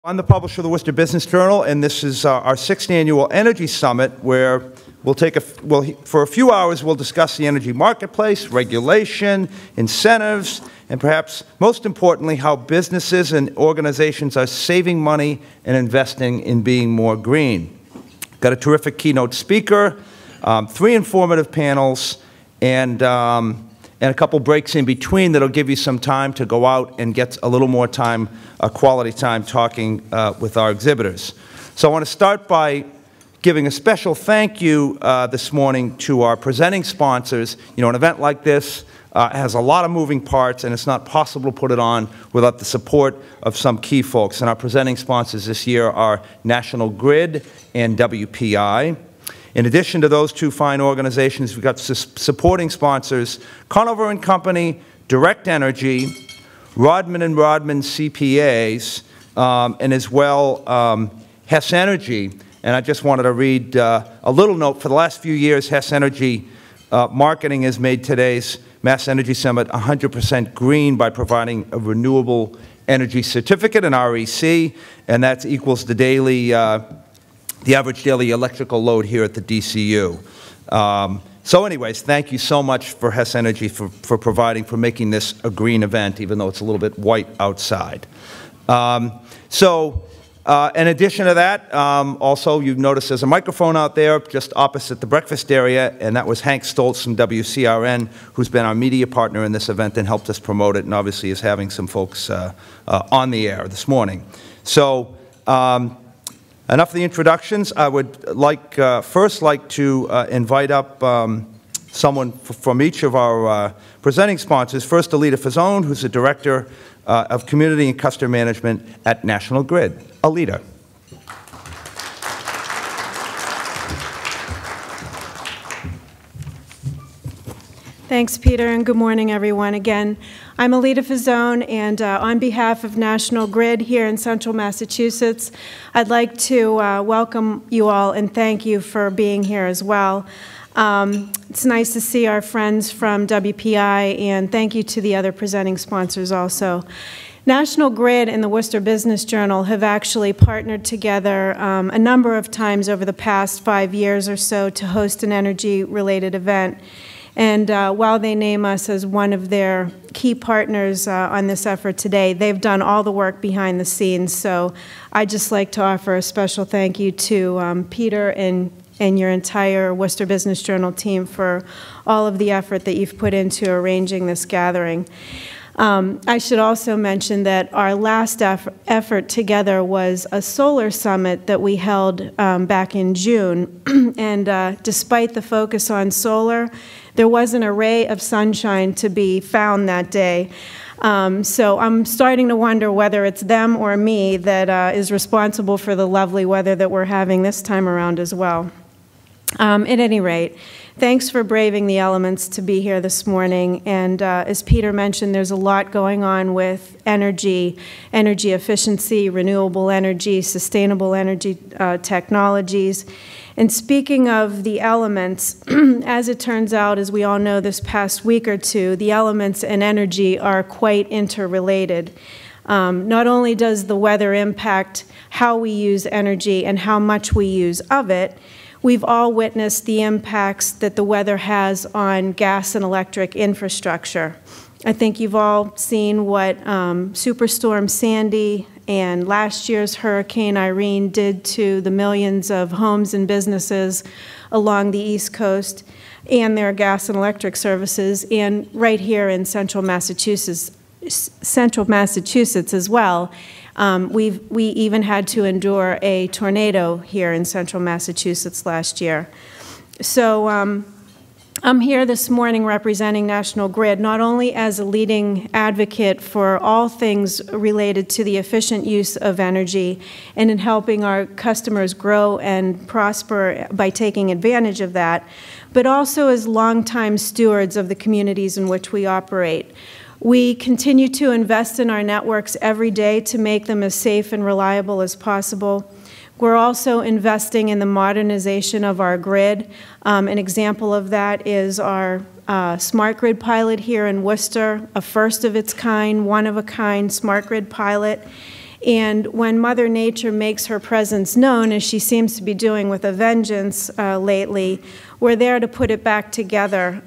I'm the publisher of the Worcester Business Journal, and this is our 6th annual Energy Summit, where for a few hours we'll discuss the energy marketplace, regulation, incentives, and perhaps most importantly, how businesses and organizations are saving money and investing in being more green. Got a terrific keynote speaker, 3 informative panels, and a couple breaks in between that'll give you some time to go out and get a little more time, quality time, talking with our exhibitors. So I want to start by giving a special thank you this morning to our presenting sponsors. You know, an event like this has a lot of moving parts, and it's not possible to put it on without the support of some key folks. And our presenting sponsors this year are National Grid and WPI. In addition to those 2 fine organizations, we've got supporting sponsors, Conover & Company, Direct Energy, Rodman & Rodman CPAs, and as well Hess Energy. And I just wanted to read a little note. For the last few years, Hess Energy Marketing has made today's Mass Energy Summit 100% green by providing a renewable energy certificate, an REC, and that equals the average daily electrical load here at the DCU. So anyways, thank you so much for Hess Energy for making this a green event, even though it's a little bit white outside. In addition to that, also you've noticed there's a microphone out there just opposite the breakfast area, and that was Hank Stoltz from WCRN, who's been our media partner in this event and helped us promote it, and obviously is having some folks on the air this morning. So enough of the introductions. I would first like to invite up someone from each of our presenting sponsors. First, Aleta Fazzone, who's the Director of Community and Customer Management at National Grid. Aleta. Thanks, Peter, and good morning, everyone. Again, I'm Aleta Fazzone, and on behalf of National Grid here in Central Massachusetts, I'd like to welcome you all and thank you for being here as well. It's nice to see our friends from WPI, and thank you to the other presenting sponsors also. National Grid and the Worcester Business Journal have actually partnered together a number of times over the past 5 years or so to host an energy-related event. And while they name us as one of their key partners on this effort today, they've done all the work behind the scenes. So I'd just like to offer a special thank you to Peter and your entire Worcester Business Journal team for all of the effort that you've put into arranging this gathering. I should also mention that our last effort together was a solar summit that we held back in June. And despite the focus on solar, there was an array of sunshine to be found that day. So I'm starting to wonder whether it's them or me that is responsible for the lovely weather that we're having this time around as well. At any rate, thanks for braving the elements to be here this morning. And as Peter mentioned, there's a lot going on with energy efficiency, renewable energy, sustainable energy technologies. And speaking of the elements, as it turns out, as we all know this past week or two, the elements and energy are quite interrelated. Not only does the weather impact how we use energy and how much we use of it, we've all witnessed the impacts that the weather has on gas and electric infrastructure. I think you've all seen what Superstorm Sandy and last year's Hurricane Irene did to the millions of homes and businesses along the East Coast and their gas and electric services, and right here in Central Massachusetts as well. We even had to endure a tornado here in Central Massachusetts last year. So I'm here this morning representing National Grid, not only as a leading advocate for all things related to the efficient use of energy and in helping our customers grow and prosper by taking advantage of that, but also as longtime stewards of the communities in which we operate. We continue to invest in our networks every day to make them as safe and reliable as possible. We're also investing in the modernization of our grid. An example of that is our smart grid pilot here in Worcester, a first of its kind, one of a kind smart grid pilot. And when Mother Nature makes her presence known, as she seems to be doing with a vengeance lately, we're there to put it back together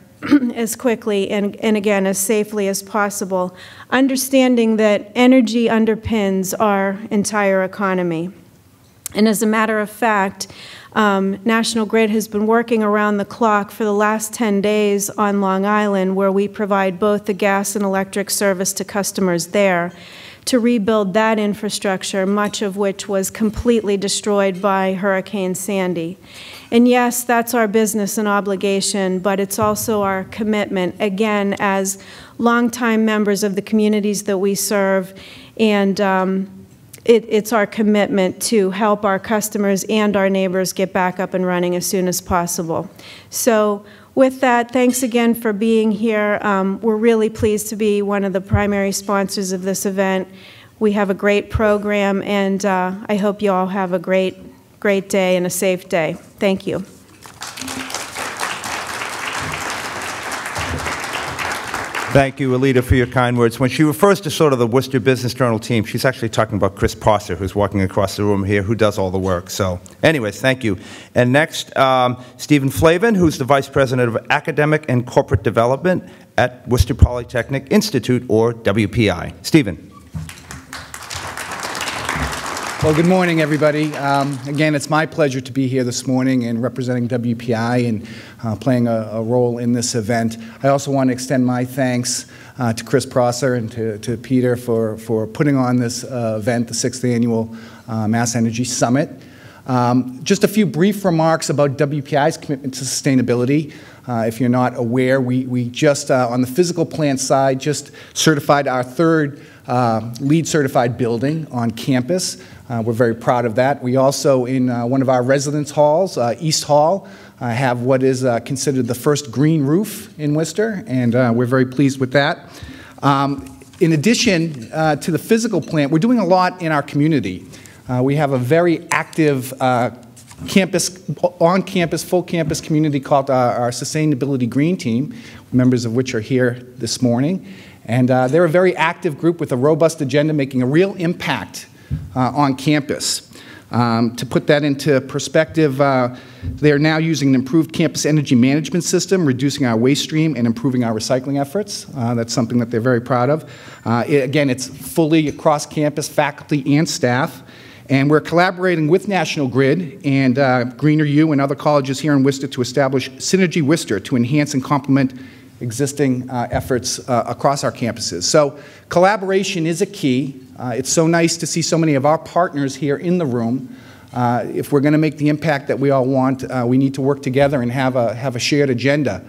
as quickly and again, as safely as possible, understanding that energy underpins our entire economy. And as a matter of fact, National Grid has been working around the clock for the last 10 days on Long Island, where we provide both the gas and electric service to customers there, to rebuild that infrastructure, much of which was completely destroyed by Hurricane Sandy. And yes, that's our business and obligation, but it's also our commitment, again, as longtime members of the communities that we serve, and it's our commitment to help our customers and our neighbors get back up and running as soon as possible. So with that, thanks again for being here. We're really pleased to be one of the primary sponsors of this event. We have a great program, and I hope you all have a great day and a safe day. Thank you. Thank you, Aleta, for your kind words. When she refers to sort of the Worcester Business Journal team, she's actually talking about Chris Prosser, who's walking across the room here, who does all the work. So anyways, thank you. And next, Stephen Flavin, who's the Vice President of Academic and Corporate Development at Worcester Polytechnic Institute, or WPI. Stephen. Well, good morning, everybody. Again, it's my pleasure to be here this morning and representing WPI and playing a role in this event. I also want to extend my thanks to Chris Prosser and to Peter for putting on this event, the 6th Annual Mass Energy Summit. Just a few brief remarks about WPI's commitment to sustainability. If you're not aware, we just, on the physical plant side, just certified our 3rd LEED certified building on campus. We're very proud of that. We also, in one of our residence halls, East Hall, have what is considered the first green roof in Worcester, and we're very pleased with that. In addition to the physical plant, we're doing a lot in our community. We have a very active on-campus, full-campus community called our Sustainability Green Team, members of which are here this morning. And they're a very active group with a robust agenda, making a real impact on campus. To put that into perspective, they're now using an improved campus energy management system, reducing our waste stream and improving our recycling efforts. That's something that they're very proud of. Again, it's fully across campus, faculty and staff. And we're collaborating with National Grid and Greener U and other colleges here in Worcester to establish Synergy Worcester to enhance and complement existing efforts across our campuses. So collaboration is a key. It's so nice to see so many of our partners here in the room. If we're going to make the impact that we all want, we need to work together and have a shared agenda.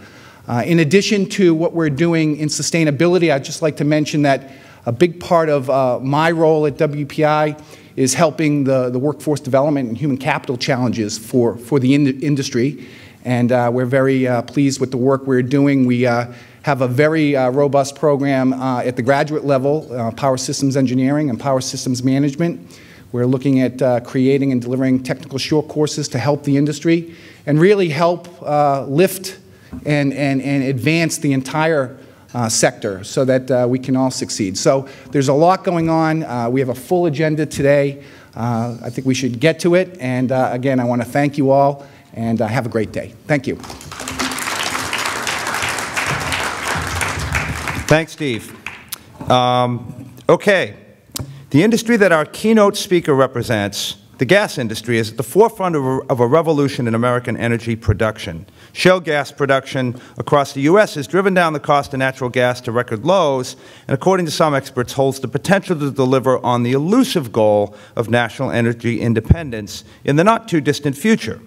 In addition to what we're doing in sustainability, I'd just like to mention that a big part of my role at WPI is helping the workforce development and human capital challenges for the industry. And we're very pleased with the work we're doing. We have a very robust program at the graduate level, Power Systems Engineering and Power Systems Management. We're looking at creating and delivering technical short courses to help the industry and really help lift and advance the entire sector so that we can all succeed. So there's a lot going on. We have a full agenda today. I think we should get to it. And again, I want to thank you all. And have a great day. Thank you. Thanks, Steve. Okay. The industry that our keynote speaker represents, the gas industry, is at the forefront of a revolution in American energy production. Shale gas production across the U.S. has driven down the cost of natural gas to record lows, and according to some experts, holds the potential to deliver on the elusive goal of national energy independence in the not-too-distant future.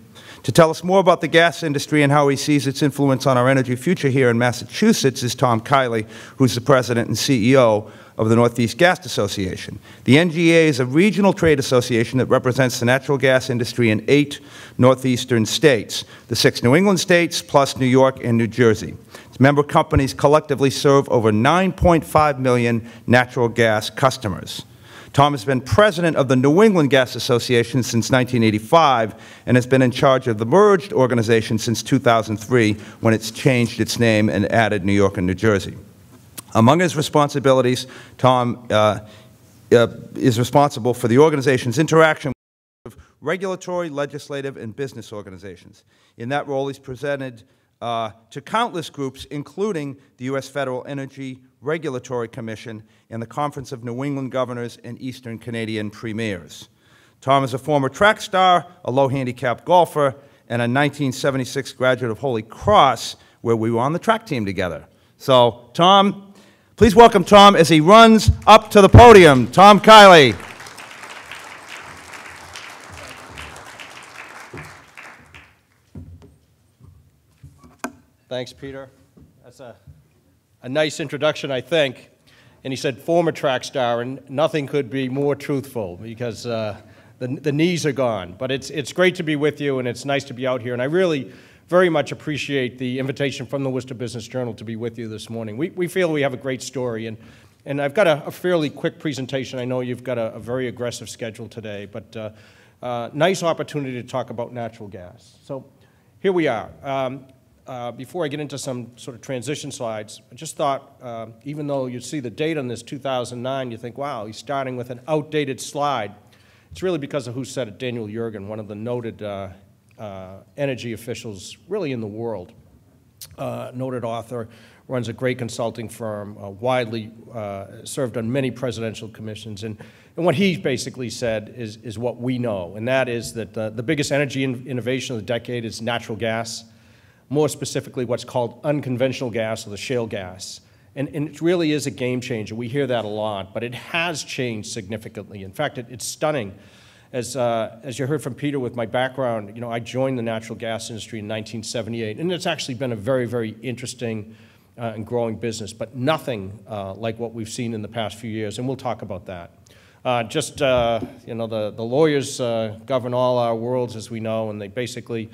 To tell us more about the gas industry and how he sees its influence on our energy future here in Massachusetts is Tom Kiley, who's the President and CEO of the Northeast Gas Association. The NGA is a regional trade association that represents the natural gas industry in 8 northeastern states, the 6 New England states, plus New York and New Jersey. Its member companies collectively serve over 9.5 million natural gas customers. Tom has been president of the New England Gas Association since 1985 and has been in charge of the merged organization since 2003 when it's changed its name and added New York and New Jersey. Among his responsibilities, Tom is responsible for the organization's interaction with regulatory, legislative, and business organizations. In that role, he's presented to countless groups, including the U.S. Federal Energy Regulatory Commission and the Conference of New England Governors and Eastern Canadian Premiers. Tom is a former track star, a low-handicap golfer, and a 1976 graduate of Holy Cross, where we were on the track team together. So, Tom, please welcome Tom as he runs up to the podium. Tom Kiley. Thanks, Peter. That's a nice introduction, I think. And he said former track star, and nothing could be more truthful because the knees are gone. But it's great to be with you, and it's nice to be out here. And I really very much appreciate the invitation from the Worcester Business Journal to be with you this morning. We feel we have a great story, and I've got a fairly quick presentation. I know you've got a very aggressive schedule today, but nice opportunity to talk about natural gas. So here we are. Before I get into some sort of transition slides, I just thought, even though you see the date on this 2009, you think, wow, he's starting with an outdated slide. It's really because of who said it, Daniel Yergin, one of the noted energy officials really in the world. Noted author, runs a great consulting firm, widely served on many presidential commissions. And what he basically said is what we know, and that is that the biggest energy innovation of the decade is natural gas. More specifically, what's called unconventional gas, or the shale gas. And it really is a game changer. We hear that a lot, but it has changed significantly. In fact, it's stunning. As you heard from Peter with my background, you know, I joined the natural gas industry in 1978, and it's actually been a very, very interesting and growing business, but nothing like what we've seen in the past few years, and we'll talk about that. You know, the lawyers govern all our worlds, as we know, and they basically,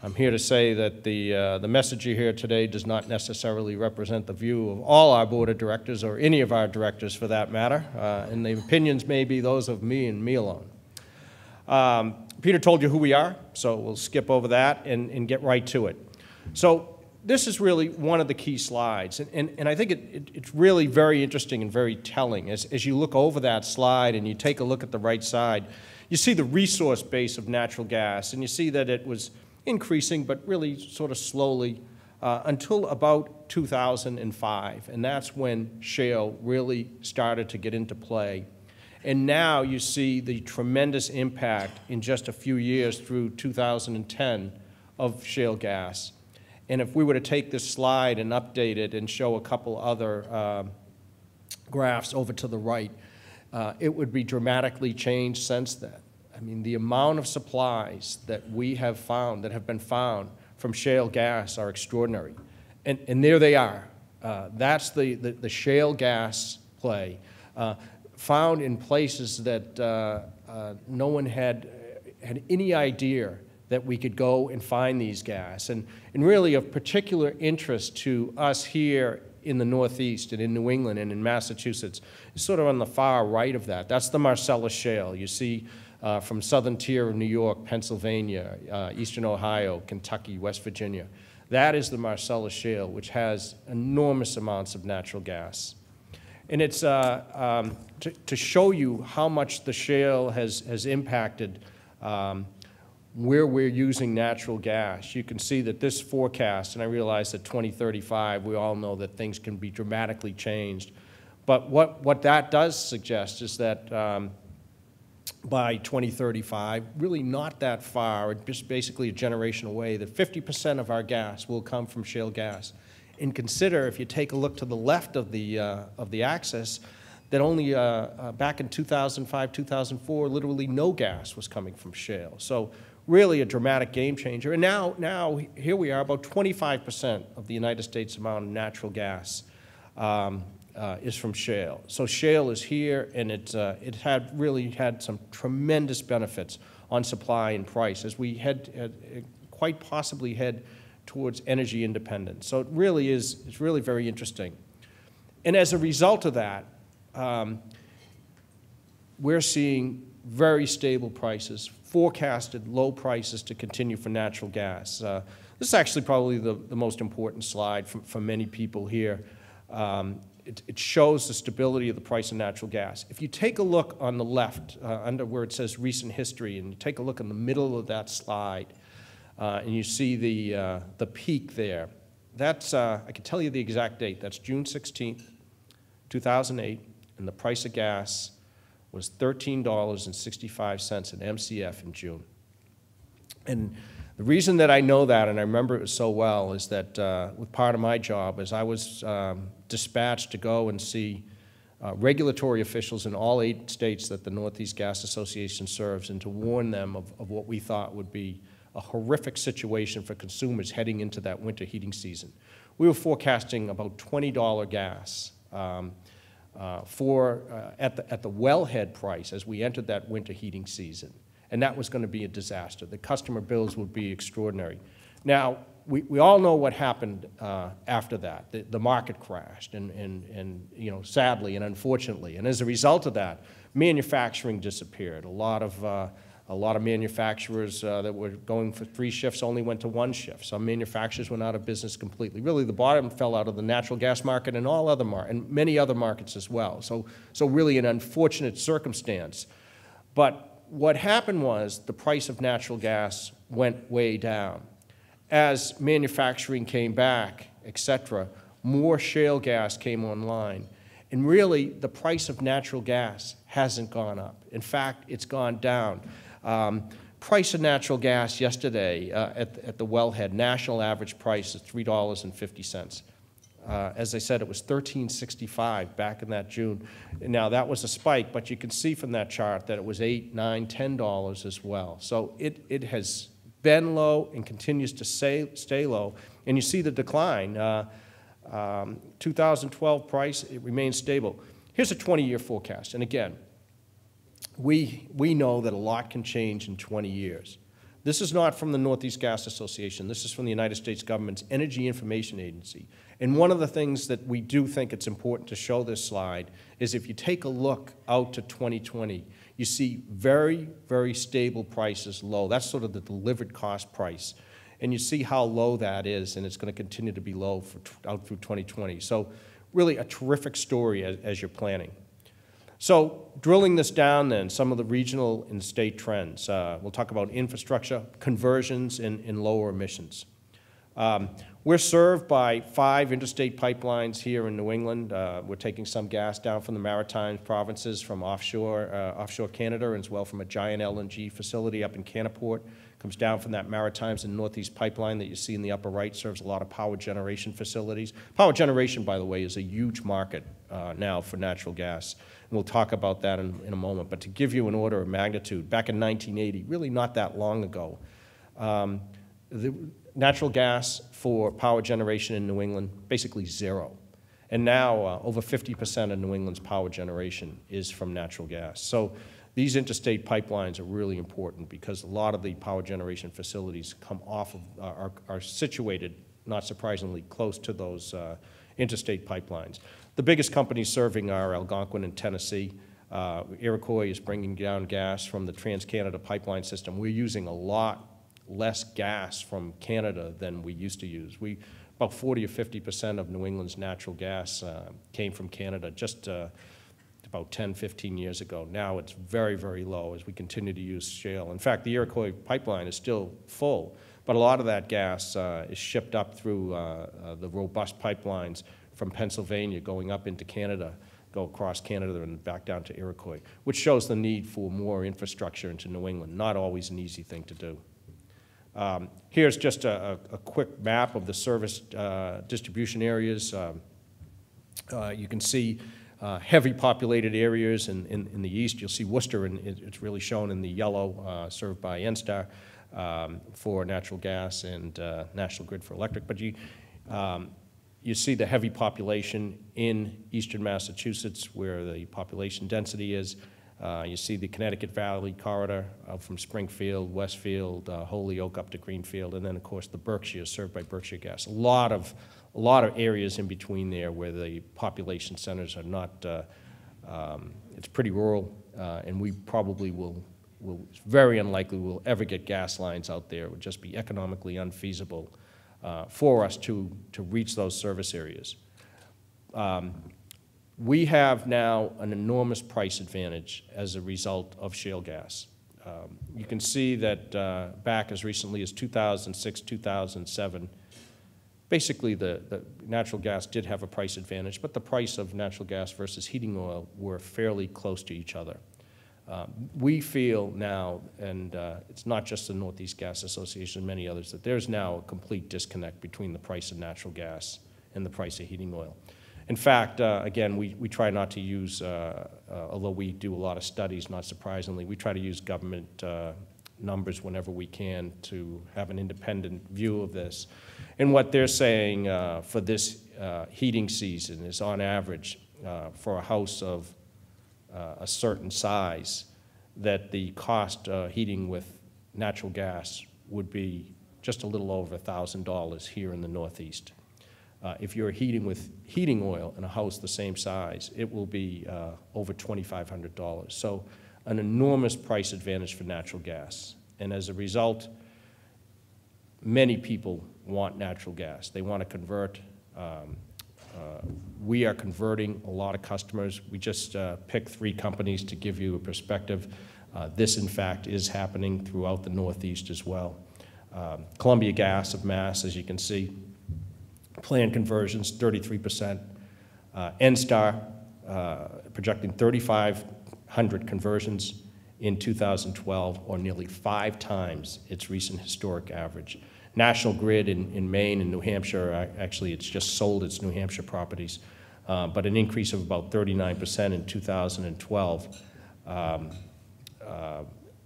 I'm here to say that the message you hear today does not necessarily represent the view of all our board of directors, or any of our directors for that matter, and the opinions may be those of me and me alone. Peter told you who we are, so we'll skip over that and get right to it. So this is really one of the key slides, and I think it's really very interesting and very telling. As you look over that slide and you take a look at the right side, you see the resource base of natural gas, and you see that it was increasing, but really sort of slowly until about 2005, and that's when shale really started to get into play. And now you see the tremendous impact in just a few years through 2010 of shale gas. And if we were to take this slide and update it and show a couple other graphs over to the right, it would be dramatically changed since then. I mean, the amount of supplies that we have found, that have been found from shale gas are extraordinary. And there they are. That's the shale gas play, found in places that no one had any idea that we could go and find these gas. And really of particular interest to us here in the Northeast and in New England and in Massachusetts is sort of on the far right of that. That's the Marcellus Shale. You see from southern tier of New York, Pennsylvania, eastern Ohio, Kentucky, West Virginia. That is the Marcellus Shale, which has enormous amounts of natural gas. And it's to show you how much the shale has impacted where we're using natural gas. You can see that this forecast, and I realize that 2035, we all know that things can be dramatically changed. But what that does suggest is that by 2035, really not that far, just basically a generation away, that 50% of our gas will come from shale gas. And consider, if you take a look to the left of the axis, that only back in 2005, 2004, literally no gas was coming from shale. So really a dramatic game changer. And now here we are, about 25% of the United States amount of natural gas is from shale. So shale is here, and it really had some tremendous benefits on supply and price as we quite possibly head towards energy independence. So it really is, it's really very interesting. And as a result of that, we're seeing very stable prices, forecasted low prices to continue for natural gas. This is actually probably the most important slide for many people here. it shows the stability of the price of natural gas. If you take a look on the left, under where it says recent history, and you take a look in the middle of that slide, and you see the peak there, that's, I can tell you the exact date, that's June 16th, 2008, and the price of gas was $13.65 an MCF in June. And the reason that I know that, and I remember it so well, is that with part of my job is I was dispatched to go and see regulatory officials in all 8 states that the Northeast Gas Association serves, and to warn them of what we thought would be a horrific situation for consumers heading into that winter heating season. We were forecasting about $20 gas at the wellhead price as we entered that winter heating season. And that was going to be a disaster. The customer bills would be extraordinary. Now, we all know what happened after that. The market crashed, and you know, sadly and unfortunately. And as a result of that, manufacturing disappeared. A lot of manufacturers that were going for 3 shifts only went to 1 shift. Some manufacturers went out of business completely. Really, the bottom fell out of the natural gas market and all other and many other markets as well. So really an unfortunate circumstance. But what happened was the price of natural gas went way down. As manufacturing came back, et cetera, more shale gas came online. And really, the price of natural gas hasn't gone up. In fact, it's gone down. Price of natural gas yesterday at the wellhead, national average price is $3.50. As I said, it was $13.65 back in that June. Now, that was a spike, but you can see from that chart that it was $8, $9, $10 as well. So it has been low and continues to stay low. And you see the decline. 2012 price, it remains stable. Here's a 20-year forecast. And again, we know that a lot can change in 20 years. This is not from the Northeast Gas Association. This is from the United States government's Energy Information Agency. And one of the things that we do think it's important to show this slide is if you take a look out to 2020, you see very, very stable prices low. That's sort of the delivered cost price. And you see how low that is, and it's going to continue to be low out through 2020. So really a terrific story as you're planning. So drilling this down then, some of the regional and state trends. We'll talk about infrastructure, conversions, and lower emissions. We're served by 5 interstate pipelines here in New England. We're taking some gas down from the Maritime provinces, from offshore Canada, as well from a giant LNG facility up in Canaport. Comes down from that Maritimes and Northeast pipeline that you see in the upper right, serves a lot of power generation facilities. Power generation, by the way, is a huge market now for natural gas. And we'll talk about that in a moment. But to give you an order of magnitude, back in 1980, really not that long ago, the natural gas for power generation in New England, basically zero. And now over 50% of New England's power generation is from natural gas. So these interstate pipelines are really important because a lot of the power generation facilities come off of, are situated, not surprisingly, close to those interstate pipelines. The biggest companies serving are Algonquin in Tennessee. Iroquois is bringing down gas from the Trans-Canada pipeline system. We're using a lot less gas from Canada than we used to use. About 40 or 50% of New England's natural gas came from Canada just about 10, 15 years ago. Now it's very, very low as we continue to use shale. In fact, the Iroquois pipeline is still full, but a lot of that gas is shipped up through the robust pipelines from Pennsylvania going up into Canada, go across Canada and back down to Iroquois, which shows the need for more infrastructure into New England. Not always an easy thing to do. Here's just a quick map of the service distribution areas. You can see heavy populated areas in the east. You'll see Worcester, and it's really shown in the yellow, served by NSTAR for natural gas and National Grid for electric. But you see the heavy population in eastern Massachusetts where the population density is. You see the Connecticut Valley corridor out from Springfield, Westfield, Holyoke up to Greenfield, and then of course the Berkshire served by Berkshire Gas. A lot of areas in between there where the population centers are not. It's pretty rural, and we probably will. It's very unlikely we'll ever get gas lines out there. It would just be economically unfeasible for us to reach those service areas. We have now an enormous price advantage as a result of shale gas. You can see that back as recently as 2006, 2007, basically the natural gas did have a price advantage, but the price of natural gas versus heating oil were fairly close to each other. We feel now, and it's not just the Northeast Gas Association and many others, that there's now a complete disconnect between the price of natural gas and the price of heating oil. In fact, again, we try not to use, although we do a lot of studies, not surprisingly, we try to use government numbers whenever we can to have an independent view of this. And what they're saying for this heating season is, on average, for a house of a certain size, that the cost heating with natural gas would be just a little over $1,000 here in the Northeast. If you're heating with heating oil in a house the same size, it will be over $2,500. So an enormous price advantage for natural gas. And as a result, many people want natural gas. They want to convert. We are converting a lot of customers. We just picked 3 companies to give you a perspective. This, in fact, is happening throughout the Northeast as well. Columbia Gas of Mass, as you can see, planned conversions, 33%. NSTAR projecting 3,500 conversions in 2012, or nearly 5 times its recent historic average. National Grid in Maine and New Hampshire, actually it's just sold its New Hampshire properties, but an increase of about 39% in 2012.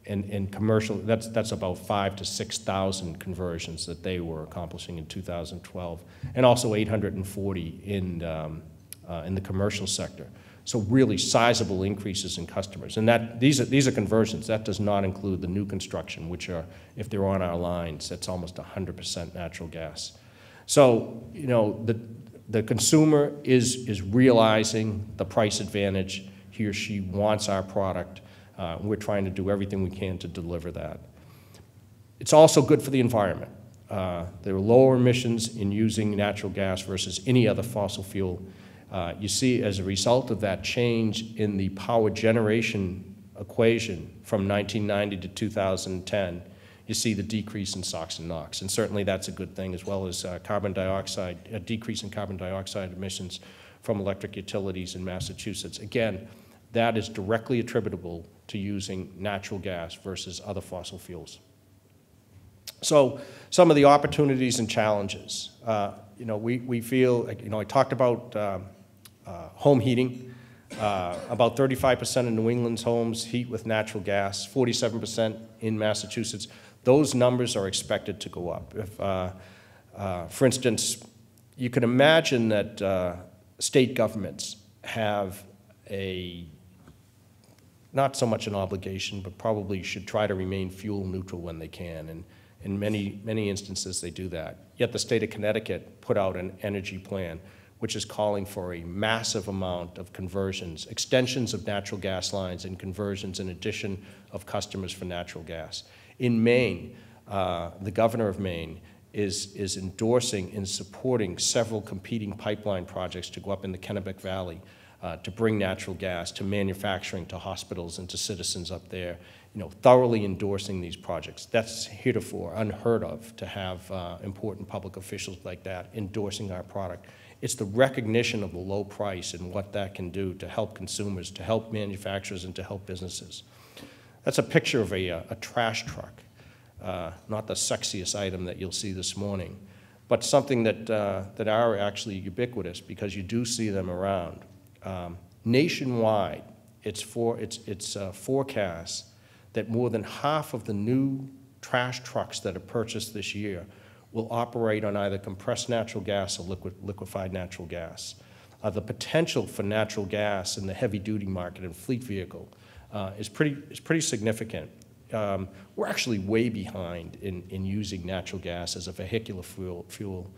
And commercial, that's about 5,000 to 6,000 conversions that they were accomplishing in 2012, and also 840 in the commercial sector. So really sizable increases in customers, and these are conversions. That does not include the new construction, which are, if they're on our lines, that's almost 100% natural gas. So you know the consumer is realizing the price advantage. He or she wants our product. We're trying to do everything we can to deliver that. It's also good for the environment. There are lower emissions in using natural gas versus any other fossil fuel. You see, as a result of that change in the power generation equation from 1990 to 2010, you see the decrease in SOx and NOx. And certainly that's a good thing, as well as carbon dioxide, a decrease in carbon dioxide emissions from electric utilities in Massachusetts. Again, that is directly attributable to using natural gas versus other fossil fuels. So some of the opportunities and challenges. You know, we feel, you know, I talked about home heating. About 35% of New England's homes heat with natural gas, 47% in Massachusetts. Those numbers are expected to go up. If, for instance, you can imagine that state governments have not so much an obligation, but probably should try to remain fuel neutral when they can, and in many instances they do that. Yet the state of Connecticut put out an energy plan which is calling for a massive amount of conversions, extensions of natural gas lines and conversions in addition of customers for natural gas. In Maine, the governor of Maine is endorsing and supporting several competing pipeline projects to go up in the Kennebec Valley to bring natural gas to manufacturing, to hospitals, and to citizens up there, you know, thoroughly endorsing these projects. That's heretofore unheard of, to have important public officials like that endorsing our product. It's the recognition of the low price and what that can do to help consumers, to help manufacturers, and to help businesses. That's a picture of a trash truck, not the sexiest item that you'll see this morning, but something that are actually ubiquitous, because you do see them around. Nationwide, it's forecast that more than half of the new trash trucks that are purchased this year will operate on either compressed natural gas or liquefied natural gas. The potential for natural gas in the heavy-duty market and fleet vehicle is pretty significant. We're actually way behind in using natural gas as a vehicular fuel.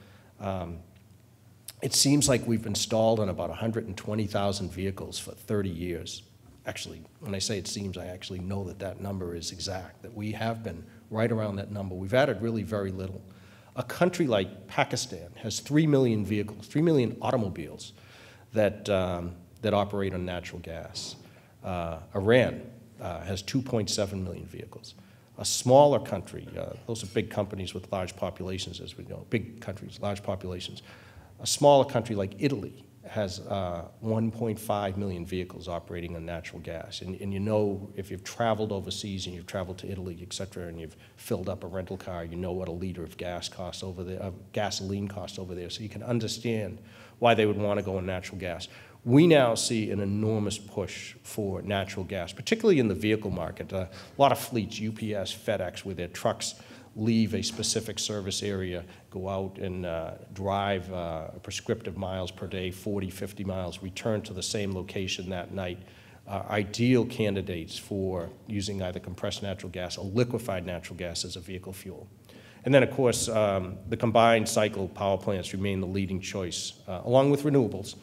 It seems like we've installed on about 120,000 vehicles for 30 years. Actually, when I say it seems, I actually know that number is exact, that we have been right around that number. We've added really very little. A country like Pakistan has 3 million vehicles, 3 million automobiles that that operate on natural gas. Iran has 2.7 million vehicles. A smaller country, those are big companies with large populations, as we know, big countries, large populations. A smaller country like Italy has 1.5 million vehicles operating on natural gas. And you know, if you've traveled overseas and you've traveled to Italy, et cetera, and you've filled up a rental car, you know what a liter of gas costs over there, gasoline costs over there. So you can understand why they would want to go on natural gas. We now see an enormous push for natural gas, particularly in the vehicle market. A lot of fleets, UPS, FedEx, where their trucks leave a specific service area, go out and drive prescriptive miles per day, 40, 50 miles, return to the same location that night. Ideal candidates for using either compressed natural gas or liquefied natural gas as a vehicle fuel. And then, of course, the combined cycle power plants remain the leading choice, along with renewables,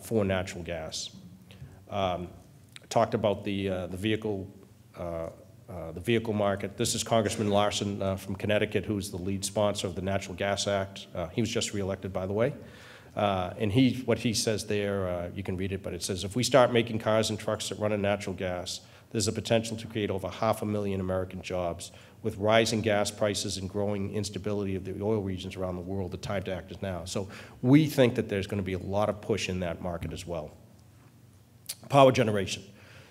for natural gas. Talked about the vehicle market. This is Congressman Larson from Connecticut, who's the lead sponsor of the Natural Gas Act. He was just reelected, by the way. And what he says there, you can read it, but it says, if we start making cars and trucks that run on natural gas, there's a potential to create over 500,000 American jobs. With rising gas prices and growing instability of the oil regions around the world, the time to act is now. So we think that there's going to be a lot of push in that market as well. Power generation.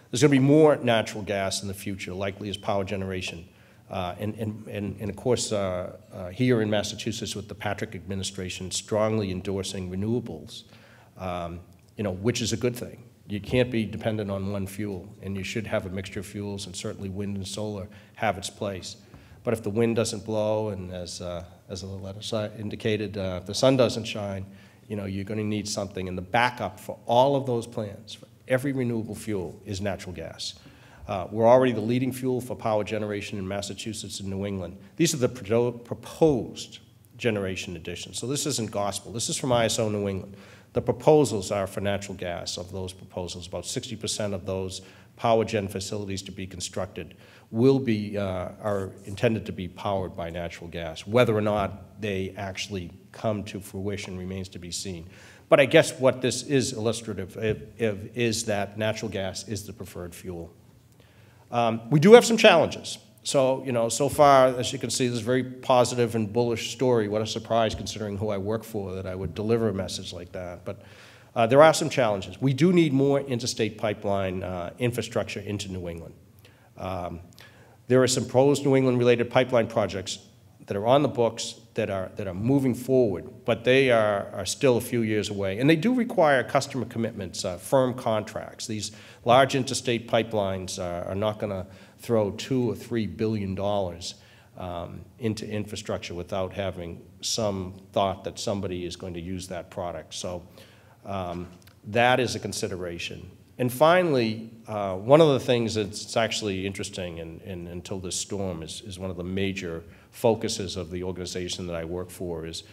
There's going to be more natural gas in the future, likely as power generation. And of course, here in Massachusetts with the Patrick administration strongly endorsing renewables, which is a good thing. You can't be dependent on one fuel, and you should have a mixture of fuels, and certainly wind and solar have its place. But if the wind doesn't blow, and as the letter indicated, if the sun doesn't shine, you're going to need something. And the backup for all of those plans, for every renewable fuel, is natural gas. We're already the leading fuel for power generation in Massachusetts and New England. These are the proposed generation additions. So this isn't gospel. This is from ISO New England. The proposals are for natural gas. Of those proposals, about 60% of those power gen facilities to be constructed are intended to be powered by natural gas. Whether or not they actually come to fruition remains to be seen. But I guess what this is illustrative of is that natural gas is the preferred fuel. We do have some challenges. So, so far, as you can see, this is a very positive and bullish story. What a surprise, considering who I work for, that I would deliver a message like that. But there are some challenges. We do need more interstate pipeline infrastructure into New England. There are some proposed New England-related pipeline projects that are on the books that are moving forward, but they are still a few years away. And they do require customer commitments, firm contracts. These large interstate pipelines are not going to throw $2 or $3 billion into infrastructure without having some thought that somebody is going to use that product. So that is a consideration. And finally, one of the things that's actually interesting, and until this storm is one of the major focuses of the organization that I work for, is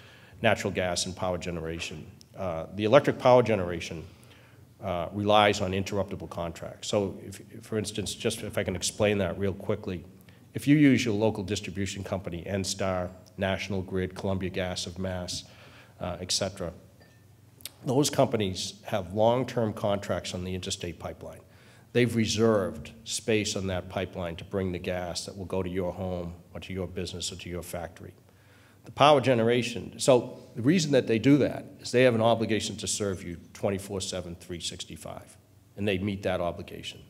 natural gas and power generation. The electric power generation relies on interruptible contracts. So, for instance, just if I can explain that real quickly, if you use your local distribution company, NSTAR, National Grid, Columbia Gas of Mass, et cetera, those companies have long-term contracts on the interstate pipeline. They've reserved space on that pipeline to bring the gas that will go to your home or to your business or to your factory. The power generation, so the reason that they do that is they have an obligation to serve you 24/7, 365, and they meet that obligation.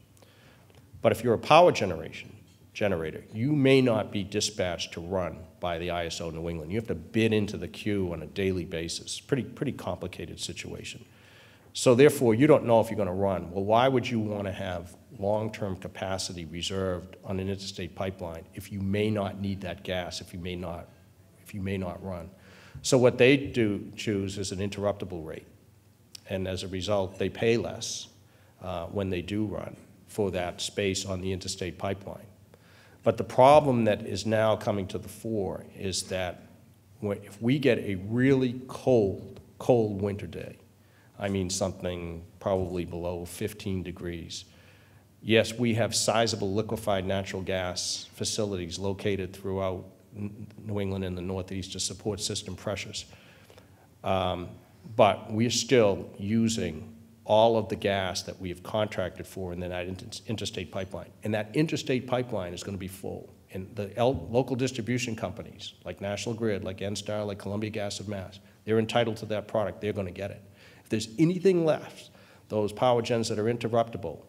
But if you're a power generator, you may not be dispatched to run by the ISO New England. You have to bid into the queue on a daily basis. Pretty complicated situation. So therefore, you don't know if you're going to run. Well, why would you want to have long-term capacity reserved on an interstate pipeline if you may not need that gas, if you may not run? So what they choose is an interruptible rate. And as a result, they pay less when they do run for that space on the interstate pipeline. But the problem that is now coming to the fore is that if we get a really cold winter day, I mean something probably below 15 degrees, yes, we have sizable liquefied natural gas facilities located throughout New England and the Northeast to support system pressures. But we're still using all of the gas that we have contracted for in that interstate pipeline. And that interstate pipeline is going to be full. And the local distribution companies, like National Grid, like NSTAR, like Columbia Gas of Mass, they're entitled to that product. They're going to get it. If there's anything left, those power gens that are interruptible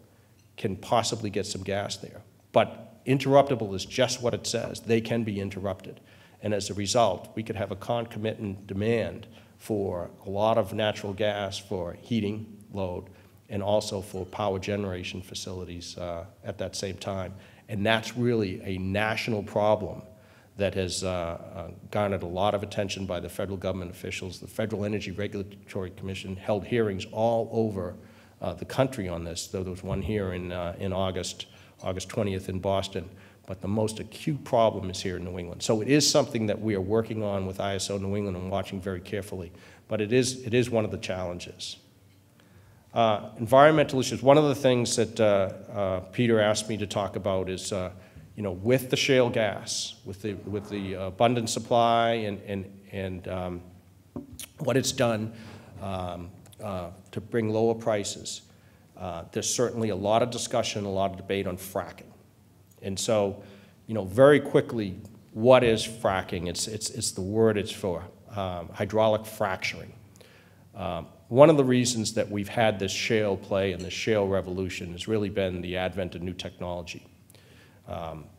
can possibly get some gas there. But interruptible is just what it says. They can be interrupted. And as a result, we could have a concomitant demand for a lot of natural gas for heating load and also for power generation facilities at that same time. And that's really a national problem that has garnered a lot of attention by the federal government officials. The Federal Energy Regulatory Commission held hearings all over the country on this, though there was one here in August 20th in Boston. But the most acute problem is here in New England. So it is something that we are working on with ISO New England and watching very carefully. But it is one of the challenges. Environmental issues. One of the things that Peter asked me to talk about is, with the shale gas, with the abundant supply and what it's done to bring lower prices. There's certainly a lot of discussion, a lot of debate on fracking. And so, very quickly, what is fracking? It's the word it's for, hydraulic fracturing. One of the reasons that we've had this shale play and the shale revolution has really been the advent of new technology.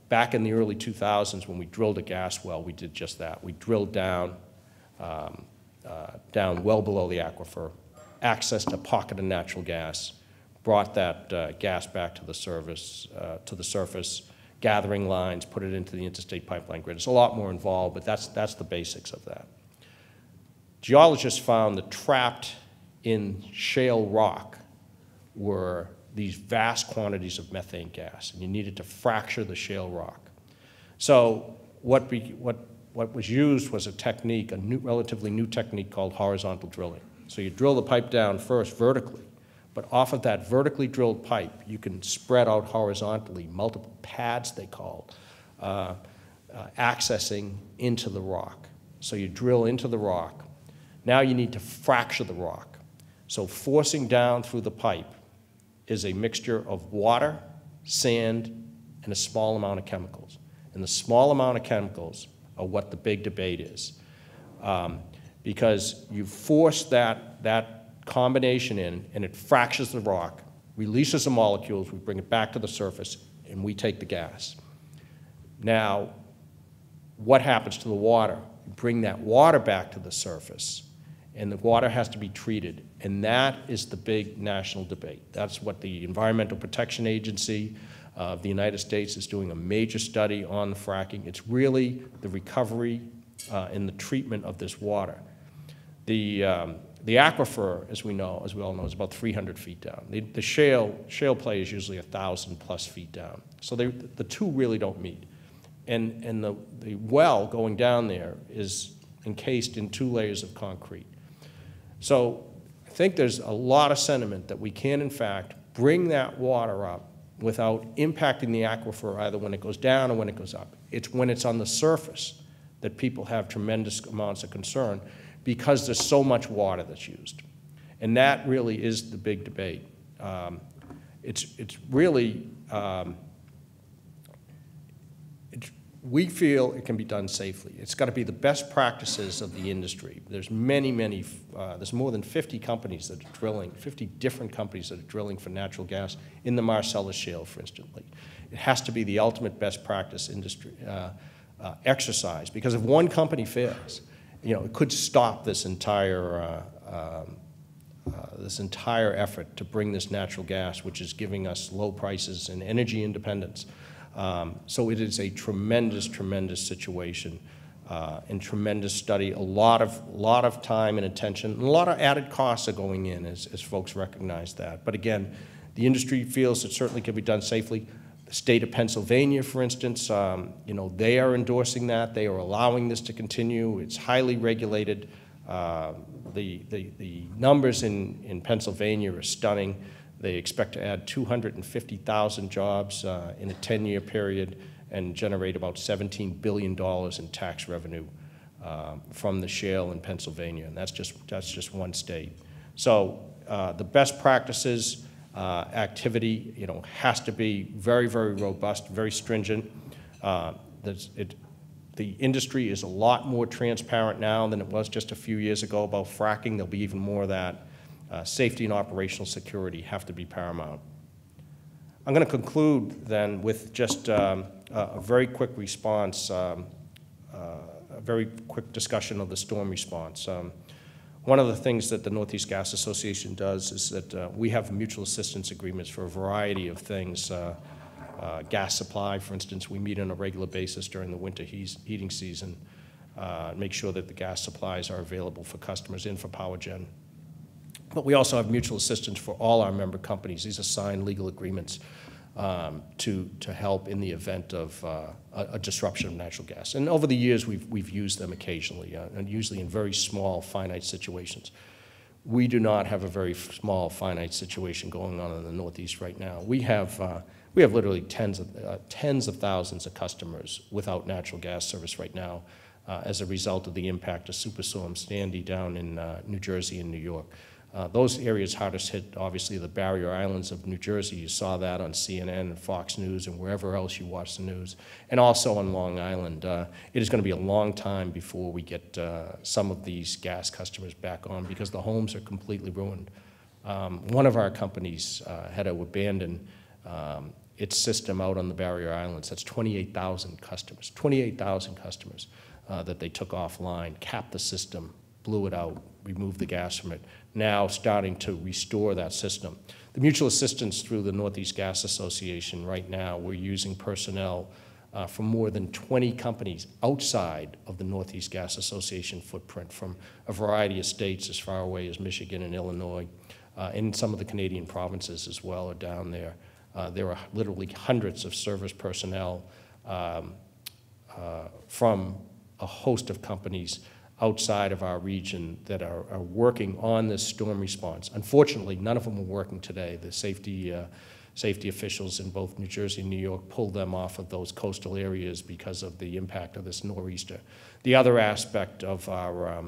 Back in the early 2000s, when we drilled a gas well, we did just that. We drilled down well below the aquifer, accessed a pocket of natural gas, brought that gas back to the surface, gathering lines, put it into the interstate pipeline grid. It's a lot more involved, but that's the basics of that. Geologists found that trapped in shale rock were these vast quantities of methane gas, and you needed to fracture the shale rock. So what was used was a technique, relatively new technique called horizontal drilling. So you drill the pipe down first vertically, but off of that vertically drilled pipe, you can spread out horizontally, multiple pads they called, accessing into the rock. So you drill into the rock. Now you need to fracture the rock. So forcing down through the pipe is a mixture of water, sand, and a small amount of chemicals. And the small amount of chemicals are what the big debate is. Because you force that combination in, and it fractures the rock, releases the molecules, we bring it back to the surface, and we take the gas. Now, what happens to the water? You bring that water back to the surface, and the water has to be treated, and that is the big national debate. That's what the Environmental Protection Agency of the United States is doing a major study on the fracking. It's really the recovery and the treatment of this water. The aquifer, as we all know, is about 300 feet down. The shale play is usually 1,000+ feet down. So the two really don't meet. And the well going down there is encased in 2 layers of concrete. So I think there's a lot of sentiment that we can, in fact, bring that water up without impacting the aquifer either when it goes down or when it goes up. It's when it's on the surface that people have tremendous amounts of concern because there's so much water that's used. And that really is the big debate. It's really, we feel it can be done safely. It's got to be the best practices of the industry. There's there's more than 50 companies that are drilling, 50 different companies that are drilling for natural gas in the Marcellus Shale, for instance. It has to be the ultimate best practice industry exercise, because if one company fails, it could stop this entire effort to bring this natural gas, which is giving us low prices and energy independence. So it is a tremendous, tremendous situation and tremendous study. A lot of time and attention, and a lot of added costs are going in as folks recognize that. But again, the industry feels it certainly can be done safely. The state of Pennsylvania, for instance, they are endorsing that. They are allowing this to continue. It's highly regulated. The numbers in Pennsylvania are stunning. They expect to add 250,000 jobs in a 10-year period and generate about $17 billion in tax revenue from the shale in Pennsylvania, and that's just one state. So the best practices activity, has to be very, very robust, very stringent. The industry is a lot more transparent now than it was just a few years ago about fracking. There'll be even more of that. Safety and operational security have to be paramount. I'm going to conclude then with just a very quick response, a very quick discussion of the storm response. One of the things that the Northeast Gas Association does is that we have mutual assistance agreements for a variety of things. Gas supply, for instance, we meet on a regular basis during the winter heating season, make sure that the gas supplies are available for customers and for power gen. But we also have mutual assistance for all our member companies. These are signed legal agreements to help in the event of a disruption of natural gas. And over the years, we've used them occasionally, and usually in very small, finite situations. We do not have a very small, finite situation going on in the Northeast right now. We have literally tens of thousands of customers without natural gas service right now as a result of the impact of Superstorm Sandy down in New Jersey and New York. Those areas hardest hit, obviously, the barrier islands of New Jersey. You saw that on CNN and Fox News and wherever else you watch the news, and also on Long Island. It is going to be a long time before we get some of these gas customers back on because the homes are completely ruined. One of our companies had to abandon its system out on the barrier islands. That's 28,000 customers, 28,000 customers that they took offline, capped the system, blew it out, removed the gas from it, now starting to restore that system. The mutual assistance through the Northeast Gas Association right now, we're using personnel from more than 20 companies outside of the Northeast Gas Association footprint from a variety of states as far away as Michigan and Illinois, and some of the Canadian provinces as well are down there. There are literally hundreds of service personnel from a host of companies outside of our region that are working on this storm response. Unfortunately, none of them are working today. The safety officials in both New Jersey and New York pulled them off of those coastal areas because of the impact of this nor'easter. The other aspect of our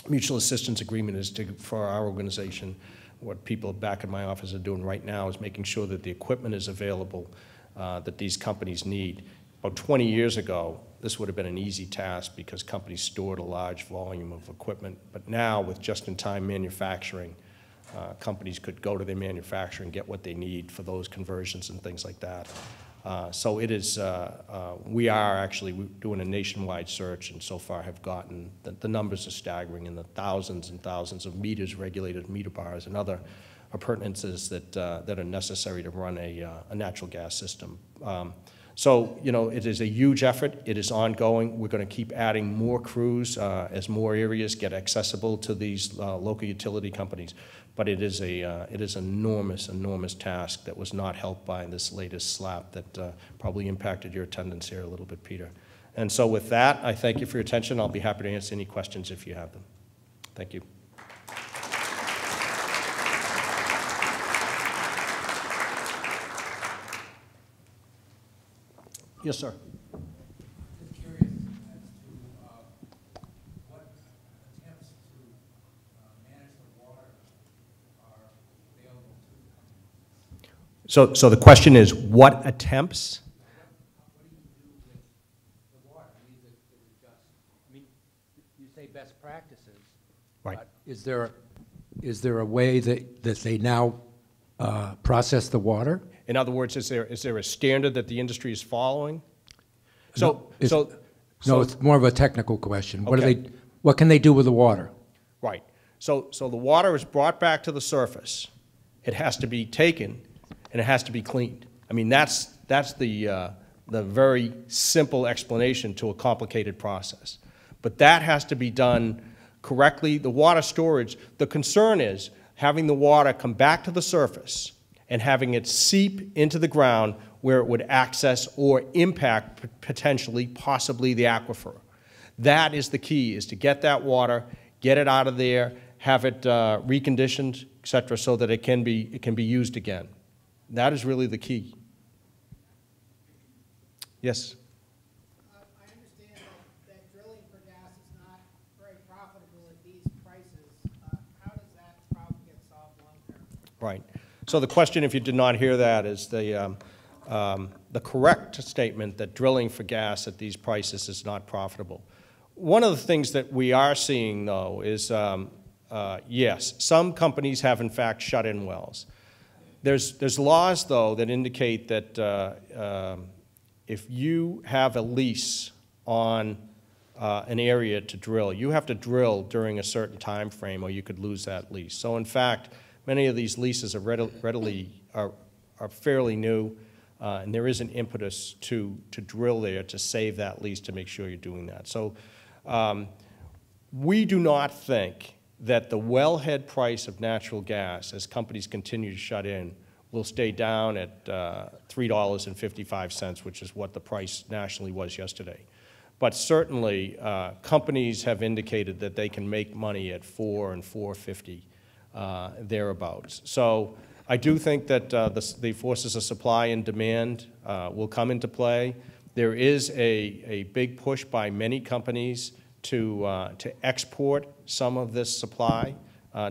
mutual assistance agreement is for our organization, what people back in my office are doing right now is making sure that the equipment is available that these companies need. About 20 years ago, this would have been an easy task because companies stored a large volume of equipment. But now, with just-in-time manufacturing, companies could go to their manufacturer and get what they need for those conversions and things like that. So it is, we are actually doing a nationwide search, and so far have gotten, the numbers are staggering in the thousands and thousands of meters, regulated meter bars, and other appurtenances that are necessary to run a natural gas system. So, it is a huge effort. It is ongoing. We're going to keep adding more crews as more areas get accessible to these local utility companies. But it is an enormous, enormous task that was not helped by this latest slap that probably impacted your attendance here a little bit, Peter. And so with that, I thank you for your attention. I'll be happy to answer any questions if you have them. Thank you. Yes, sir. I'm curious as to what attempts to manage the water are available to the company. So the question is, what attempts? What do you do with the water? I mean, is it just, I mean, you say best practices. Right. But is there a way that they now process the water? In other words, is there a standard that the industry is following? No, it's more of a technical question. What Okay. what can they do with the water? Right. So the water is brought back to the surface. It has to be taken, and it has to be cleaned. I mean, that's the very simple explanation to a complicated process. But that has to be done correctly. The water storage, the concern is having the water come back to the surface and having it seep into the ground where it would access or impact potentially, possibly the aquifer. That is the key, is to get that water, get it out of there, have it reconditioned, et cetera, so that it can be used again. That is really the key. Yes? I understand that drilling for gas is not very profitable at these prices. How does that Right. So the question, if you did not hear that, is the correct statement that drilling for gas at these prices is not profitable. One of the things that we are seeing, though, is, yes, some companies have, in fact, shut in wells. There's laws, though, that indicate that if you have a lease on an area to drill, you have to drill during a certain time frame or you could lose that lease. So, in fact, many of these leases are fairly new, and there is an impetus to drill there to save that lease to make sure you're doing that. So we do not think that the wellhead price of natural gas, as companies continue to shut in, will stay down at $3.55, which is what the price nationally was yesterday. But certainly, companies have indicated that they can make money at $4 and $4.50, thereabouts. So I do think that the forces of supply and demand will come into play. There is a big push by many companies to export some of this supply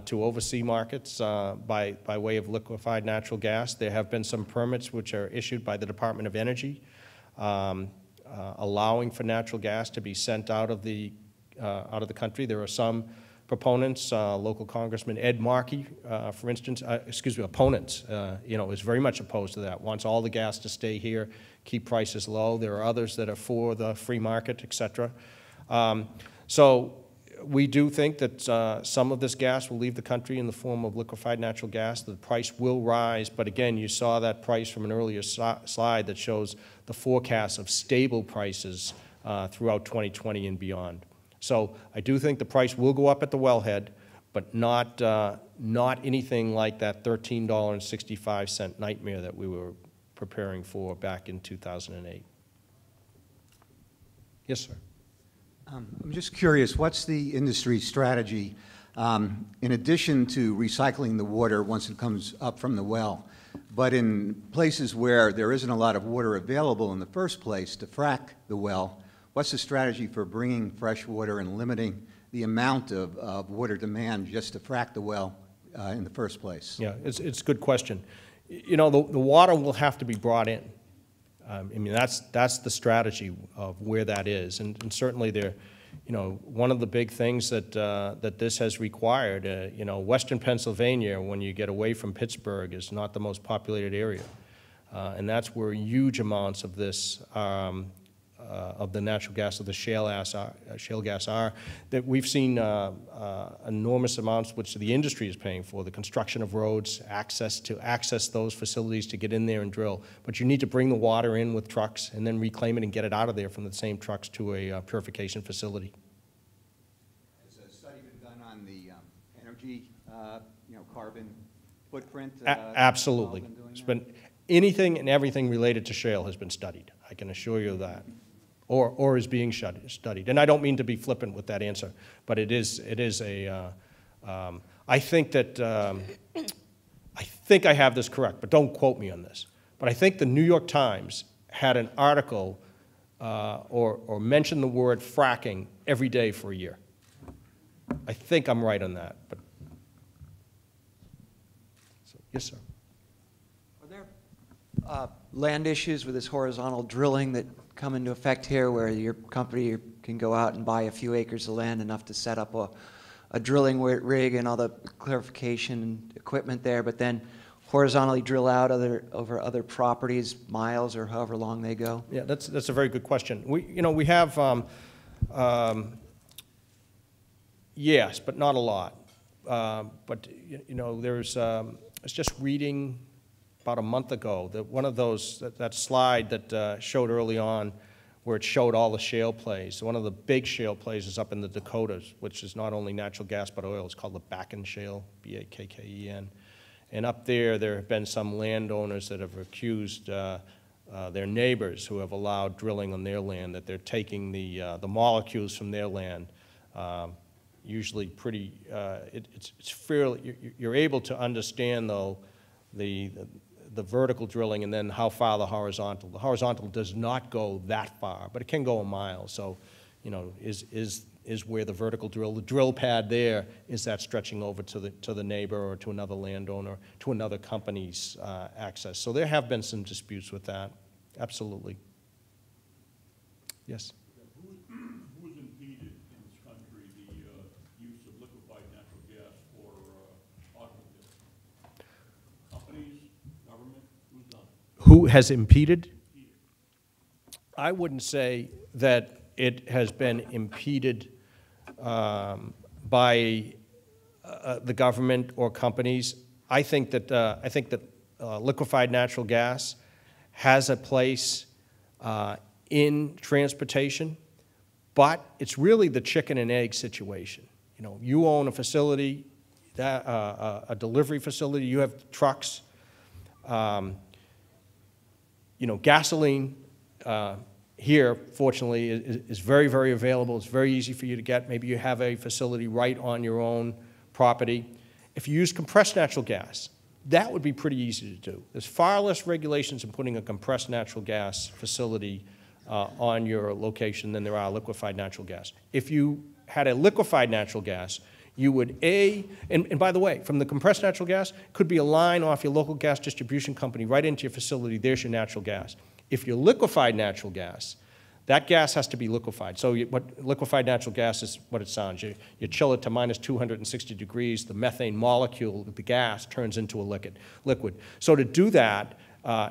to overseas markets by way of liquefied natural gas. There have been some permits which are issued by the Department of Energy allowing for natural gas to be sent out of the country. There are some proponents, local Congressman Ed Markey, for instance, opponents, is very much opposed to that, wants all the gas to stay here, keep prices low. There are others that are for the free market, et cetera. So we do think that some of this gas will leave the country in the form of liquefied natural gas. The price will rise, but again, you saw that price from an earlier slide that shows the forecast of stable prices throughout 2020 and beyond. So I do think the price will go up at the wellhead, but not anything like that $13.65 nightmare that we were preparing for back in 2008. Yes, sir. I'm just curious, what's the industry strategy in addition to recycling the water once it comes up from the well, but in places where there isn't a lot of water available in the first place to frack the well, what's the strategy for bringing fresh water and limiting the amount of water demand just to frack the well in the first place? Yeah, it's a good question. The water will have to be brought in. That's the strategy of where that is, and certainly there, one of the big things that that this has required, Western Pennsylvania, when you get away from Pittsburgh, is not the most populated area, and that's where huge amounts of this of the natural gas, of the shale gas are, that we've seen enormous amounts which the industry is paying for, the construction of roads, access those facilities to get in there and drill. But you need to bring the water in with trucks and then reclaim it and get it out of there from the same trucks to a purification facility. Has a study been done on the energy, carbon footprint? Absolutely. It's been anything and everything related to shale has been studied. I can assure you that. Or is being studied. And I don't mean to be flippant with that answer, but it is a, I think that, I think I have this correct, but don't quote me on this. But I think the New York Times had an article or mentioned the word fracking every day for a year. I think I'm right on that. But so, yes, sir. Are there land issues with this horizontal drilling that come into effect here, where your company can go out and buy a few acres of land enough to set up a drilling rig and all the clarification and equipment there, but then horizontally drill out over other properties, miles or however long they go? Yeah, that's a very good question. We have yes, but not a lot. But there's I was just reading about a month ago, that one of those, that slide that showed early on where it showed all the shale plays. One of the big shale plays is up in the Dakotas, which is not only natural gas but oil. It's called the Bakken Shale, B-A-K-K-E-N. And up there have been some landowners that have accused their neighbors who have allowed drilling on their land, that they're taking the molecules from their land, usually pretty, it's fairly, you're able to understand, though, the vertical drilling and then how far the horizontal. The horizontal does not go that far, but it can go a mile. So, is is where the vertical the drill pad there is that stretching over to the neighbor or to another landowner, to another company's access. So there have been some disputes with that, absolutely. Yes? Who is impeded in this country the use of liquefied natural gas for automobiles? Companies, government, who's done it? Who has impeded? I wouldn't say that it has been impeded by the government or companies. I think that liquefied natural gas has a place in transportation, but it's really the chicken and egg situation. You know, you own a facility, a delivery facility, you have trucks, you know, gasoline here, fortunately, is very, very available. It's very easy for you to get. Maybe you have a facility right on your own property. If you use compressed natural gas, that would be pretty easy to do. There's far less regulations in putting a compressed natural gas facility on your location than there are liquefied natural gas. If you had a liquefied natural gas, you would and by the way, from the compressed natural gas, could be a line off your local gas distribution company right into your facility. There's your natural gas. If you're liquefied natural gas, that gas has to be liquefied. So what liquefied natural gas is what it sounds. You chill it to minus 260 degrees, the methane molecule, the gas, turns into a liquid. So to do that,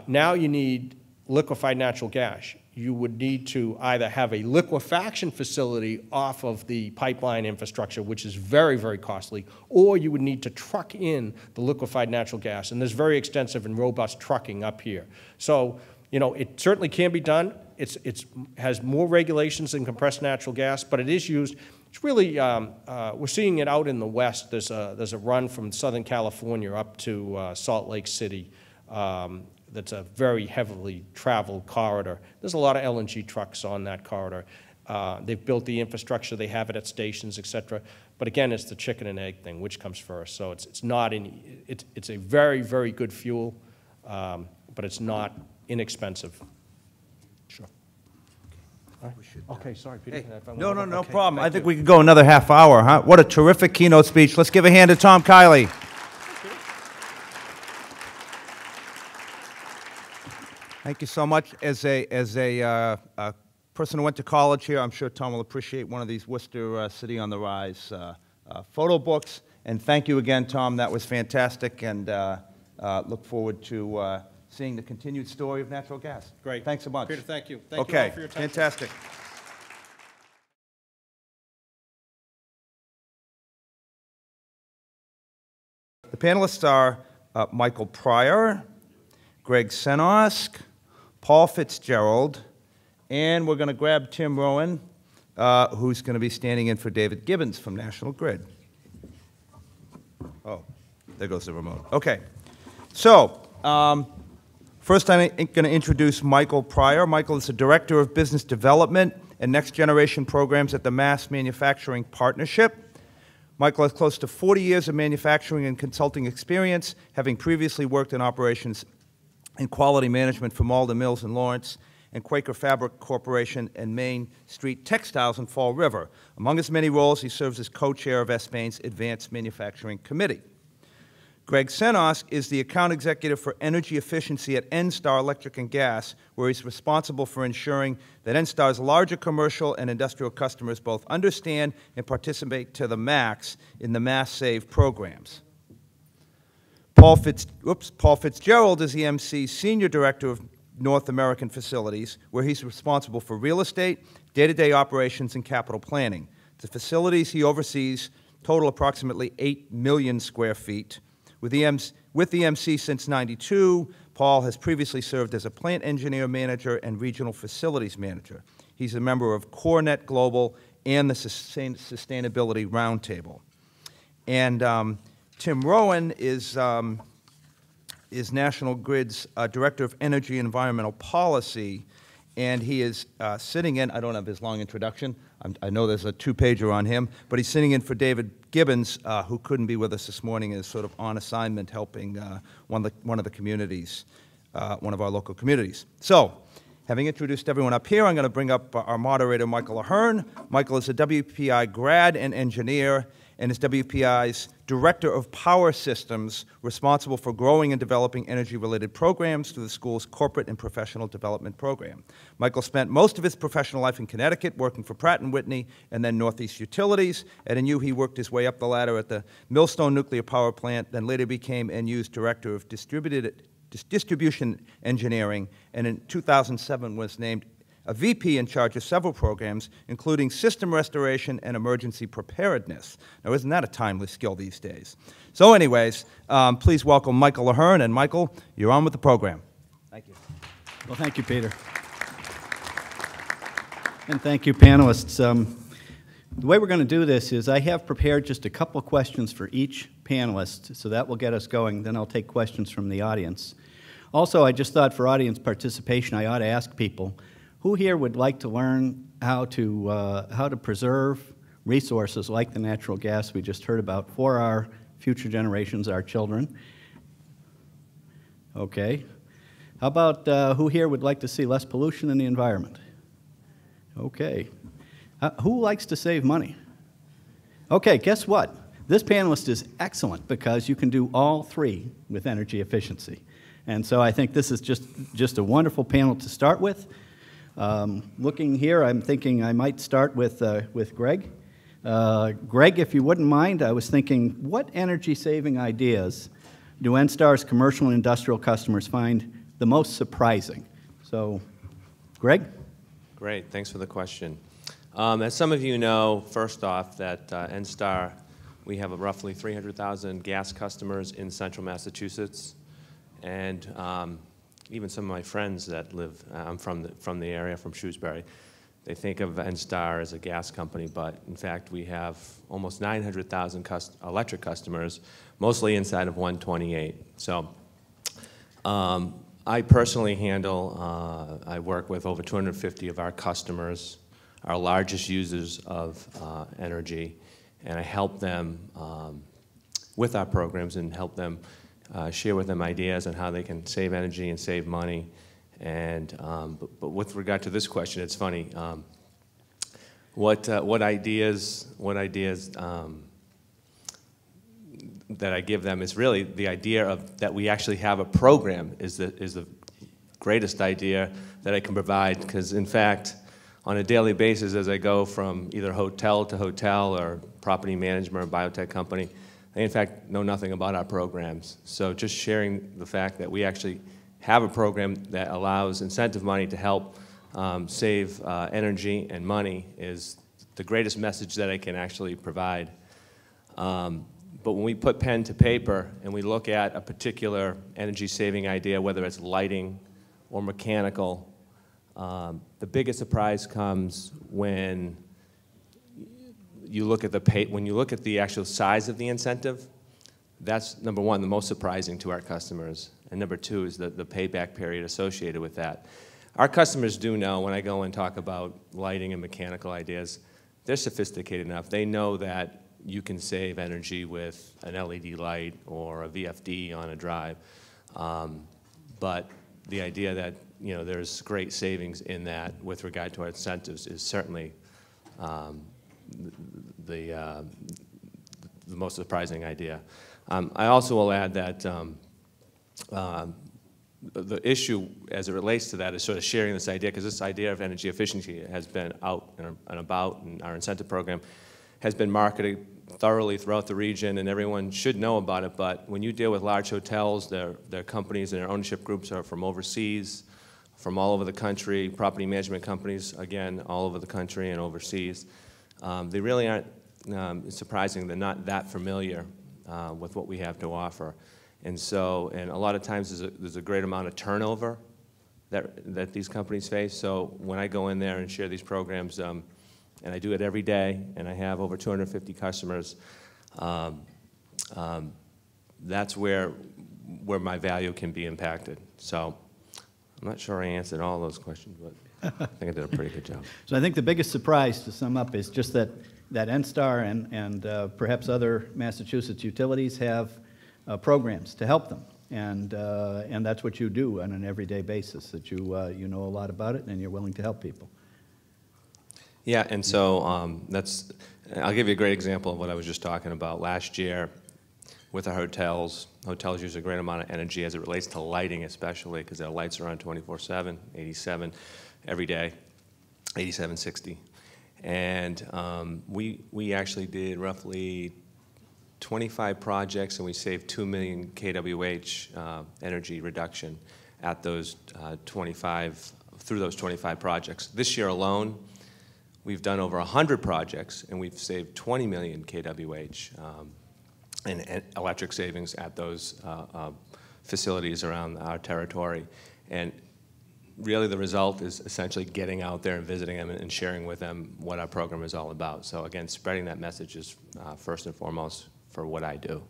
now you need liquefied natural gas. You would need to either have a liquefaction facility off of the pipeline infrastructure, which is very, very costly, or you would need to truck in the liquefied natural gas. And there's very extensive and robust trucking up here. So, you know, it certainly can be done. It has more regulations than compressed natural gas, but it is used. It's really, we're seeing it out in the West. There's a run from Southern California up to Salt Lake City. That's a very heavily traveled corridor. There's a lot of LNG trucks on that corridor. They've built the infrastructure. They have it at stations, et cetera. But again, it's the chicken and egg thing, which comes first. So it's a very, very good fuel, but it's not inexpensive. Sure. Okay, sorry, Peter. Hey, no problem. I think we could go another half hour, huh? What a terrific keynote speech. Let's give a hand to Tom Kiley. Thank you so much. As a person who went to college here, I'm sure Tom will appreciate one of these Worcester City on the Rise photo books. And thank you again, Tom. That was fantastic, and look forward to seeing the continued story of natural gas. Great. Thanks so much. Peter, thank you. Thank you all for your time. Fantastic. The panelists are Michael Pryor, Greg Senosk, Paul Fitzgerald, and we're going to grab Tim Rowan, who's going to be standing in for David Gibbons from National Grid. Oh, there goes the remote. Okay. So, first I'm going to introduce Michael Pryor. Michael is the Director of Business Development and Next Generation Programs at the Mass Manufacturing Partnership. Michael has close to 40 years of manufacturing and consulting experience, having previously worked in operations and quality management for Malden Mills in Lawrence and Quaker Fabric Corporation and Main Street Textiles in Fall River. Among his many roles, he serves as co-chair of SMAIN's Advanced Manufacturing Committee. Greg Senosk is the account executive for energy efficiency at NSTAR Electric and Gas, where he's responsible for ensuring that NSTAR's larger commercial and industrial customers both understand and participate to the max in the Mass Save programs. Paul Fitzgerald is EMC's Senior Director of North American Facilities, where he's responsible for real estate, day-to-day operations, and capital planning. The facilities he oversees total approximately 8 million square feet. With EMC since '92, Paul has previously served as a plant engineer manager and regional facilities manager. He's a member of CoreNet Global and the Sustainability Roundtable. And Tim Rowan is National Grid's Director of Energy and Environmental Policy, and he is sitting in, I don't have his long introduction, I know there's a two-pager on him, but he's sitting in for David Gibbons, who couldn't be with us this morning, is sort of on assignment helping one of the communities, one of our local communities. So, Having introduced everyone up here, I'm going to bring up our moderator, Michael Ahern. Michael is a WPI grad and engineer and is WPI's Director of Power Systems, responsible for growing and developing energy-related programs through the school's Corporate and Professional Development Program. Michael spent most of his professional life in Connecticut, working for Pratt & Whitney and then Northeast Utilities. At NU, he worked his way up the ladder at the Millstone Nuclear Power Plant, then later became NU's Director of Distribution Engineering, and in 2007 was named a VP in charge of several programs, including system restoration and emergency preparedness. Now, isn't that a timely skill these days? So anyways, please welcome Michael Ahern. And Michael, you're on with the program. Thank you. Well, thank you, Peter. And thank you, panelists. The way we're going to do this is I have prepared just a couple of questions for each panelist, so that will get us going. Then I'll take questions from the audience. Also, I just thought for audience participation, I ought to ask people, who here would like to learn how to preserve resources like the natural gas we just heard about for our future generations, our children? Okay. How about who here would like to see less pollution in the environment? Okay. Who likes to save money? Okay, guess what? This panelist is excellent because you can do all three with energy efficiency. And so I think this is just a wonderful panel to start with. Looking here, I'm thinking I might start with Greg. Greg, if you wouldn't mind, I was thinking, what energy-saving ideas do NSTAR's commercial and industrial customers find the most surprising? So, Greg? Great, thanks for the question. As some of you know, first off, that NSTAR, we have roughly 300,000 gas customers in central Massachusetts, and even some of my friends that live, I'm from the area, from Shrewsbury, they think of NSTAR as a gas company, but in fact we have almost 900,000 electric customers, mostly inside of 128. So I personally handle, I work with over 250 of our customers, our largest users of energy, and I help them with our programs and help them share with them ideas on how they can save energy and save money. And but with regard to this question, it's funny. What ideas that I give them is really the idea of that we actually have a program is the greatest idea that I can provide, because in fact, on a daily basis, as I go from either hotel to hotel or property management or biotech company, they in fact know nothing about our programs. So just sharing the fact that we actually have a program that allows incentive money to help save energy and money is the greatest message that I can actually provide. But when we put pen to paper and we look at a particular energy-saving idea, whether it's lighting or mechanical, the biggest surprise comes when you look at the actual size of the incentive. That's, number one, the most surprising to our customers. And number two is the payback period associated with that. Our customers do know, when I go and talk about lighting and mechanical ideas, they're sophisticated enough. They know that you can save energy with an LED light or a VFD on a drive. But the idea that there's great savings in that with regard to our incentives is certainly the most surprising idea. I also will add that the issue as it relates to that is sort of sharing this idea, because this idea of energy efficiency has been out and about, and our incentive program has been marketed thoroughly throughout the region, and everyone should know about it. But when you deal with large hotels, their companies and their ownership groups are from overseas, from all over the country, property management companies, again, all over the country and overseas. They really aren't, it's surprising, they're not that familiar with what we have to offer. And so, and a lot of times there's a great amount of turnover that these companies face. So when I go in there and share these programs, and I do it every day, and I have over 250 customers, that's where my value can be impacted. So I'm not sure I answered all those questions, but I think I did a pretty good job. So I think the biggest surprise, to sum up, is just that NSTAR and perhaps other Massachusetts utilities have programs to help them. And that's what you do on an everyday basis, that you know a lot about it and you're willing to help people. Yeah, and so I'll give you a great example of what I was just talking about. Last year, with our hotels use a great amount of energy as it relates to lighting, especially because their lights are on 24/7, 87 every day, 87, 60. And we actually did roughly 25 projects, and we saved 2 million kWh energy reduction at those through those 25 projects. This year alone, we've done over 100 projects, and we've saved 20 million kWh in electric savings at those facilities around our territory. And really the result is essentially getting out there and visiting them and sharing with them what our program is all about. So again, spreading that message is first and foremost for what I do.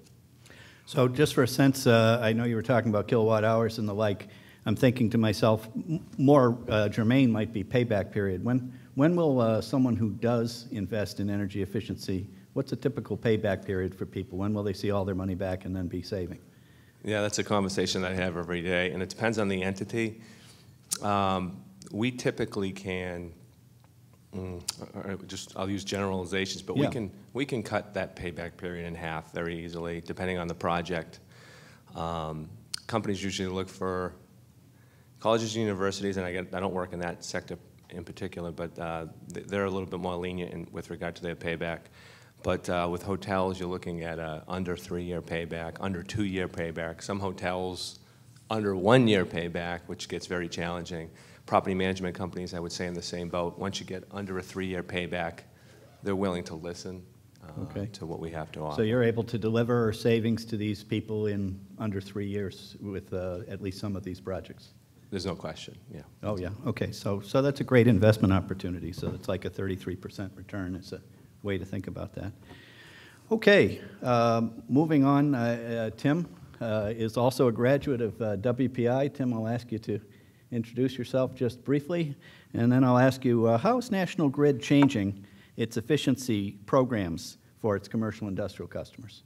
So just for a sense, I know you were talking about kilowatt hours and the like. I'm thinking to myself, more germane might be payback period. When will someone who does invest in energy efficiency, what's a typical payback period for people? When will they see all their money back and then be saving? Yeah, that's a conversation that I have every day, and it depends on the entity. We typically can, I'll use generalizations, but yeah. we can cut that payback period in half very easily, depending on the project. Companies usually look for colleges and universities, and I don't work in that sector in particular, but they're a little bit more lenient with regard to their payback. But with hotels, you're looking at under 3-year payback, under 2-year payback. Some hotels under 1-year payback, which gets very challenging. Property management companies, I would say, in the same boat. Once you get under a 3-year payback, they're willing to listen to what we have to offer. So you're able to deliver savings to these people in under 3 years with at least some of these projects? There's no question, yeah. Oh, yeah, okay. So that's a great investment opportunity. So it's like a 33% return. It's a way to think about that. Okay, moving on, Tim is also a graduate of WPI. Tim, I'll ask you to introduce yourself just briefly, and then I'll ask you, how is National Grid changing its efficiency programs for its commercial industrial customers?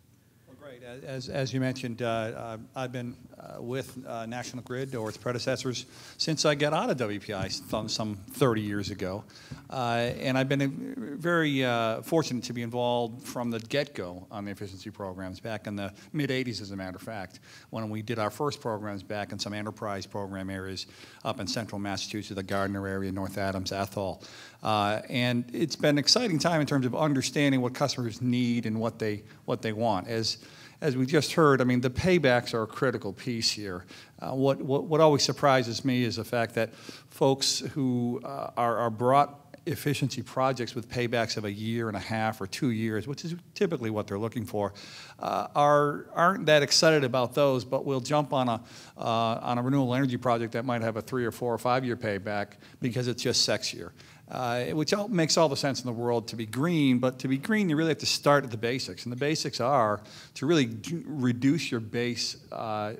Well, great. As you mentioned, I've been with National Grid or its predecessors since I got out of WPI some 30 years ago. And I've been very fortunate to be involved from the get-go on the efficiency programs back in the mid-'80s, as a matter of fact, when we did our first programs back in some enterprise program areas up in central Massachusetts, the Gardner area, North Adams, Ethel. And it's been an exciting time in terms of understanding what customers need and what they want. As we just heard, I mean, the paybacks are a critical piece here. What always surprises me is the fact that folks who are brought efficiency projects with paybacks of 1.5 years or 2 years, which is typically what they're looking for, aren't that excited about those, but will jump on a renewable energy project that might have a 3 or 4 or 5 year payback because it's just sexier. Which makes all the sense in the world to be green, but to be green you really have to start at the basics, and the basics are to really reduce your base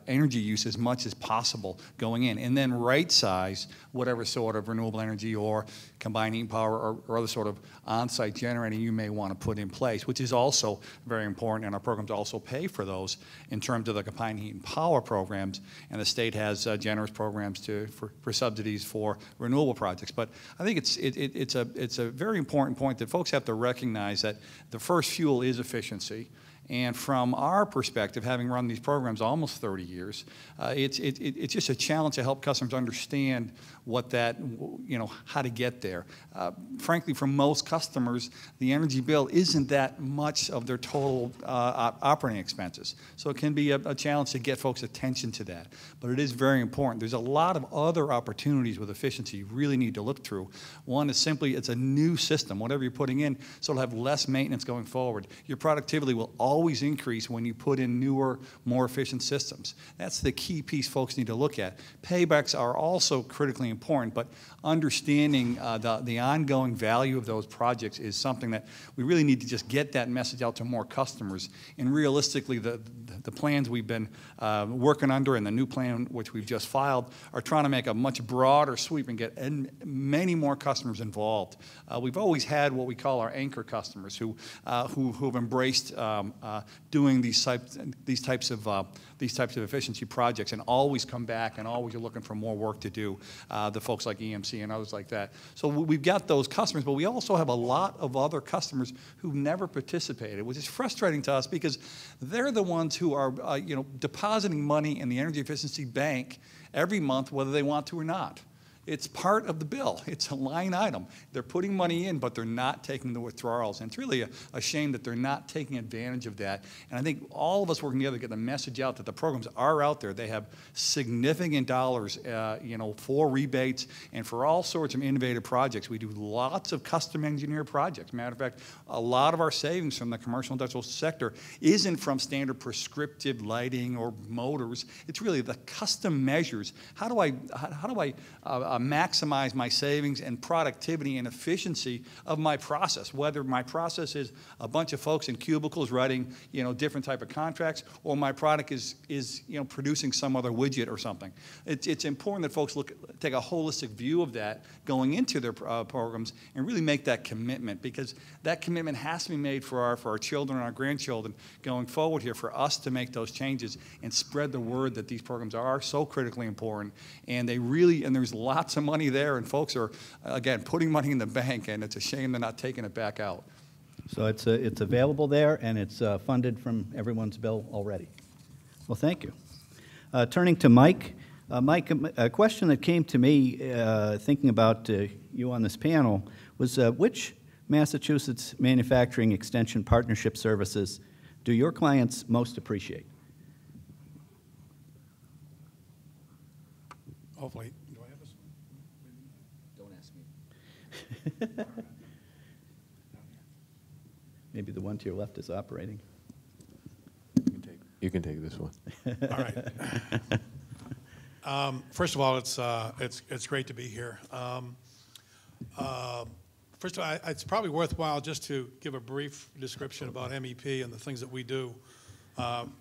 energy use as much as possible going in, and then right size whatever sort of renewable energy or combined heat and power or other sort of on-site generating you may want to put in place, which is also very important, and our programs also pay for those in terms of the combined heat and power programs, and the state has generous programs for subsidies for renewable projects. But I think it's a very important point that folks have to recognize that the first fuel is efficiency. And from our perspective, having run these programs almost 30 years, it's just a challenge to help customers understand what how to get there. Frankly, for most customers, the energy bill isn't that much of their total operating expenses. So it can be a challenge to get folks' attention to that. But it is very important. There's a lot of other opportunities with efficiency you really need to look through. One is simply it's a new system. Whatever you're putting in, so it'll have less maintenance going forward. Your productivity will always increase when you put in newer, more efficient systems. That's the key piece folks need to look at. Paybacks are also critically important, but understanding the ongoing value of those projects is something that we really need to just get that message out to more customers. And realistically, the plans we've been working under and the new plan which we've just filed are trying to make a much broader sweep and get many more customers involved. We've always had what we call our anchor customers who've embraced doing these types of efficiency projects, and always come back and always are looking for more work to do. The folks like EMC and others like that. So we've got those customers, but we also have a lot of other customers who've never participated, which is frustrating to us because they're the ones who are depositing money in the energy efficiency bank every month, whether they want to or not. It's part of the bill. It's a line item. They're putting money in, but they're not taking the withdrawals. And it's really a shame that they're not taking advantage of that. And I think all of us working together to get the message out that the programs are out there. They have significant dollars, for rebates and for all sorts of innovative projects. We do lots of custom engineered projects. Matter of fact, a lot of our savings from the commercial industrial sector isn't from standard prescriptive lighting or motors. It's really the custom measures. How do I maximize my savings and productivity and efficiency of my process, whether my process is a bunch of folks in cubicles writing, different type of contracts, or my product is producing some other widget or something. It's important that folks take a holistic view of that going into their programs and really make that commitment, because that commitment has to be made for our children and our grandchildren going forward here, for us to make those changes and spread the word that these programs are so critically important. And there's lots of money there, and folks are, again, putting money in the bank, and it's a shame they're not taking it back out. So it's available there, and it's funded from everyone's bill already. Well, thank you. Turning to Mike. Mike, a question that came to me thinking about you on this panel was which Massachusetts Manufacturing Extension Partnership Services do your clients most appreciate? Hopefully. Do I have this one? Don't ask me. Maybe the one to your left is operating. You can take this one. All right. First of all, it's great to be here. First of all, it's probably worthwhile just to give a brief description about MEP and the things that we do.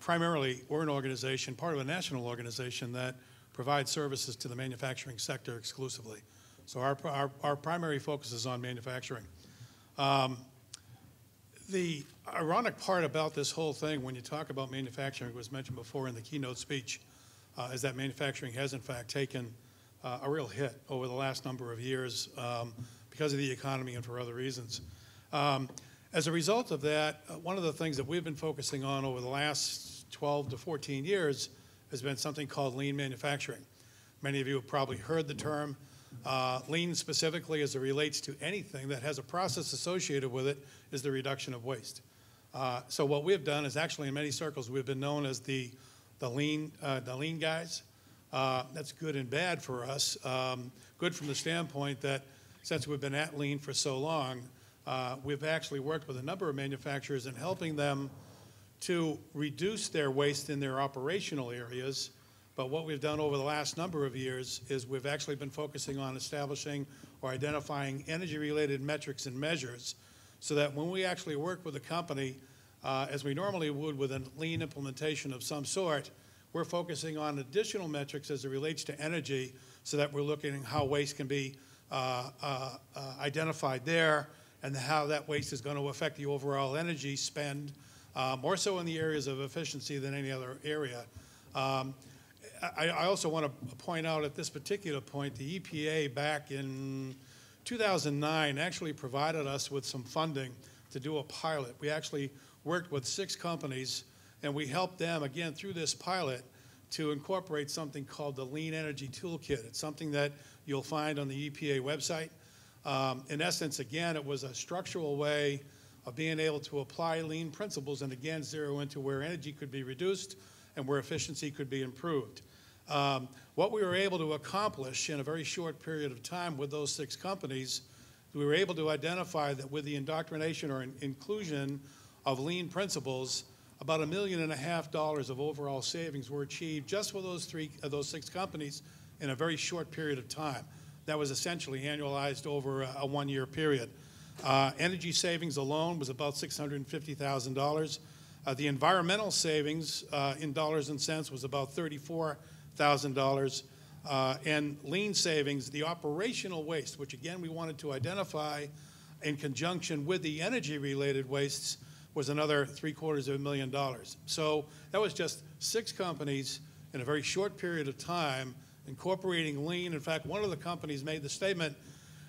Primarily, we're an organization, part of a national organization that provides services to the manufacturing sector exclusively. So our primary focus is on manufacturing. The ironic part about this whole thing, when you talk about manufacturing, was mentioned before in the keynote speech, is that manufacturing has in fact taken a real hit over the last number of years because of the economy and for other reasons. As a result of that, one of the things that we've been focusing on over the last 12 to 14 years has been something called lean manufacturing. Many of you have probably heard the term. Lean specifically, as it relates to anything that has a process associated with it, is the reduction of waste. So what we've done is actually, in many circles, we've been known as the lean guys. That's good and bad for us. Good from the standpoint that since we've been at lean for so long, we've actually worked with a number of manufacturers in helping them to reduce their waste in their operational areas. But what we've done over the last number of years is we've actually been focusing on establishing or identifying energy-related metrics and measures so that when we actually work with a company, as we normally would with a lean implementation of some sort, we're focusing on additional metrics as it relates to energy so that we're looking at how waste can be identified there and how that waste is going to affect the overall energy spend, more so in the areas of efficiency than any other area. I also want to point out at this particular point, the EPA back in 2009 actually provided us with some funding to do a pilot. We actually worked with 6 companies, and we helped them, again, through this pilot to incorporate something called the Lean Energy Toolkit. It's something that you'll find on the EPA website. In essence, again, it was a structural way of being able to apply lean principles and, again, zero into where energy could be reduced and where efficiency could be improved. What we were able to accomplish in a very short period of time with those 6 companies, we were able to identify that with the indoctrination or inclusion of lean principles, about $1.5 million of overall savings were achieved just with those 6 companies in a very short period of time. That was essentially annualized over a 1-year period. Energy savings alone was about $650,000. The environmental savings in dollars and cents was about $34,000. And lean savings, the operational waste, which again we wanted to identify in conjunction with the energy-related wastes, was another $750,000. So that was just 6 companies in a very short period of time incorporating lean. In fact, one of the companies made the statement,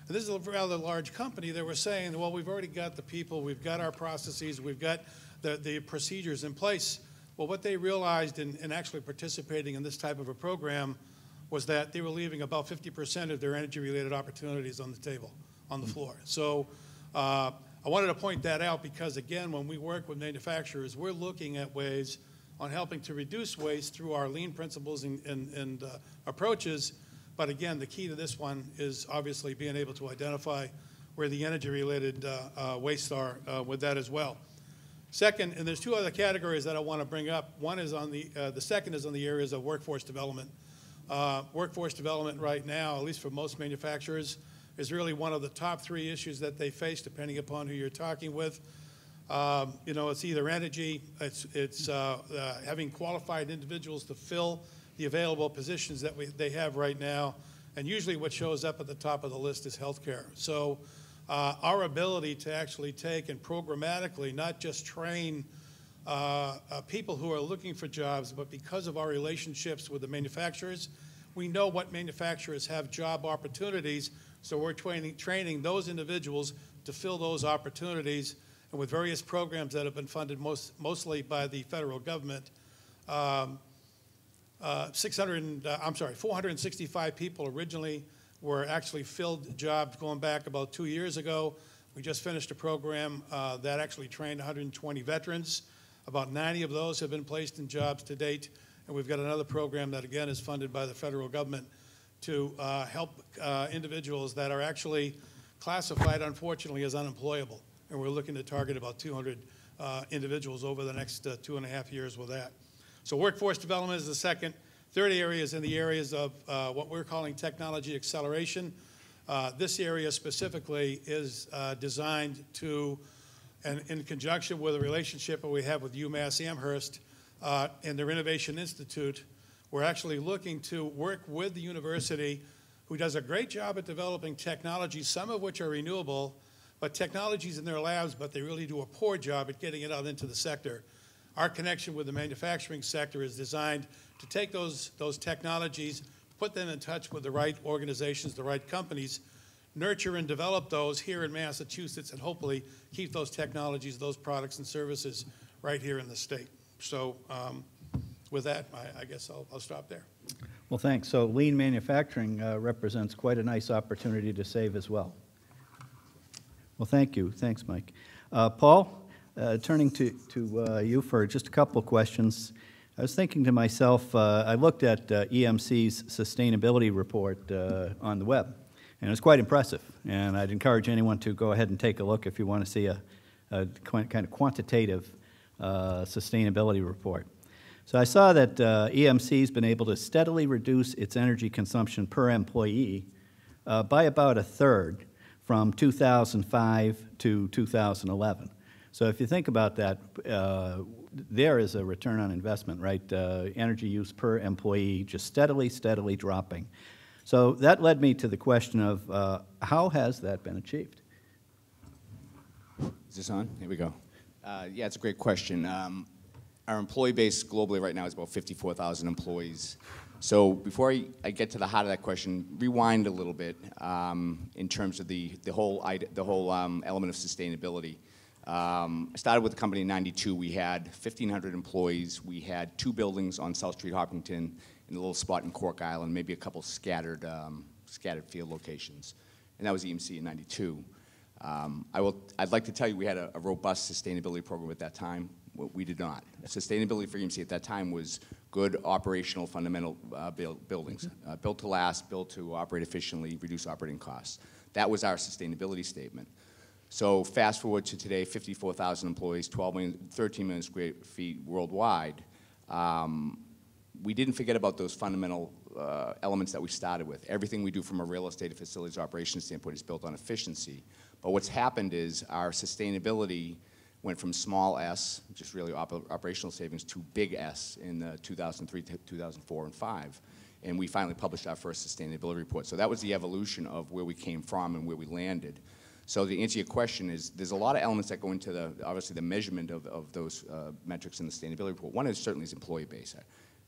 and this is a rather large company, they were saying, well, we've already got the people, we've got our processes, we've got the procedures in place. Well, what they realized in actually participating in this type of a program was that they were leaving about 50% of their energy-related opportunities on the table, on the floor. So I wanted to point that out because, again, when we work with manufacturers, we're looking at ways on helping to reduce waste through our lean principles and approaches. But again, the key to this one is obviously being able to identify where the energy-related wastes are with that as well. Second, and there's 2 other categories that I want to bring up. One is on the second is on the areas of workforce development. Workforce development right now, at least for most manufacturers, is really one of the top 3 issues that they face, depending upon who you're talking with. You know, it's either energy, it's having qualified individuals to fill the available positions that they have right now, and usually what shows up at the top of the list is healthcare. So our ability to actually take and programmatically not just train people who are looking for jobs, but because of our relationships with the manufacturers, we know what manufacturers have job opportunities, so we're training those individuals to fill those opportunities. And with various programs that have been funded mostly by the federal government, 465 people originally were actually filled jobs going back about 2 years ago. We just finished a program that actually trained 120 veterans. About 90 of those have been placed in jobs to date. And we've got another program that, again, is funded by the federal government to help individuals that are actually classified, unfortunately, as unemployable. And we're looking to target about 200 individuals over the next 2.5 years with that. So workforce development is the second. Third area is in the areas of what we're calling technology acceleration. This area specifically is designed to, and in conjunction with a relationship that we have with UMass Amherst and their Innovation Institute, we're actually looking to work with the university, who does a great job at developing technologies, some of which are renewable, but technologies in their labs, but they really do a poor job at getting it out into the sector. Our connection with the manufacturing sector is designed to take those technologies, put them in touch with the right organizations, the right companies, nurture and develop those here in Massachusetts, and hopefully keep those technologies, those products and services right here in the state. So with that, I guess I'll stop there. Well, thanks. So lean manufacturing represents quite a nice opportunity to save as well. Well, thank you. Thanks, Mike. Paul, turning to you for just a couple of questions. I was thinking to myself, I looked at EMC's sustainability report on the web, and it was quite impressive. And I'd encourage anyone to go ahead and take a look if you want to see a kind of quantitative sustainability report. So I saw that EMC's been able to steadily reduce its energy consumption per employee by about a third from 2005 to 2011. So if you think about that, there is a return on investment, right? Energy use per employee just steadily dropping. So that led me to the question of how has that been achieved? Is this on? Here we go. Yeah, it's a great question. Our employee base globally right now is about 54,000 employees. So before I get to the heart of that question, rewind a little bit in terms of the whole element of sustainability. I started with the company in '92. We had 1,500 employees. We had 2 buildings on South Street, Hopkinton, and a little spot in Cork Island, maybe a couple scattered field locations. And that was EMC in '92. I'd like to tell you we had a robust sustainability program at that time. We did not. Sustainability for EMC at that time was good operational fundamental buildings, built to last, built to operate efficiently, reduce operating costs. That was our sustainability statement. So fast forward to today, 54,000 employees, 13 million square feet worldwide. We didn't forget about those fundamental elements that we started with. Everything we do from a real estate and facilities operations standpoint is built on efficiency. But what's happened is our sustainability went from small S, just really operational savings, to big S in 2003, 2004, and 2005. And we finally published our first sustainability report. So that was the evolution of where we came from and where we landed. So to answer your question there's a lot of elements that go into obviously the measurement of those metrics in the sustainability report. One is certainly is employee base.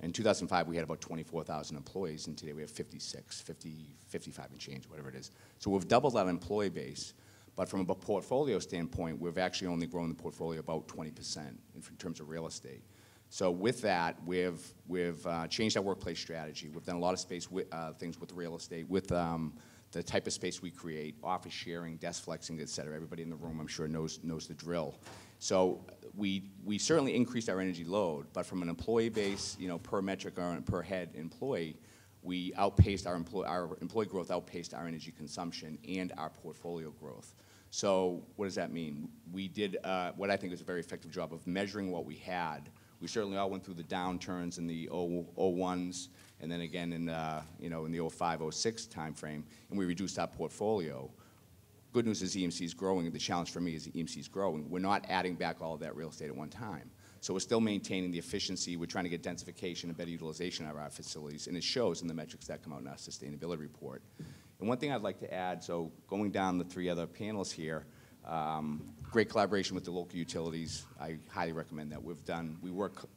In 2005, we had about 24,000 employees, and today we have 55 and change, whatever it is. So we've doubled that employee base, but from a portfolio standpoint, we've actually only grown the portfolio about 20% in terms of real estate. So with that, we've changed our workplace strategy. We've done a lot of things with real estate, with the type of space we create, office sharing, desk flexing, et cetera. Everybody in the room, I'm sure, knows the drill. So we certainly increased our energy load, but from an employee base, per metric or per head employee, we outpaced our employee growth outpaced our energy consumption and our portfolio growth. So what does that mean? We did what I think is a very effective job of measuring what we had. We certainly all went through the downturns in the 01s, and then again in in the 05, 06 timeframe, and we reduced our portfolio. Good news is EMC is growing. The challenge for me is EMC is growing. We're not adding back all of that real estate at one time. So we're still maintaining the efficiency. We're trying to get densification and better utilization of our facilities, and it shows in the metrics that come out in our sustainability report. And one thing I'd like to add, so going down the three other panels here, great collaboration with the local utilities. I highly recommend that. We work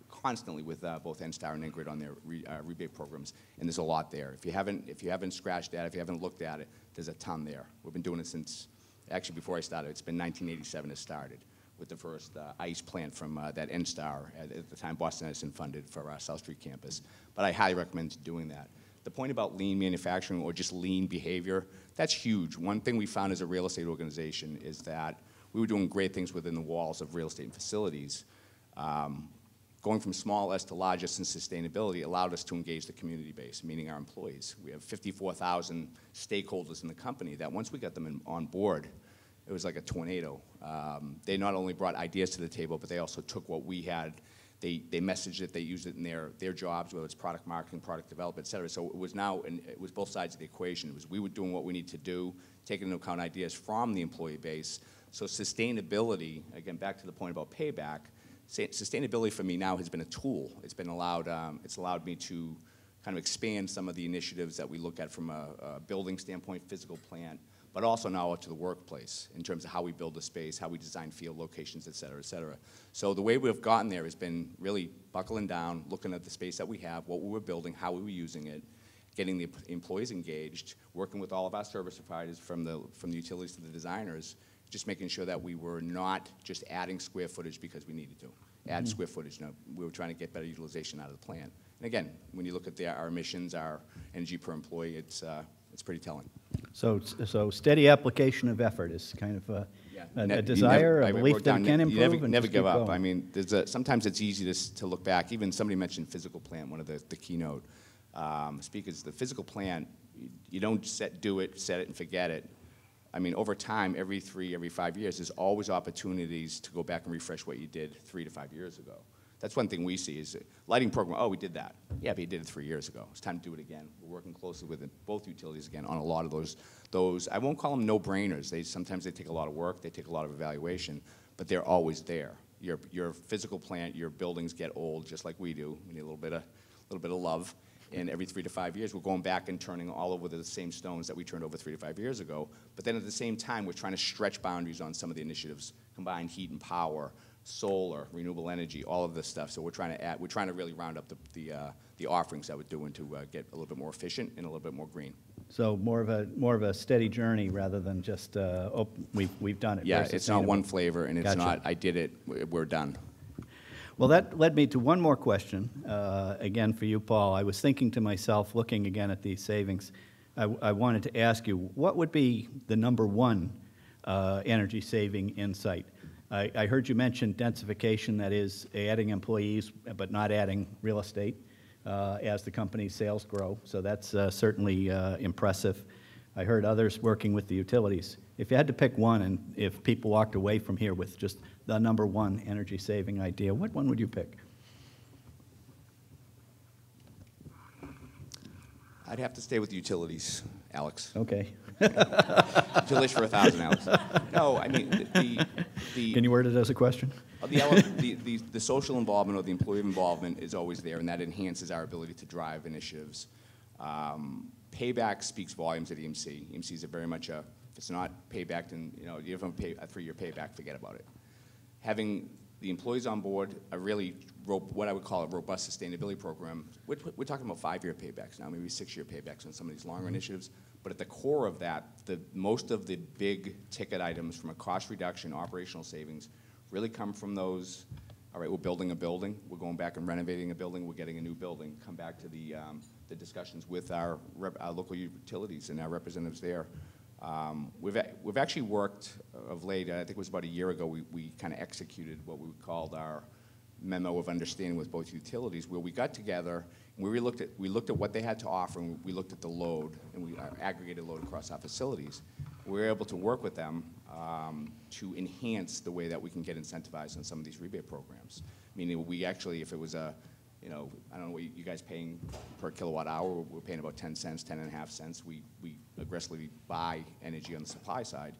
constantly with both NSTAR and Ingrid on their rebate programs, and there's a lot there. If you haven't scratched at it, if you haven't looked at it, there's a ton there. We've been doing it since, actually before I started, it's been 1987 it started with the first ICE plant from that NSTAR, at the time Boston Edison funded for our South Street campus. But I highly recommend doing that. The point about lean manufacturing or just lean behavior, that's huge. One thing we found as a real estate organization is that we were doing great things within the walls of real estate and facilities. Going from small S to large S in sustainability allowed us to engage the community base, meaning our employees. We have 54,000 stakeholders in the company that once we got them on board, it was like a tornado. They not only brought ideas to the table, but they also took what we had. They messaged it, they used it in their jobs, whether it's product marketing, product development, et cetera. So it was it was both sides of the equation. It was we were doing what we need to do, taking into account ideas from the employee base. So sustainability, again, back to the point about payback, sustainability for me now has been a tool. It's allowed me to kind of expand some of the initiatives that we look at from a building standpoint, physical plant, but also now out to the workplace in terms of how we build a space, how we design field locations, et cetera, et cetera. So the way we've gotten there has been really buckling down, looking at the space that we have, what we were building, how we were using it, getting the employees engaged, working with all of our service providers from the utilities to the designers, just making sure that we were not just adding square footage because we needed to. Add square footage. No, we were trying to get better utilization out of the plant. And again, when you look at our emissions, our energy per employee, it's pretty telling. So steady application of effort is kind of a desire, a belief that it can improve. You never give up. I mean, sometimes it's easy to look back. Even somebody mentioned physical plant, one of the keynote speakers. The physical plant, you don't do it, set it, and forget it. I mean, over time, every 5 years, there's always opportunities to go back and refresh what you did 3 to 5 years ago. That's one thing we see is lighting program, oh, we did that. Yeah, but you did it 3 years ago. It's time to do it again. We're working closely with both utilities again on a lot of those I won't call them no-brainers. Sometimes they take a lot of work, they take a lot of evaluation, but they're always there. Your physical plant, your buildings get old just like we do. We need a little bit of love. And every 3 to 5 years, we're going back and turning all over the same stones that we turned over 3 to 5 years ago. But then at the same time, we're trying to stretch boundaries on some of the initiatives, combined heat and power, solar, renewable energy, all of this stuff. So we're trying to really round up the offerings that we're doing to get a little bit more efficient and a little bit more green. So more of a steady journey rather than just we've done it. Yeah, it's not one flavor, and it's not I did it, we're done. Well, that led me to one more question, again for you, Paul. I was thinking to myself, looking again at these savings, I wanted to ask you, what would be the number one energy-saving insight? I heard you mention densification, that is adding employees but not adding real estate as the company's sales grow, so that's certainly impressive. I heard others working with the utilities. If you had to pick one, and if people walked away from here with just the number one energy-saving idea, what one would you pick? I'd have to stay with utilities, Alex. Okay. Utilities for 1,000, Alex. No, I mean, Can you word it as a question? The social involvement or the employee involvement is always there, and that enhances our ability to drive initiatives. Payback speaks volumes at EMC. EMCs are very much if it's not payback, then you have a 3-year payback, forget about it. Having the employees on board, what I would call a robust sustainability program. We're talking about 5-year paybacks now, maybe 6-year paybacks on some of these longer initiatives. But at the core of that, most of the big ticket items from a cost reduction, operational savings, really come from those. All right, we're building a building. We're going back and renovating a building. We're getting a new building. Come back to the discussions with our local utilities and our representatives there. We've actually worked of late. I think it was about a year ago. We kind of executed what we called our memo of understanding with both utilities, where we got together and we looked at what they had to offer, and we looked at the load, and we aggregated load across our facilities. We were able to work with them to enhance the way that we can get incentivized on some of these rebate programs. Meaning, we actually, if it was I don't know what you guys paying per kilowatt hour. We're paying about 10 cents, 10.5 cents. We aggressively buy energy on the supply side,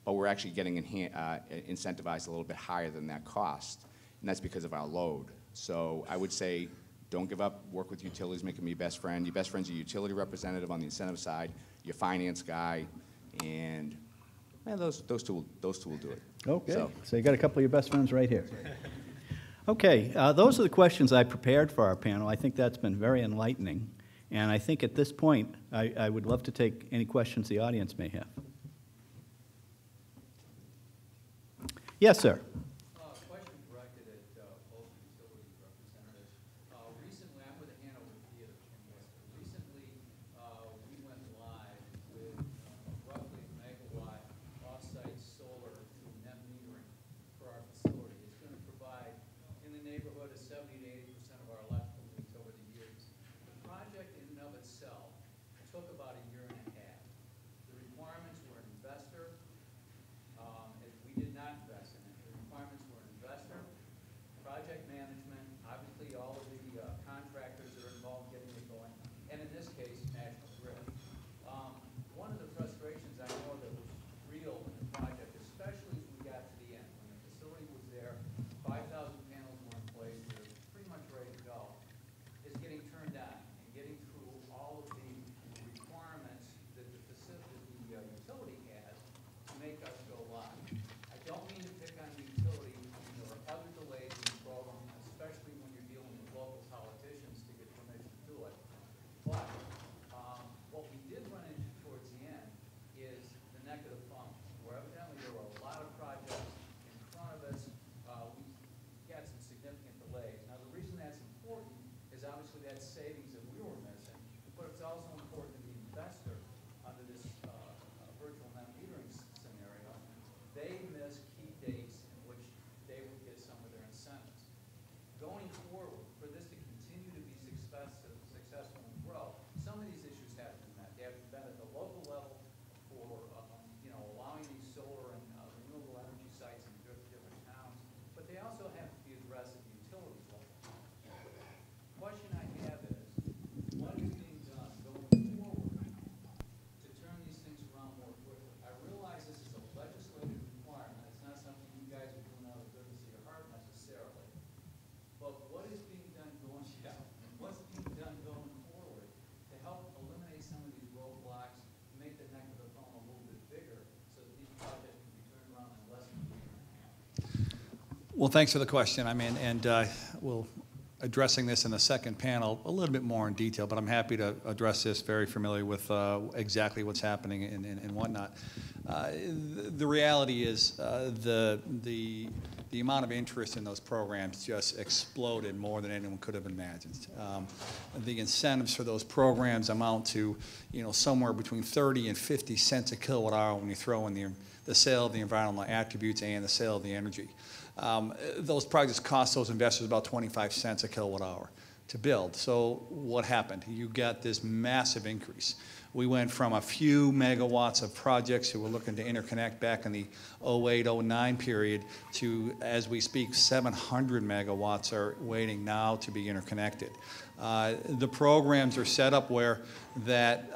but we're actually getting incentivized a little bit higher than that cost, and that's because of our load. So I would say, don't give up. Work with utilities, make them your best friend. Your best friend's your utility representative on the incentive side, your finance guy, and those two will do it. Okay, so you got a couple of your best friends right here. Okay, those are the questions I prepared for our panel. I think that's been very enlightening. And I think at this point, I would love to take any questions the audience may have. Yes, sir. Question directed at both utility representatives. Recently, I'm with the Hanover Theater in Worcester. Recently, we went live with roughly a megawatt off-site solar through net metering for our facility. It's going to provide in the neighborhood of 70 to 80% of our electrical needs over the years. The project in and of itself took about a year and a half. The requirements were an investor. We did not invest in it. The requirements were an investor, project management, obviously all of the contractors that are involved getting it going, and in this case, National Grid. One of the frustrations I know that was real in the project, especially as we got to the end, when the facility was there, 5,000 panels were in place, we were pretty much ready to go, is getting turned on and getting through all of the requirements that the utility has to make us go live. I don't mean to pick on the utility. There are other delays in the program, especially when you're dealing with local politicians to get permission to do it. But what we did run into towards the end is the neck of the funnel, where evidently there were a lot of projects in front of us. We got some significant delays. Now, the reason that's important is obviously that savings that we were missing, but it's also important to the investor under this virtual net metering scenario. They miss key dates in which they would get some of their incentives. Going forward, for this to continue to be successful and grow, some of these issues have to be met. They have to be met at the local level for allowing these solar and renewable energy sites in different towns, but they also have to be addressed at the utilities level. The question I have is, what is being done going forward to turn these things around more quickly? I realize this is a legislative requirement. It's not something you guys are doing out of the goodness of your heart necessarily. But what is being done what's being done going forward to help eliminate some of these roadblocks, to make the neck of the funnel a little bit bigger so that these projects can be turned around in less than a year and a half? Well, thanks for the question. I mean, and we'll addressing this in the second panel a little bit more in detail, but I'm happy to address this. Very familiar with exactly what's happening and whatnot. The reality is the amount of interest in those programs just exploded more than anyone could have imagined. The incentives for those programs amount to somewhere between 30 and 50 cents a kilowatt hour when you throw in the sale of the environmental attributes and the sale of the energy. Those projects cost those investors about 25 cents a kilowatt hour to build. So what happened? You got this massive increase. We went from a few megawatts of projects who were looking to interconnect back in the 08-09 period to, as we speak, 700 megawatts are waiting now to be interconnected. The programs are set up where that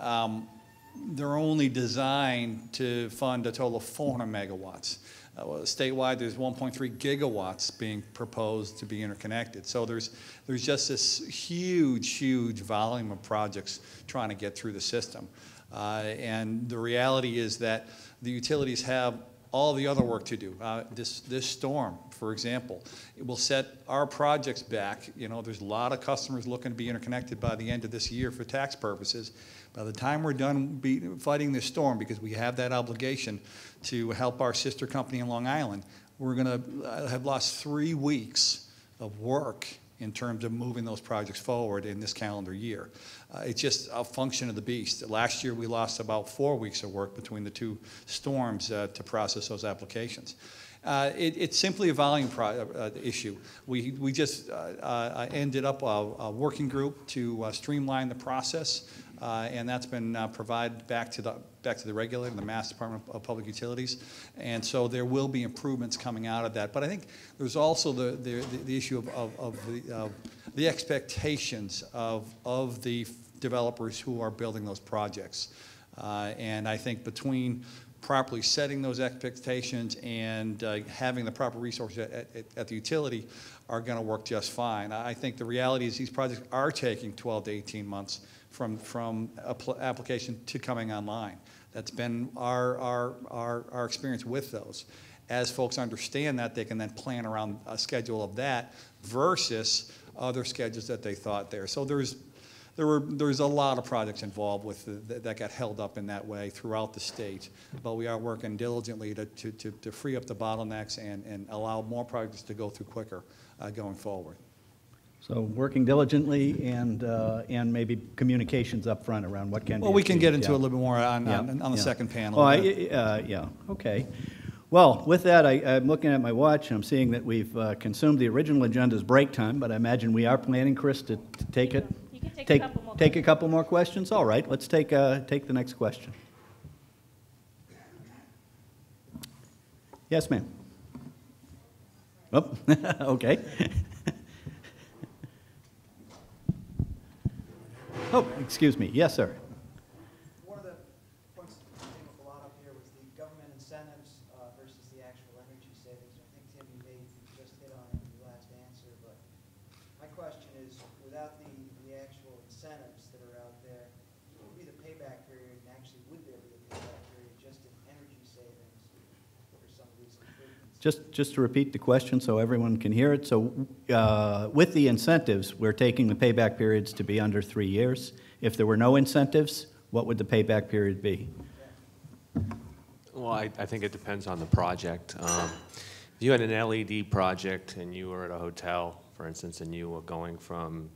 they're only designed to fund a total of 400 megawatts. Statewide, there's 1.3 gigawatts being proposed to be interconnected. So there's just this huge volume of projects trying to get through the system. And the reality is that the utilities have all the other work to do. This storm, for example, it will set our projects back. You know, there's a lot of customers looking to be interconnected by the end of this year for tax purposes. By the time we're done fighting this storm, because we have that obligation to help our sister company in Long Island, we're going to have lost 3 weeks of work in terms of moving those projects forward in this calendar year. It's just a function of the beast. Last year we lost about 4 weeks of work between the two storms to process those applications. It's simply a volume issue. We just ended up a working group to streamline the process, and that's been provided back to the regulator, the Mass Department of Public Utilities, and so there will be improvements coming out of that. But I think there's also the issue of the expectations of the developers who are building those projects, and I think between properly setting those expectations and having the proper resources at the utility are going to work just fine. I think the reality is these projects are taking 12 to 18 months from application to coming online. That's been our experience with those. As folks understand that, they can then plan around a schedule of that versus other schedules that they thought there. So there's a lot of projects involved with that got held up in that way throughout the state, but we are working diligently to free up the bottlenecks and allow more projects to go through quicker going forward. So working diligently and maybe communications up front around what can be we can achieved. get into a little bit more on the second panel. Oh, yeah, okay. Well, with that, I'm looking at my watch, and I'm seeing that we've consumed the original agenda's break time, but I imagine we are planning, Chris, to take it. You can take a couple more questions. All right, let's take the next question. Yes, ma'am. Oh, okay. Oh, excuse me. Yes, sir. One of the points that came up a lot up here was the government incentives versus the actual energy savings. I think, Tim, you just hit on it in your last answer, but my question is, without the actual incentives that are out there, what would be the payback period, and actually would there be a payback period just in energy savings for some of these improvements? Just to repeat the question so everyone can hear it. So with the incentives, we're taking the payback periods to be under 3 years. If there were no incentives, what would the payback period be? Well, I think it depends on the project. If you had an LED project and you were at a hotel, for instance, and you were going from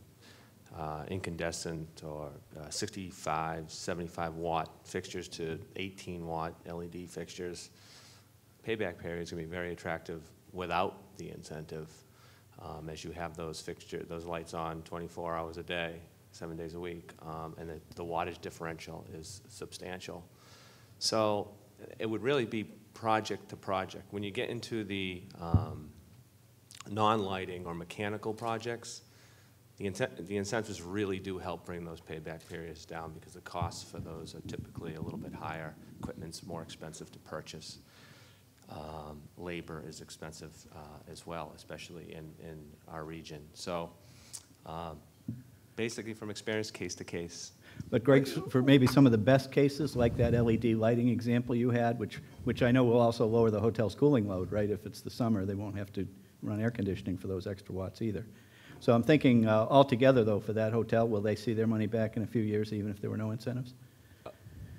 incandescent or 65, 75 watt fixtures to 18 watt LED fixtures, payback period is going to be very attractive without the incentive, as you have those lights on 24 hours a day, 7 days a week, and the wattage differential is substantial. So it would really be project to project. When you get into the non-lighting or mechanical projects, the incentives really do help bring those payback periods down because the costs for those are typically a little bit higher. Equipment's more expensive to purchase. Labor is expensive as well, especially in our region. So basically from experience, case to case. But Greg, for maybe some of the best cases, like that LED lighting example you had, which I know will also lower the hotel's cooling load, right? If it's the summer, they won't have to run air conditioning for those extra watts either. So I'm thinking altogether, though, for that hotel, will they see their money back in a few years, even if there were no incentives?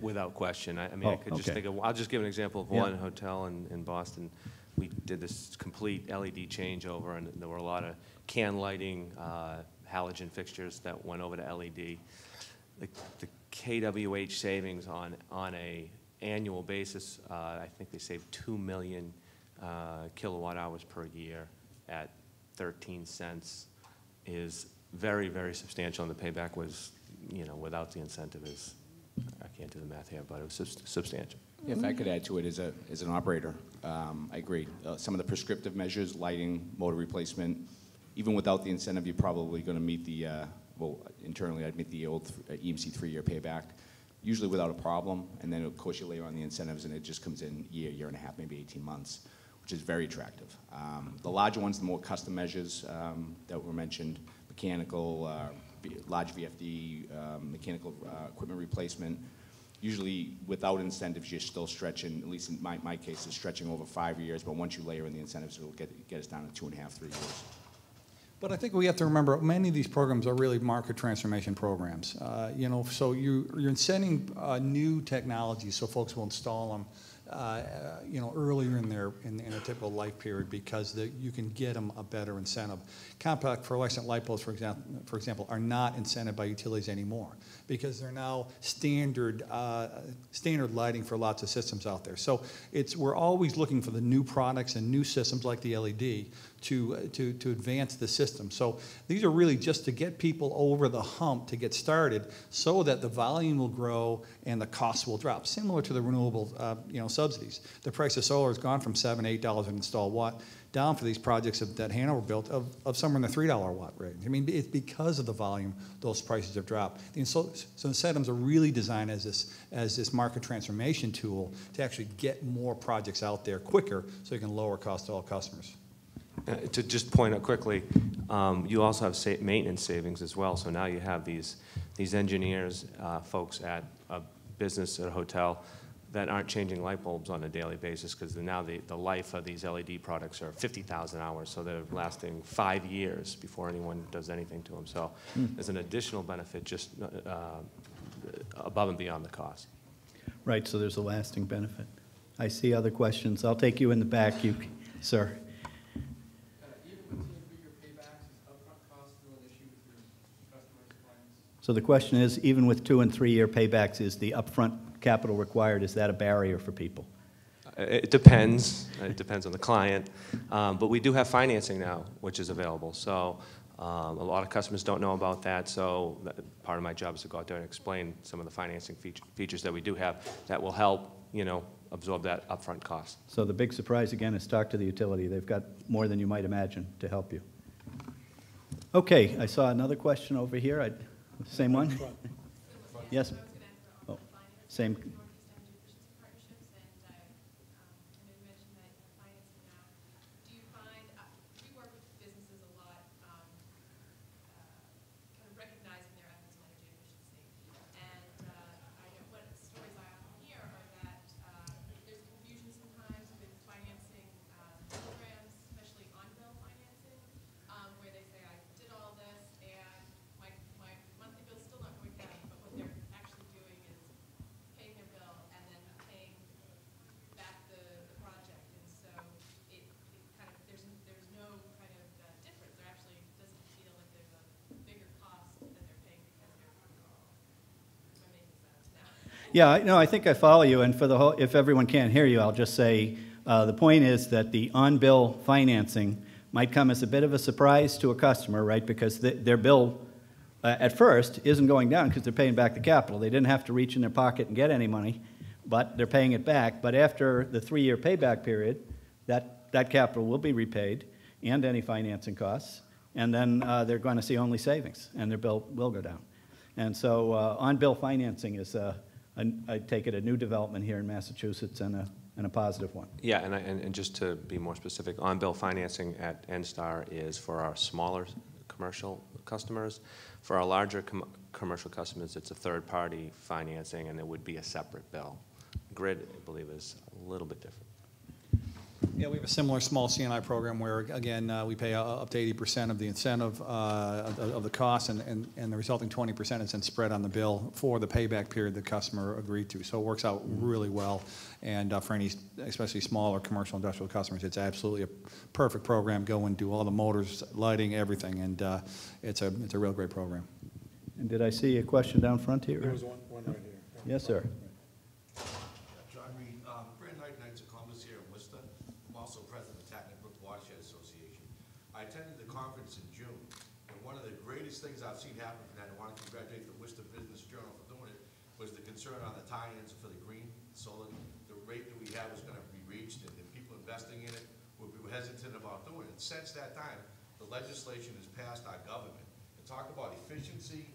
Without question. I mean, I could just think of, I'll just give an example of one hotel in Boston. We did this complete LED changeover, and there were a lot of can lighting, halogen fixtures that went over to LED. The kWh savings on a annual basis, I think they saved 2 million kilowatt hours per year at 13 cents is very, very substantial, and the payback was, without the incentive is, I can't do the math here, but it was substantial. If I could add to it as an operator, I agree. Some of the prescriptive measures, lighting, motor replacement, even without the incentive, you're probably going to meet the, internally I'd meet the old EMC 3-year payback, usually without a problem, and then of course you layer on the incentives and it just comes in year and a half, maybe 18 months. which is very attractive. The larger ones, the more custom measures that were mentioned, mechanical, large VFD, mechanical equipment replacement, usually without incentives, you're still stretching, at least in my case, is stretching over 5 years, but once you layer in the incentives, it'll get us down to 2.5, 3 years. But I think we have to remember many of these programs are really market transformation programs. You know, so you're incenting new technologies so folks will install them you know, earlier in their typical life period because you can get them a better incentive. Compact fluorescent light bulbs, for example, are not incented by utilities anymore because they're now standard lighting for lots of systems out there. So we're always looking for the new products and new systems like the LED to advance the system. So these are really just to get people over the hump to get started so that the volume will grow and the costs will drop, similar to the renewable you know, subsidies. The price of solar has gone from $7, $8 an installed watt down for these projects that Hanover built of somewhere in the $3 watt range. I mean, it's because of the volume those prices have dropped. So incentives are really designed as this market transformation tool to actually get more projects out there quicker so you can lower costs to all customers. To just point out quickly, you also have maintenance savings as well. So now you have these engineers, folks at a business, at a hotel, that aren't changing light bulbs on a daily basis because now the life of these LED products are 50,000 hours, so they're lasting 5 years before anyone does anything to them. So there's an additional benefit just above and beyond the cost. Right, so there's a lasting benefit. I see other questions. I'll take you in the back, sir. So the question is, even with 2- and 3-year paybacks, is the upfront capital required? Is that a barrier for people? It depends. It depends on the client. But we do have financing now, which is available. So a lot of customers don't know about that. So part of my job is to go out there and explain some of the financing features that we do have that will help, you know, absorb that upfront cost. So the big surprise, again, is talk to the utility. They've got more than you might imagine to help you. Okay, I saw another question over here. Same one? Yes. Oh, same. Yeah, no, I think I follow you, and for the whole, if everyone can't hear you, I'll just say the point is that the on-bill financing might come as a bit of a surprise to a customer, right? Because their bill at first isn't going down because they're paying back the capital. They didn't have to reach in their pocket and get any money, but they're paying it back. But after the 3-year payback period, that capital will be repaid and any financing costs, and then they're going to see only savings, and their bill will go down. And so on-bill financing is I take it a new development here in Massachusetts and a positive one. Yeah, and just to be more specific, on-bill financing at NSTAR is for our smaller commercial customers. For our larger commercial customers, it's a third-party financing, and it would be a separate bill. Grid, I believe, is a little bit different. Yeah, we have a similar small C&I program where, again, we pay up to 80% of the incentive of the cost, and the resulting 20% is then spread on the bill for the payback period the customer agreed to. So it works out really well, and for any, especially smaller commercial industrial customers, it's absolutely a perfect program. Go and do all the motors, lighting, everything, and it's a real great program. And did I see a question down front here? There was one right here. Yes, sir. Things I've seen happen from that, I want to congratulate the Worcester Business Journal for doing it, was the concern on the tie-ins for the green solar. The rate that we had was going to be reached, and the people investing in it were hesitant about doing it. Since that time, the legislation has passed our government. And talk about efficiency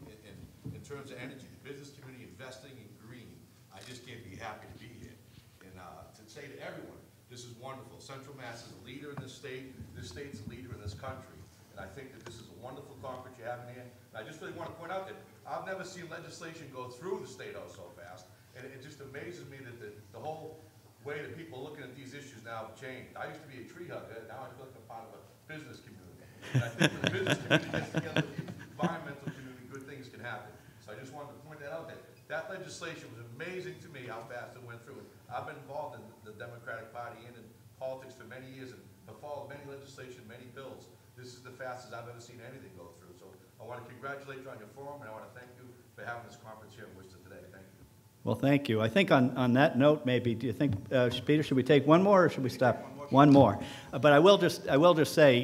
in terms of energy, the business community investing in green. I just can't be happy to be here. And to say to everyone, This is wonderful. Central Mass is a leader in this state. This state's a leader in this country. And I think that this is a wonderful conference you have in here. And I just really want to point out that I've never seen legislation go through the State House so fast. And it just amazes me that the whole way that people are looking at these issues now have changed. I used to be a tree hugger. Now I feel like I'm part of a business community. And I think when the business community gets together with the environmental community, good things can happen. So I just wanted to point that out, that legislation was amazing to me how fast it went through. And I've been involved in the Democratic Party and in politics for many years and have followed many legislation, many bills. This is the fastest I've ever seen anything go through. So I want to congratulate you on your forum, and I want to thank you for having this conference here in Worcester today. Thank you. Well, thank you. I think on that note, maybe, do you think, Peter, should we take one more or should we stop? One more. But I will just say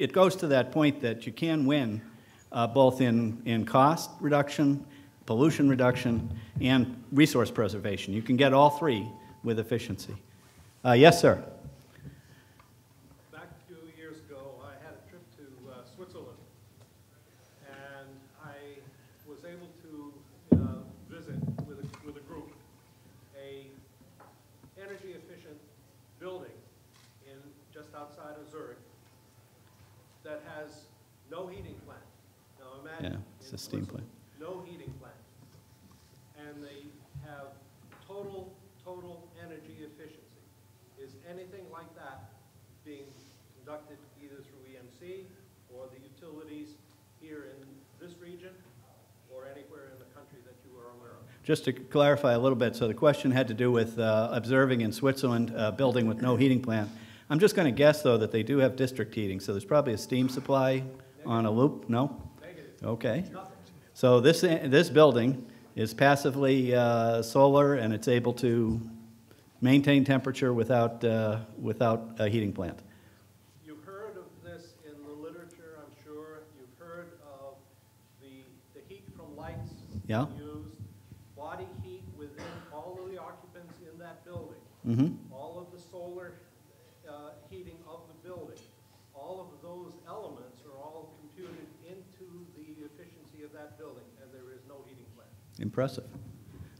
it goes to that point that you can win both in cost reduction, pollution reduction, and resource preservation. You can get all three with efficiency. Yes, sir. Back a few years ago, I had a trip to Switzerland, and I was able to visit with a group a energy efficient building in just outside of Zurich that has no heating plant. Now imagine, it's a steam plant. No heating plant. And they have total energy efficiency. Is anything like that being conducted either through EMC or the utilities here in this region or anywhere in the country that you are aware of? Just to clarify a little bit, so the question had to do with observing in Switzerland a building with no heating plant. I'm just going to guess, though, that they do have district heating, so there's probably a steam supply on a loop? No? Negative. Okay. Nothing. So this building is passively solar, and it's able to maintain temperature without a heating plant. You've heard of this in the literature, I'm sure. You've heard of the heat from lights Yeah. used, body heat within all of the occupants in that building, all of the solar heating of the building. All of those elements are all computed into the efficiency of that building, and there is no heating plant. Impressive.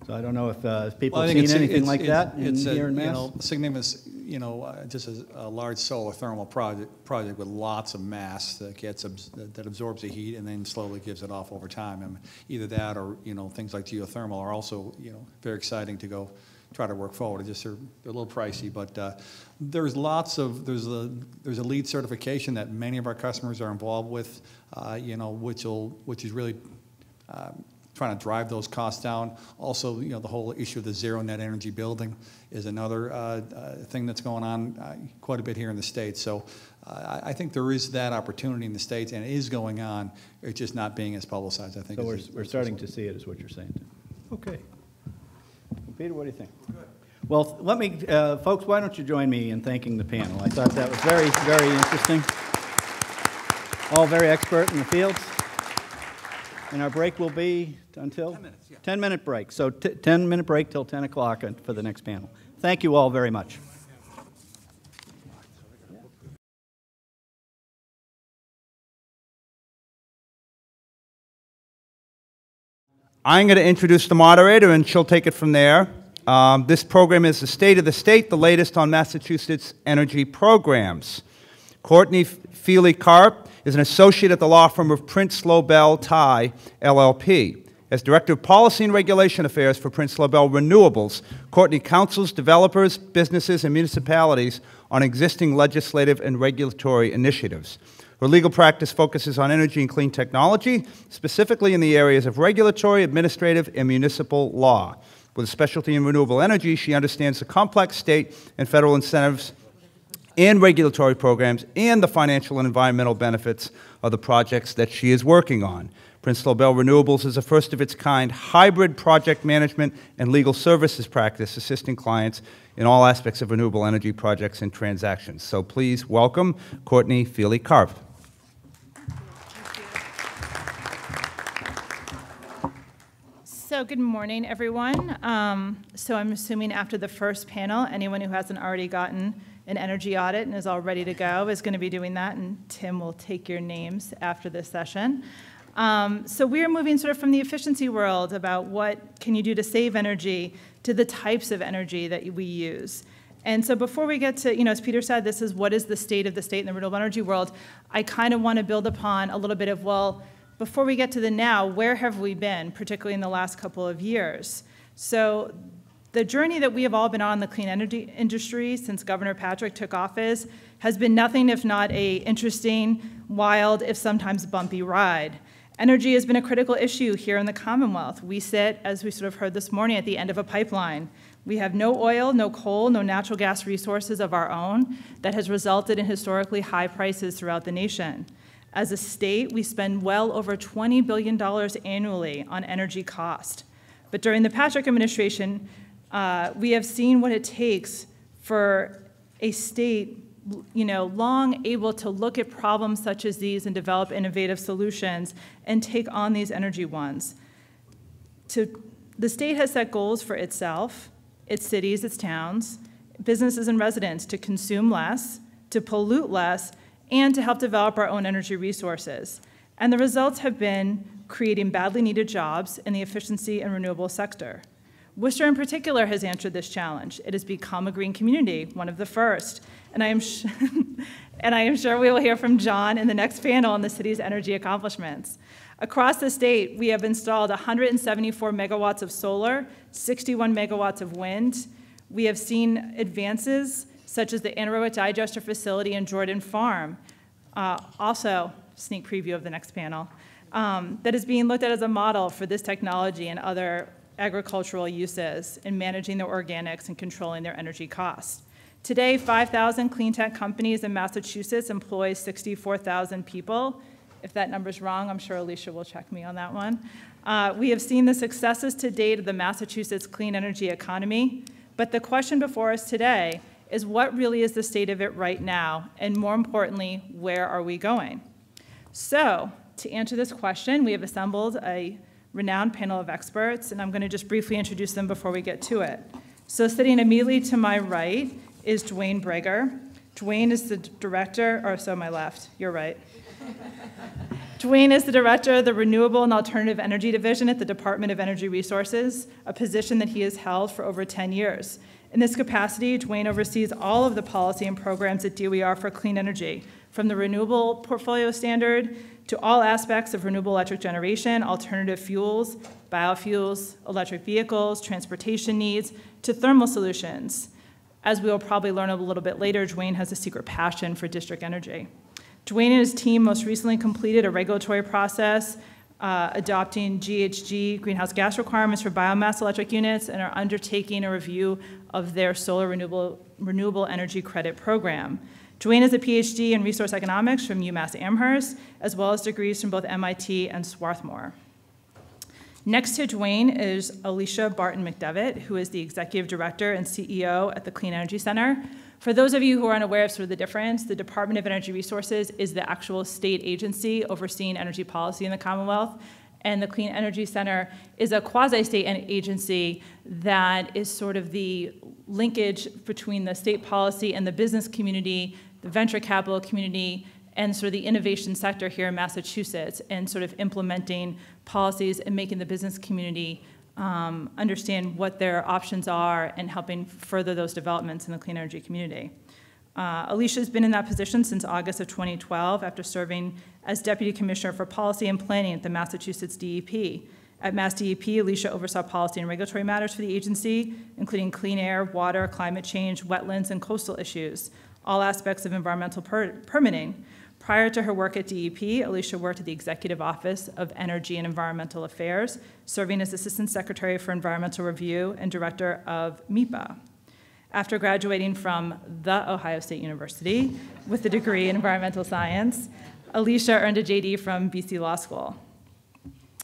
So I don't know if people have seen anything like that here in Mass. Significant, just a large solar thermal project with lots of mass that absorbs the heat and then slowly gives it off over time. And either that or things like geothermal are also very exciting to go try to work forward. They're a little pricey, but there's a LEED certification that many of our customers are involved with, which is really trying to drive those costs down. Also, the whole issue of the zero net energy building is another thing that's going on quite a bit here in the States. So I think there is that opportunity in the States, and it is going on. It's just not being as publicized, I think. So we're starting to see it, is what you're saying. Okay. Peter, what do you think? Good. Well, let me, folks, why don't you join me in thanking the panel? I thought that was very, very interesting. All very expert in the fields. And our break will be until? 10 minutes, yeah. 10-minute break. So 10-minute break till 10 o'clock for the next panel. Thank you all very much. I'm going to introduce the moderator, and she'll take it from there. This program is the State of the State, the latest on Massachusetts energy programs. Courtney Feely-Karp is an associate at the law firm of Prince Lobel Ty, LLP. As Director of Policy and Regulation Affairs for Prince Lobel Renewables, Courtney counsels developers, businesses, and municipalities on existing legislative and regulatory initiatives. Her legal practice focuses on energy and clean technology, specifically in the areas of regulatory, administrative, and municipal law. With a specialty in renewable energy, she understands the complex state and federal incentives and regulatory programs and the financial and environmental benefits of the projects that she is working on. Prince Lobel Renewables is a first-of-its-kind hybrid project management and legal services practice assisting clients in all aspects of renewable energy projects and transactions. So please welcome Courtney Feely-Karp. So good morning, everyone. So I'm assuming after the first panel, anyone who hasn't already gotten an energy audit and is all ready to go is going to be doing that, and Tim will take your names after this session. So we are moving sort of from the efficiency world about what can you do to save energy to the types of energy that we use. And so before we get to, as Peter said, this is what is the state of the state in the renewable energy world, I kind of want to build upon a little bit of, well, before we get to the now, where have we been, particularly in the last couple of years? So the journey that we have all been on in the clean energy industry since Governor Patrick took office has been nothing if not a interesting, wild, if sometimes bumpy ride. Energy has been a critical issue here in the Commonwealth. We sit, as we sort of heard this morning, at the end of a pipeline. We have no oil, no coal, no natural gas resources of our own that has resulted in historically high prices throughout the nation. As a state, we spend well over $20 billion annually on energy cost. But during the Patrick administration, we have seen what it takes for a state, long able to look at problems such as these and develop innovative solutions and take on these energy ones. The state has set goals for itself, its cities, its towns, businesses and residents to consume less, to pollute less, and to help develop our own energy resources. And the results have been creating badly needed jobs in the efficiency and renewable sector. Worcester in particular has answered this challenge. It has become a green community, one of the first. And I am sure we will hear from John in the next panel on the city's energy accomplishments. Across the state, we have installed 174 megawatts of solar, 61 megawatts of wind. We have seen advances such as the anaerobic digester facility in Jordan Farm, also sneak preview of the next panel, that is being looked at as a model for this technology and other agricultural uses in managing their organics and controlling their energy costs. Today, 5,000 clean tech companies in Massachusetts employ 64,000 people. If that number's wrong, I'm sure Alicia will check me on that one. We have seen the successes to date of the Massachusetts clean energy economy, but the question before us today is what really is the state of it right now, and more importantly, where are we going? So, to answer this question, we have assembled a renowned panel of experts, and I'm going to just briefly introduce them before we get to it. So sitting immediately to my right is Dwayne Breger. Dwayne is the director, or so my left, you're right. Dwayne is the director of the Renewable and Alternative Energy Division at the Department of Energy Resources, a position that he has held for over 10 years. In this capacity, Dwayne oversees all of the policy and programs at DOER for clean energy, from the Renewable Portfolio Standard to all aspects of renewable electric generation, alternative fuels, biofuels, electric vehicles, transportation needs, to thermal solutions. As we will probably learn a little bit later, Dwayne has a secret passion for district energy. Dwayne and his team most recently completed a regulatory process adopting GHG greenhouse gas requirements for biomass electric units and are undertaking a review of their solar renewable energy credit program. Dwayne has a PhD in resource economics from UMass Amherst, as well as degrees from both MIT and Swarthmore. Next to Dwayne is Alicia Barton-McDevitt, who is the Executive Director and CEO at the Clean Energy Center. For those of you who are unaware of sort of the difference, the Department of Energy Resources is the actual state agency overseeing energy policy in the Commonwealth, and the Clean Energy Center is a quasi-state agency that is sort of the linkage between the state policy and the business community, the venture capital community, and sort of the innovation sector here in Massachusetts, and sort of implementing policies and making the business community understand what their options are and helping further those developments in the clean energy community. Alicia's been in that position since August of 2012 after serving as Deputy Commissioner for Policy and Planning at the Massachusetts DEP. At Mass DEP, Alicia oversaw policy and regulatory matters for the agency, including clean air, water, climate change, wetlands, and coastal issues, all aspects of environmental permitting. Prior to her work at DEP, Alicia worked at the Executive Office of Energy and Environmental Affairs, serving as Assistant Secretary for Environmental Review and Director of MEPA. After graduating from The Ohio State University with a degree in environmental science, Alicia earned a JD from BC Law School.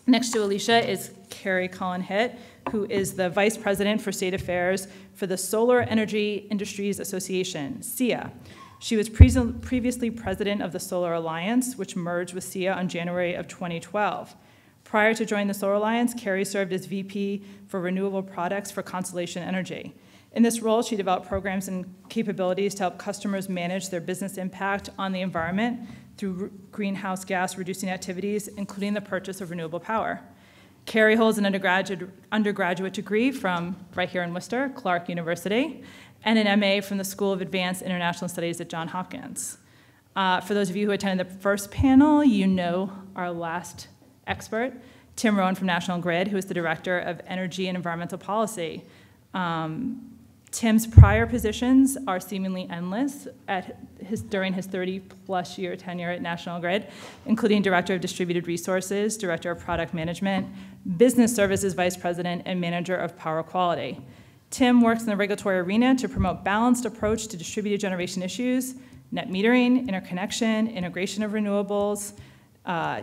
Next to Alicia is Carrie Cullen-Hitt, who is the Vice President for State Affairs for the Solar Energy Industries Association, SEIA. She was previously president of the Solar Alliance, which merged with SEIA on January of 2012. Prior to joining the Solar Alliance, Carrie served as VP for Renewable Products for Constellation Energy. In this role, she developed programs and capabilities to help customers manage their business impact on the environment through greenhouse gas reducing activities, including the purchase of renewable power. Carrie holds an undergraduate degree from right here in Worcester, Clark University, and an MA from the School of Advanced International Studies at Johns Hopkins. For those of you who attended the first panel, you know our last expert, Tim Rowan from National Grid, who is the Director of Energy and Environmental Policy. Tim's prior positions are seemingly endless during his 30-plus year tenure at National Grid, including Director of Distributed Resources, Director of Product Management, Business Services Vice President, and Manager of Power Quality. Tim works in the regulatory arena to promote balanced approach to distributed generation issues, net metering, interconnection, integration of renewables,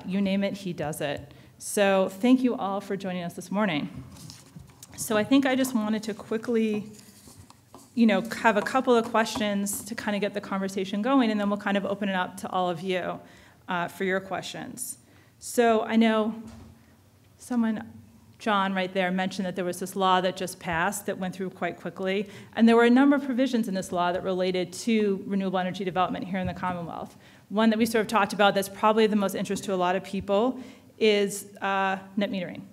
you name it, he does it. So thank you all for joining us this morning. So I think I just wanted to quickly have a couple of questions to kind of get the conversation going, and then we'll kind of open it up to all of you for your questions. So I know John right there mentioned that there was this law that just passed that went through quite quickly, and there were a number of provisions in this law that related to renewable energy development here in the Commonwealth. One that we sort of talked about that's probably the most interest to a lot of people is net metering.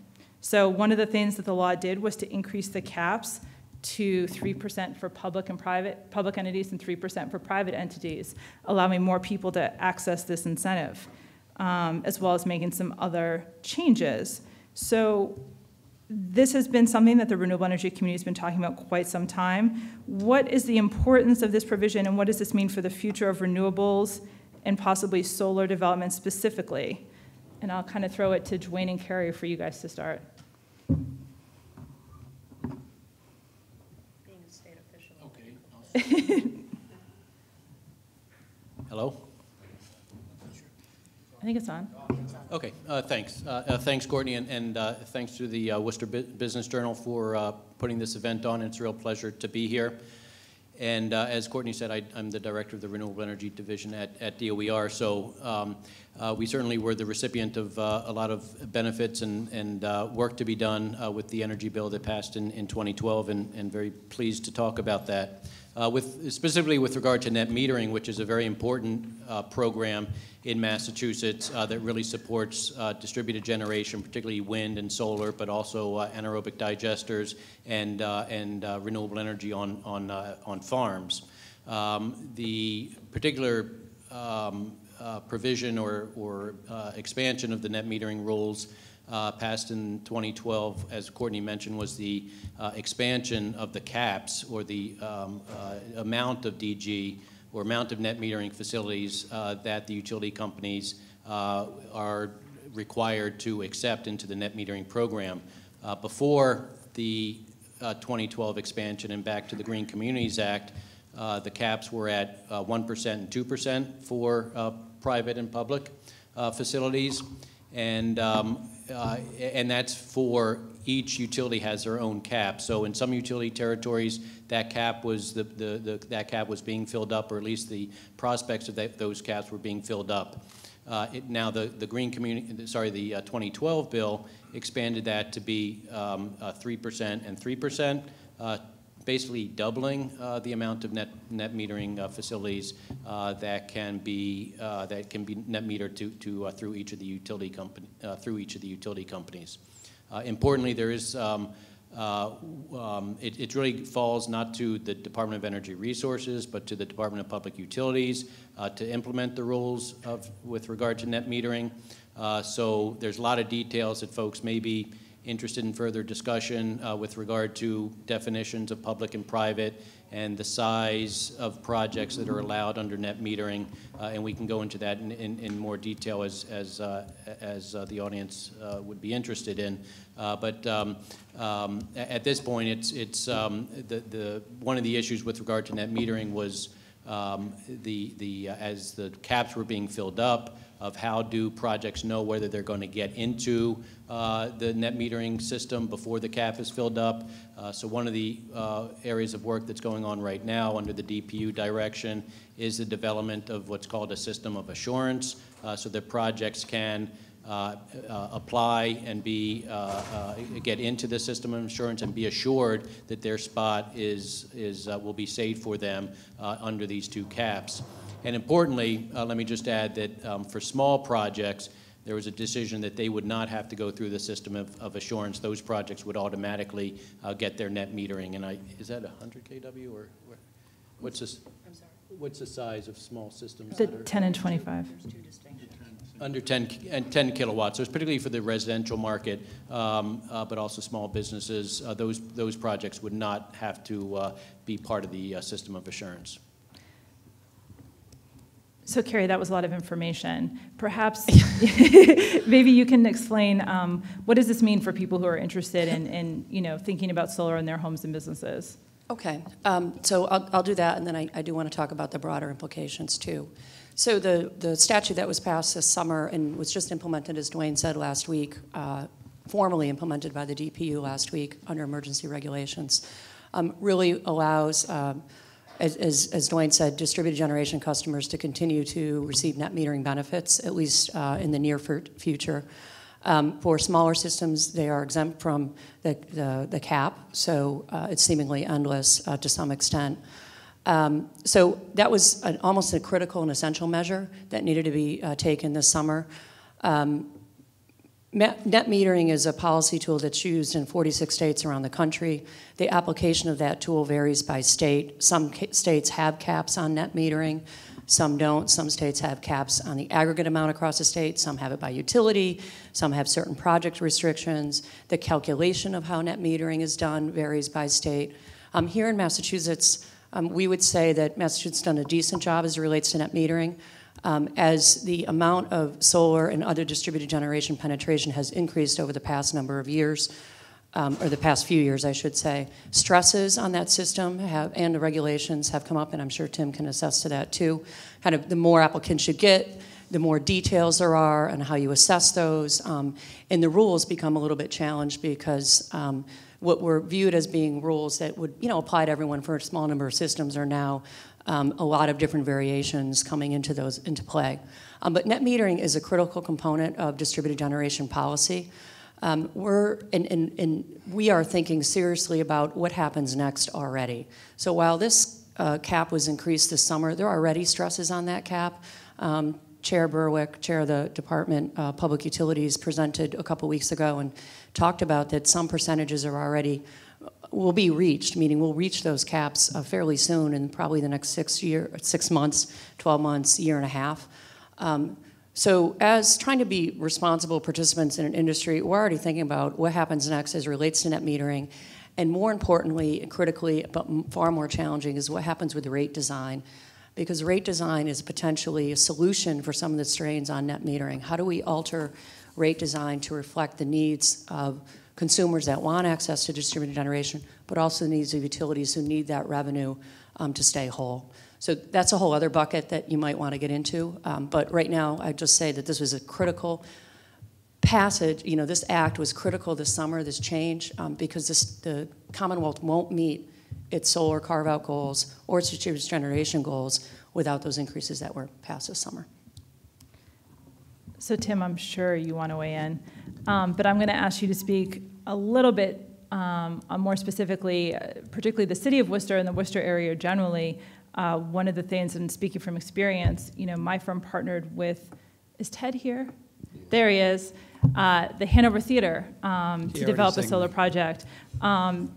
So one of the things that the law did was to increase the caps to 3% for public entities and 3% for private entities, allowing more people to access this incentive, as well as making some other changes. So this has been something that the renewable energy community has been talking about quite some time. What is the importance of this provision, and what does this mean for the future of renewables and possibly solar development specifically? And I'll kind of throw it to Dwayne and Carrie for you guys to start. Hello? I think it's on. Okay, thanks. Thanks, Courtney, and thanks to the Worcester Business Journal for putting this event on. It's a real pleasure to be here. And as Courtney said, I'm the director of the Renewable Energy Division at DOER, so we certainly were the recipient of a lot of benefits and work to be done with the energy bill that passed in 2012, and very pleased to talk about that. Specifically with regard to net metering, which is a very important program in Massachusetts that really supports distributed generation, particularly wind and solar, but also anaerobic digesters and renewable energy on farms. The particular provision or expansion of the net metering rules passed in 2012, as Courtney mentioned, was the expansion of the caps or the amount of DG or amount of net metering facilities that the utility companies are required to accept into the net metering program. Before the 2012 expansion and back to the Green Communities Act, the caps were at 1% and 2% for private and public facilities, and that's for each utility has their own cap. So in some utility territories, that cap was that cap was being filled up, or at least the prospects of those caps were being filled up. Now the 2012 bill expanded that to be 3% and 3%. Basically doubling the amount of net metering facilities that can be net metered through each of the utility companies. Importantly, there is it really falls not to the Department of Energy Resources, but to the Department of Public Utilities to implement the rules with regard to net metering. So there's a lot of details that folks may be interested in further discussion with regard to definitions of public and private and the size of projects that are allowed under net metering, and we can go into that in more detail as the audience would be interested in. But at this point, it's one of the issues with regard to net metering was as the caps were being filled up, of how do projects know whether they're going to get into the net metering system before the cap is filled up. So one of the areas of work that's going on right now under the DPU direction is the development of what's called a system of assurance, so that projects can apply and get into the system of assurance and be assured that their spot will be safe for them under these two caps. And importantly, let me just add that for small projects, there was a decision that they would not have to go through the system of assurance. Those projects would automatically get their net metering. And is that 100 kW or? What's this? What's the size of small systems? The 10 and 25. Under 10 kilowatts. So it's particularly for the residential market, but also small businesses. Those projects would not have to be part of the system of assurance. So, Carrie, that was a lot of information. Perhaps maybe you can explain what does this mean for people who are interested in thinking about solar in their homes and businesses? Okay, so I'll do that, and then I do want to talk about the broader implications too. So the statute that was passed this summer and was just implemented, as Dwayne said last week, formally implemented by the DPU last week under emergency regulations, really allows, as Dwayne said, distributed generation customers to continue to receive net metering benefits, at least in the near future. For smaller systems, they are exempt from the cap, so it's seemingly endless to some extent. So that was almost a critical and essential measure that needed to be taken this summer. Net metering is a policy tool that's used in 46 states around the country. The application of that tool varies by state. Some states have caps on net metering. Some don't. Some states have caps on the aggregate amount across the state. Some have it by utility. Some have certain project restrictions. The calculation of how net metering is done varies by state. Here in Massachusetts, we would say that Massachusetts has done a decent job as it relates to net metering. As the amount of solar and other distributed generation penetration has increased over the past number of years, or the past few years, I should say, stresses on that system and the regulations have come up, and I'm sure Tim can attest to that too. Kind of the more applicants you get, the more details there are on how you assess those, and the rules become a little bit challenged because what were viewed as being rules that would apply to everyone for a small number of systems are now a lot of different variations coming into play. But net metering is a critical component of distributed generation policy. We are thinking seriously about what happens next already. So while this cap was increased this summer, there are already stresses on that cap. Chair Berwick, chair of the Department of Public Utilities, presented a couple weeks ago and talked about that some percentages will be reached, meaning we'll reach those caps fairly soon in probably the next 6 months, 12 months, year and a half. So as trying to be responsible participants in an industry, we're already thinking about what happens next as it relates to net metering. And more importantly, and critically, but far more challenging, is what happens with rate design. Because rate design is potentially a solution for some of the strains on net metering. How do we alter rate design to reflect the needs of consumers that want access to distributed generation, but also the needs of utilities who need that revenue to stay whole? So that's a whole other bucket that you might want to get into. But right now, I'd just say that this was a critical passage. This act was critical this summer, this change, because the Commonwealth won't meet its solar carve-out goals or its distributed generation goals without those increases that were passed this summer. So Tim, I'm sure you want to weigh in, but I'm going to ask you to speak a little bit more specifically, particularly the city of Worcester and the Worcester area generally. One of the things, and speaking from experience, my firm partnered with, is Ted here? There he is, the Hanover Theater to develop a solar project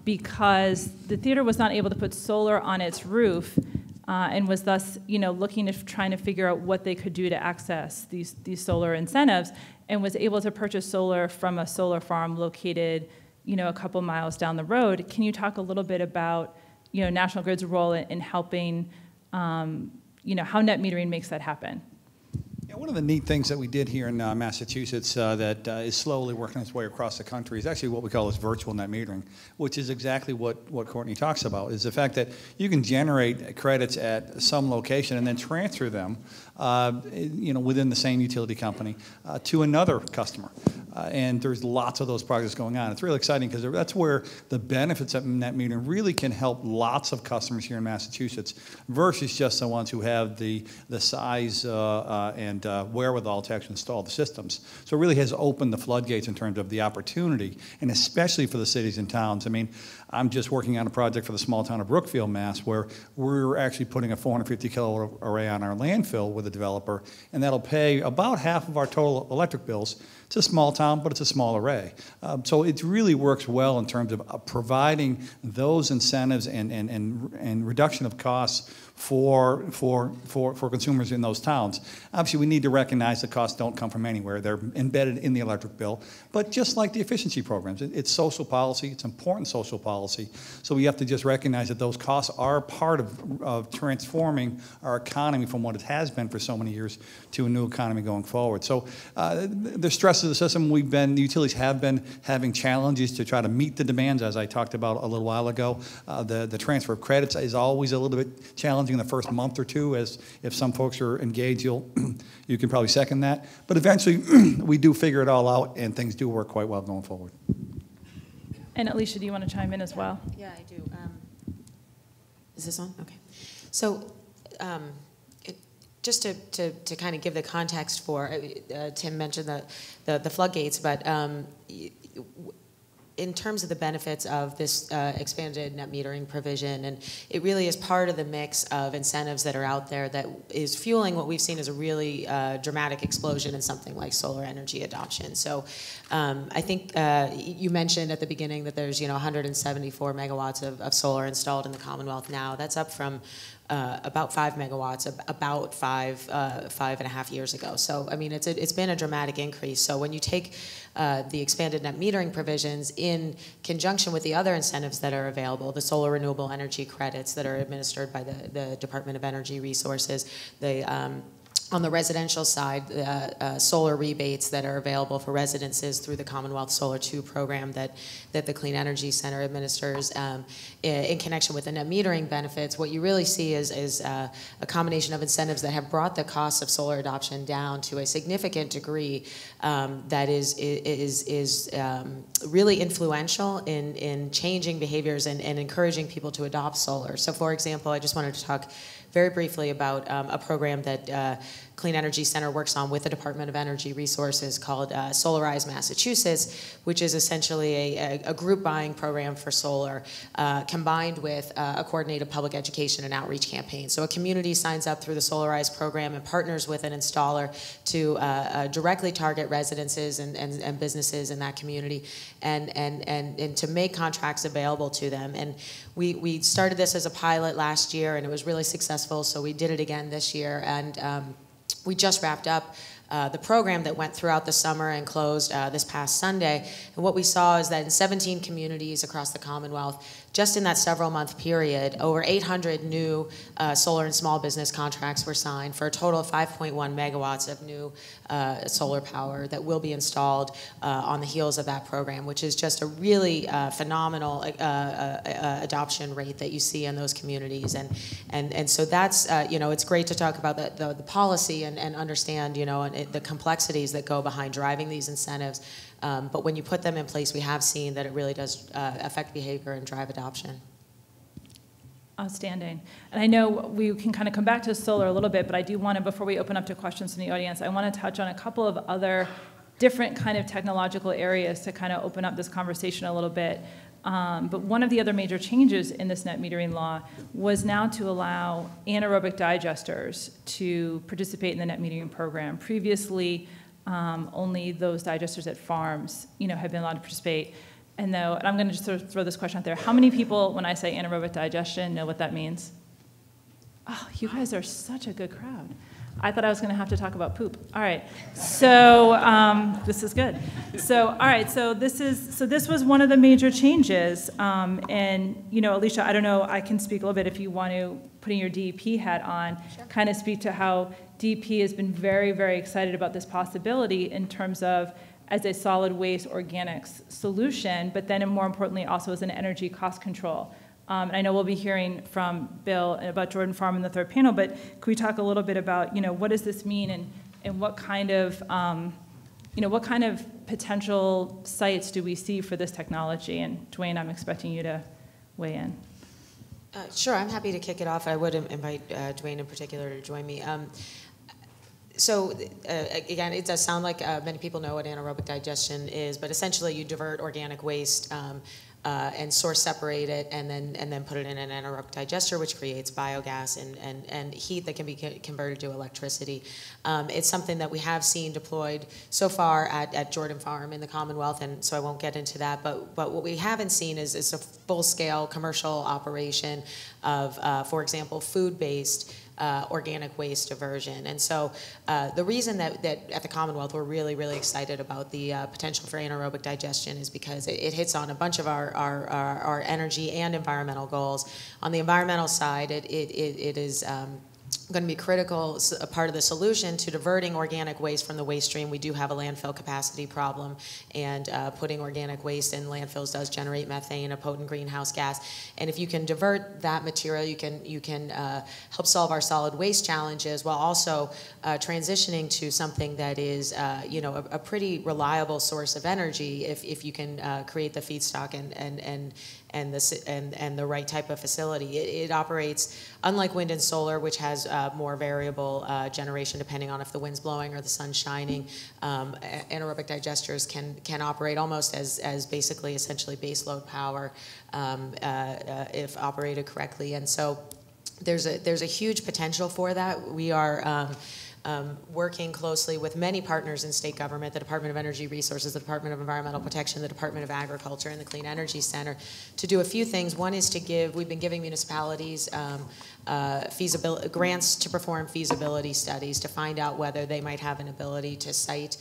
because the theater was not able to put solar on its roof and was thus, looking at trying to figure out what they could do to access these solar incentives, and was able to purchase solar from a solar farm located, a couple miles down the road. Can you talk a little bit about, National Grid's role in helping, how net metering makes that happen? Yeah, one of the neat things that we did here in Massachusetts that is slowly working its way across the country is actually what we call this virtual net metering, which is exactly what Courtney talks about, is the fact that you can generate credits at some location and then transfer them, within the same utility company to another customer. And there's lots of those projects going on. It's really exciting because that's where the benefits of net metering really can help lots of customers here in Massachusetts versus just the ones who have the size and wherewithal to actually install the systems. So it really has opened the floodgates in terms of the opportunity, and especially for the cities and towns. I mean, I'm just working on a project for the small town of Brookfield, Mass, where we're actually putting a 450 kilowatt array on our landfill with a developer, and that'll pay about half of our total electric bills. It's a small town town, but it's a small array. So it really works well in terms of providing those incentives and reduction of costs for consumers in those towns. Obviously, we need to recognize that costs don't come from anywhere. They're embedded in the electric bill. But just like the efficiency programs, it's social policy. It's important social policy. So we have to just recognize that those costs are part of transforming our economy from what it has been for so many years to a new economy going forward. So the stress of the system, the utilities have been having challenges to try to meet the demands, as I talked about a little while ago. The transfer of credits is always a little bit challenging in the first month or two, as if some folks are engaged, you can probably second that. But eventually, we do figure it all out, and things do work quite well going forward. And Alicia, do you want to chime in as well? Yeah, I do. Is this on? Okay. So just to kind of give the context for, Tim mentioned the floodgates, but in terms of the benefits of this expanded net metering provision, and it really is part of the mix of incentives that are out there that is fueling what we've seen as a really dramatic explosion in something like solar energy adoption. So I think you mentioned at the beginning that there's 174 megawatts of solar installed in the Commonwealth now. That's up from about 5 megawatts about five and a half years ago. So I mean, it's been a dramatic increase. So when you take the expanded net metering provisions in conjunction with the other incentives that are available, the solar renewable energy credits that are administered by the Department of Energy Resources, on the residential side, solar rebates that are available for residences through the Commonwealth Solar 2 program that the Clean Energy Center administers in connection with the net metering benefits, what you really see is a combination of incentives that have brought the cost of solar adoption down to a significant degree that is really influential in changing behaviors and encouraging people to adopt solar. So for example, I just wanted to talk very briefly about a program that Clean Energy Center works on with the Department of Energy Resources called Solarize Massachusetts, which is essentially a group buying program for solar combined with a coordinated public education and outreach campaign. So a community signs up through the Solarize program and partners with an installer to directly target residences and businesses in that community and to make contracts available to them. And we started this as a pilot last year, and it was really successful, so we did it again this year. And we just wrapped up the program that went throughout the summer and closed this past Sunday. And what we saw is that in 17 communities across the Commonwealth, just in that several-month period, over 800 new solar and small business contracts were signed for a total of 5.1 megawatts of new solar power that will be installed on the heels of that program, which is just a really phenomenal adoption rate that you see in those communities. And so that's, it's great to talk about the policy and understand, the complexities that go behind driving these incentives. But when you put them in place, we have seen that it really does affect behavior and drive adoption. Outstanding. And I know we can kind of come back to solar a little bit, but I do want to, before we open up to questions from the audience, I want to touch on a couple of other different kind of technological areas to kind of open up this conversation a little bit. But one of the other major changes in this net metering law was now to allow anaerobic digesters to participate in the net metering program. Previously, only those digesters at farms, have been allowed to participate. And I'm going to just sort of throw this question out there. How many people, when I say anaerobic digestion, know what that means? Oh, you guys are such a good crowd. I thought I was going to have to talk about poop. All right, so this is good. So all right, so this was one of the major changes. And Alicia, I don't know, I can speak a little bit if you want to, putting your DEP hat on, sure, kind of speak to how DEP has been very, very excited about this possibility in terms of as a solid waste organics solution, but then more importantly also as an energy cost control. And I know we'll be hearing from Bill about Jordan Farm in the third panel, but could we talk a little bit about, what does this mean and what kind of, what kind of potential sites do we see for this technology? And Dwayne, I'm expecting you to weigh in. Sure, I'm happy to kick it off. I would invite Dwayne in particular to join me. So again, it does sound like many people know what anaerobic digestion is, but essentially you divert organic waste and source separate it, and then put it in an anaerobic digester, which creates biogas and heat that can be converted to electricity. It's something that we have seen deployed so far at Jordan Farm in the Commonwealth, and so I won't get into that. But what we haven't seen is a full-scale commercial operation of, for example, food-based organic waste diversion. And so the reason that at the Commonwealth we're really, really excited about the potential for anaerobic digestion is because it hits on a bunch of our energy and environmental goals. On the environmental side, it is going to be critical, a part of the solution to diverting organic waste from the waste stream. We do have a landfill capacity problem, and putting organic waste in landfills does generate methane, a potent greenhouse gas. And if you can divert that material, you can help solve our solid waste challenges while also transitioning to something that is a pretty reliable source of energy if you can create the feedstock and the right type of facility. It operates unlike wind and solar, which has more variable generation depending on if the wind's blowing or the sun's shining. Anaerobic digesters can operate almost as basically essentially baseload power if operated correctly. And so there's a huge potential for that. We are working closely with many partners in state government, the Department of Energy Resources, the Department of Environmental Protection, the Department of Agriculture, and the Clean Energy Center to do a few things. One is we've been giving municipalities feasibility grants to perform feasibility studies to find out whether they might have an ability to site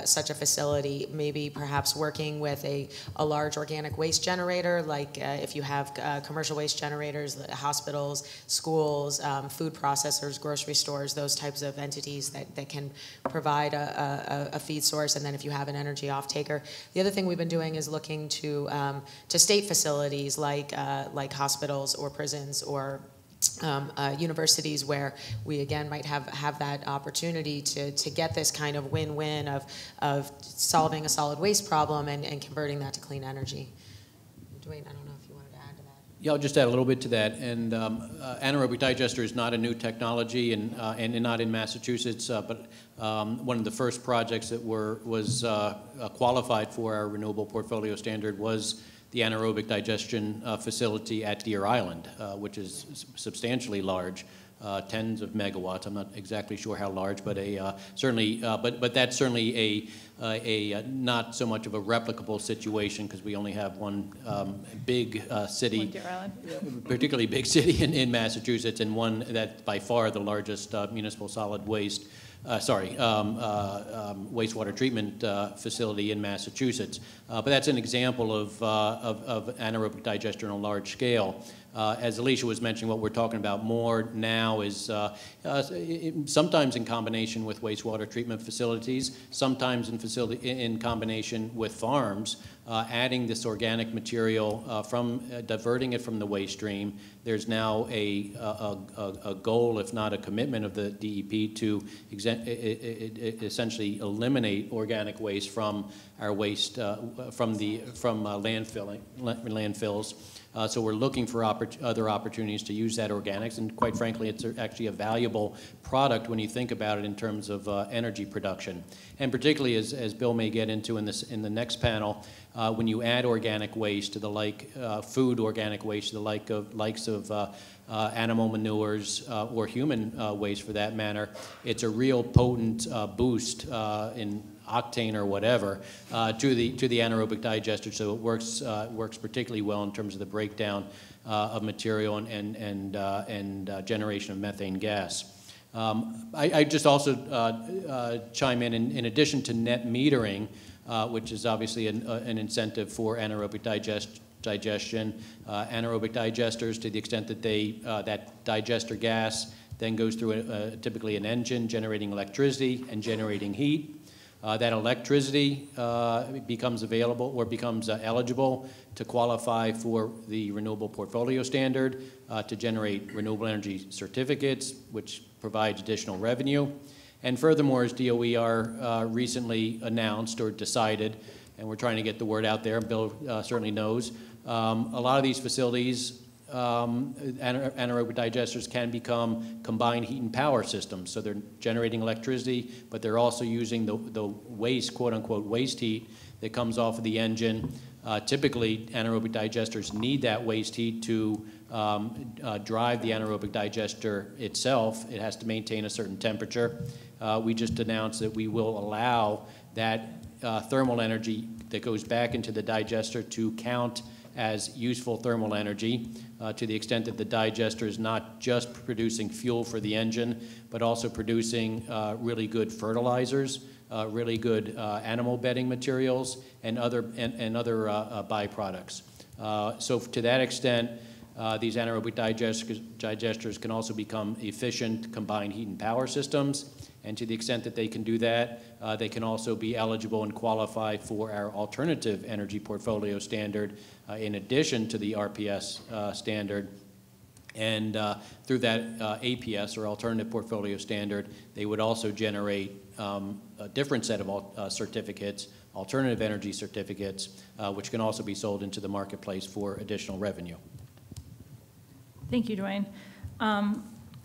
such a facility, maybe perhaps working with a large organic waste generator, like if you have commercial waste generators, hospitals, schools, food processors, grocery stores, those types of entities that can provide a feed source, and then if you have an energy off-taker. The other thing we've been doing is looking to state facilities like hospitals or prisons or universities where we again might have that opportunity to get this kind of win-win of solving a solid waste problem and converting that to clean energy. Dwayne, I don't know if you wanted to add to that. Yeah, I'll just add a little bit to that. And anaerobic digester is not a new technology and not in Massachusetts, but one of the first projects that was qualified for our renewable portfolio standard was the anaerobic digestion facility at Deer Island, which is substantially large, tens of megawatts. I'm not exactly sure how large, but certainly, but that's certainly a not so much of a replicable situation because we only have one big city, Deer Island. Particularly big city in Massachusetts, and one that's by far the largest municipal solid waste. Wastewater treatment facility in Massachusetts. But that's an example of anaerobic digester on a large scale. As Alicia was mentioning, what we're talking about more now is sometimes in combination with wastewater treatment facilities, sometimes in combination with farms, adding this organic material diverting it from the waste stream. There's now a goal, if not a commitment, of the DEP to essentially eliminate organic waste from our waste from landfills. So we're looking for other opportunities to use that organics, and quite frankly, it's actually a valuable product when you think about it in terms of energy production. And particularly, as Bill may get into in the next panel, when you add organic waste to the food organic waste to the likes of animal manures or human waste for that matter, it's a real potent boost in octane or whatever to the anaerobic digester. So it works particularly well in terms of the breakdown of material and generation of methane gas. I just also chime in addition to net metering, which is obviously an incentive for anaerobic digestion. Anaerobic digesters, to the extent that that digester gas then goes through typically an engine generating electricity and generating heat. That electricity becomes available or becomes eligible to qualify for the renewable portfolio standard to generate renewable energy certificates, which provides additional revenue. And furthermore, as DOER recently announced or decided, and we're trying to get the word out there, Bill certainly knows, a lot of these facilities, anaerobic digesters can become combined heat and power systems. So they're generating electricity, but they're also using the waste, quote unquote, waste heat that comes off of the engine Typically, anaerobic digesters need that waste heat to drive the anaerobic digester itself. It has to maintain a certain temperature. We just announced that we will allow that thermal energy that goes back into the digester to count as useful thermal energy to the extent that the digester is not just producing fuel for the engine, but also producing really good fertilizers, really good animal bedding materials, and other byproducts. So to that extent, these anaerobic digesters can also become efficient combined heat and power systems. And to the extent that they can do that, they can also be eligible and qualify for our alternative energy portfolio standard in addition to the RPS standard. And through that APS, or alternative portfolio standard, they would also generate a different set of certificates, alternative energy certificates, which can also be sold into the marketplace for additional revenue. Thank you, Dwayne.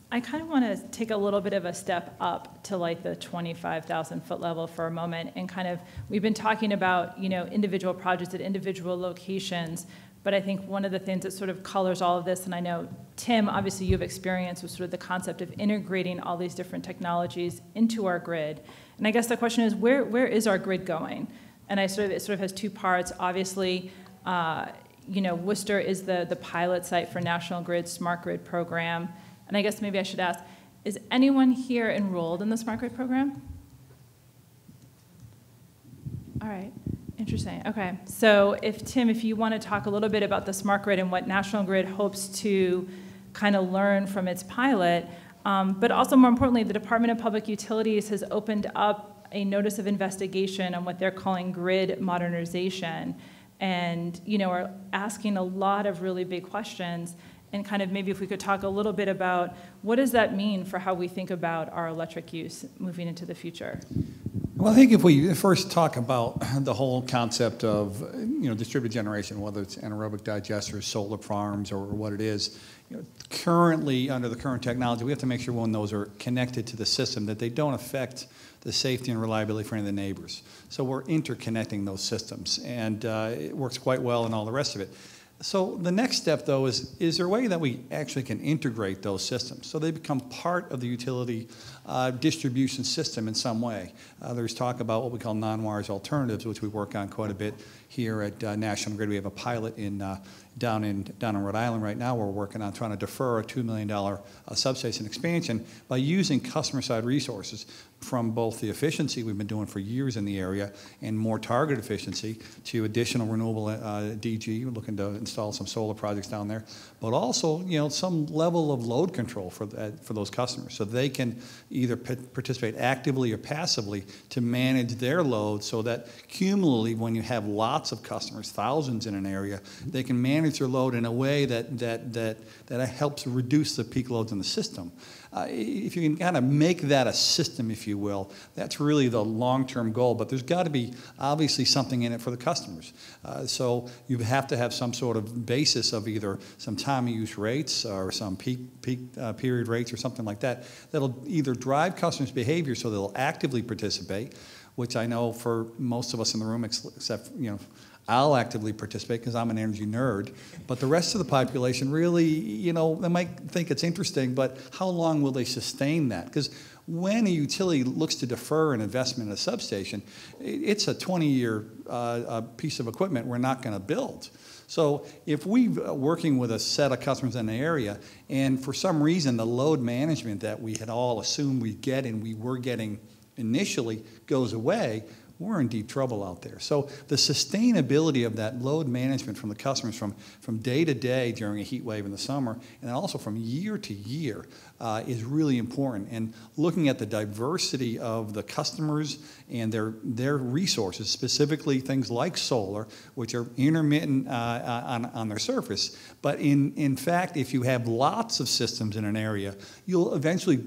I kind of want to take a little bit of a step up to like the 25,000 foot level for a moment, and kind of, we've been talking about, you know, individual projects at individual locations, but I think one of the things that sort of colors all of this, and I know, Tim, obviously you have experience with sort of the concept of integrating all these different technologies into our grid. And I guess the question is, where is our grid going? And it sort of has two parts. Obviously, you know, Worcester is the pilot site for National Grid's Smart Grid program. And I guess maybe I should ask, is anyone here enrolled in the Smart Grid program? All right, interesting. Okay, so Tim, if you want to talk a little bit about the Smart Grid and what National Grid hopes to kind of learn from its pilot, but also more importantly, the Department of Public Utilities has opened up a notice of investigation on what they're calling grid modernization, and you know, are asking a lot of really big questions. And kind of maybe if we could talk a little bit about what does that mean for how we think about our electric use moving into the future? Well, I think if we first talk about the whole concept of, you know, distributed generation, whether it's anaerobic digesters, solar farms, or what it is, you know, currently under the current technology, we have to make sure when those are connected to the system that they don't affect the safety and reliability for any of the neighbors. So we're interconnecting those systems, and it works quite well and all the rest of it. So the next step, though, is there a way that we actually can integrate those systems so they become part of the utility distribution system in some way? There's talk about what we call non-wires alternatives, which we work on quite a bit here at National Grid. We have a pilot down in Rhode Island right now. We're working on trying to defer a $2 million substation expansion by using customer-side resources from both the efficiency we've been doing for years in the area and more targeted efficiency to additional renewable DG. We're looking to install some solar projects down there, but also, you know, some level of load control for those customers, so they can either participate actively or passively to manage their load, so that cumulatively, when you have lots of customers, thousands in an area, they can manage their load in a way that helps reduce the peak loads in the system. If you can kind of make that a system, if you will, that's really the long-term goal, but there's got to be obviously something in it for the customers. So you have to have some sort of basis of either some time of use rates or some peak period rates or something like that, that'll either drive customers' behavior so they'll actively participate, which I know for most of us in the room, except, you know, I'll actively participate because I'm an energy nerd, but the rest of the population really, you know, they might think it's interesting, but how long will they sustain that? Because when a utility looks to defer an investment in a substation, it's a 20-year piece of equipment we're not going to build. So if we're working with a set of customers in the area, and for some reason the load management that we had all assumed we'd get and we were getting initially goes away, we're in deep trouble out there. So the sustainability of that load management from the customers from day to day during a heat wave in the summer, and also from year to year, is really important. And looking at the diversity of the customers and their resources, specifically things like solar, which are intermittent on their surface. But in fact, if you have lots of systems in an area, you'll eventually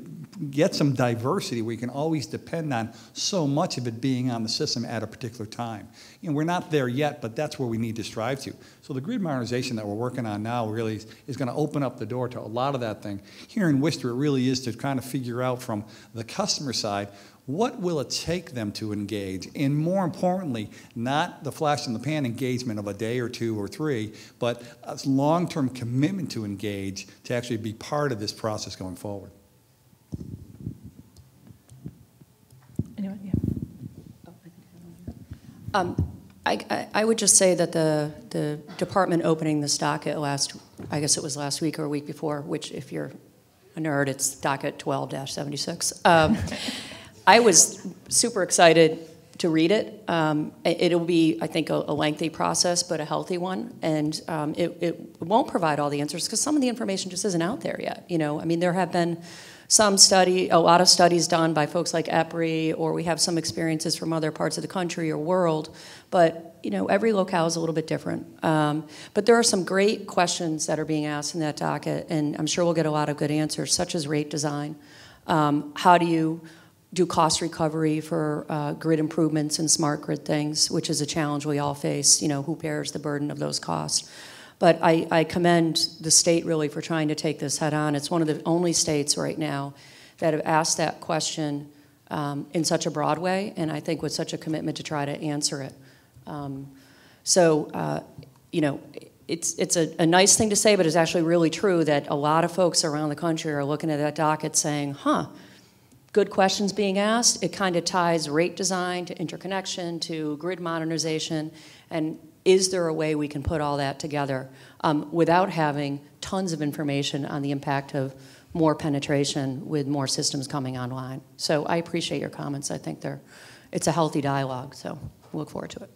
get some diversity where you can always depend on so much of it being on the system at a particular time. We're not there yet, but that's where we need to strive to. So the grid modernization that we're working on now really is going to open up the door to a lot of that thing. Here in Worcester, it really is to kind of figure out from the customer side, what will it take them to engage? And more importantly, not the flash in the pan engagement of a day or two or three, but a long-term commitment to engage, to actually be part of this process going forward. Anyone? Yeah. I would just say that the department opening this docket I guess it was last week or a week before, which if you're a nerd, it's docket 12-76. I was super excited to read it. It'll be, I think, a lengthy process, but a healthy one. And it won't provide all the answers because some of the information just isn't out there yet. I mean, there have been a lot of studies done by folks like EPRI, or we have some experiences from other parts of the country or world. But, every locale is a little bit different. But there are some great questions that are being asked in that docket, and I'm sure we'll get a lot of good answers, such as rate design. How do you do cost recovery for grid improvements and smart grid things, which is a challenge we all face, who bears the burden of those costs. But I commend the state really for trying to take this head on. It's one of the only states right now that have asked that question in such a broad way, and I think with such a commitment to try to answer it. It's a nice thing to say, but it's actually really true that a lot of folks around the country are looking at that docket saying, good questions being asked. It kind of ties rate design to interconnection to grid modernization, and is there a way we can put all that together without having tons of information on the impact of more penetration with more systems coming online? So I appreciate your comments. I think it's a healthy dialogue, so we'll look forward to it.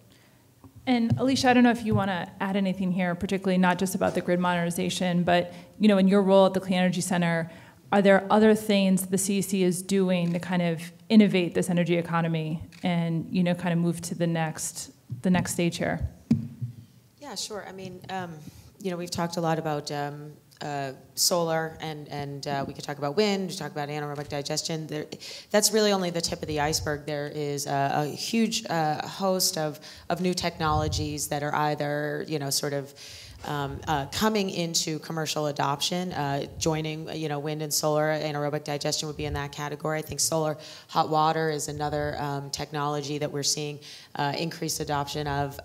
And Alicia, I don't know if you want to add anything here, particularly not just about the grid modernization, but in your role at the Clean Energy Center, are there other things the CEC is doing to kind of innovate this energy economy and kind of move to the next stage here? Yeah, sure. I mean, we've talked a lot about solar, and we could talk about wind, we could talk about anaerobic digestion. That's really only the tip of the iceberg. There is a huge host of new technologies that are either, coming into commercial adoption, joining, wind and solar. Anaerobic digestion would be in that category. I think solar hot water is another technology that we're seeing increased adoption of.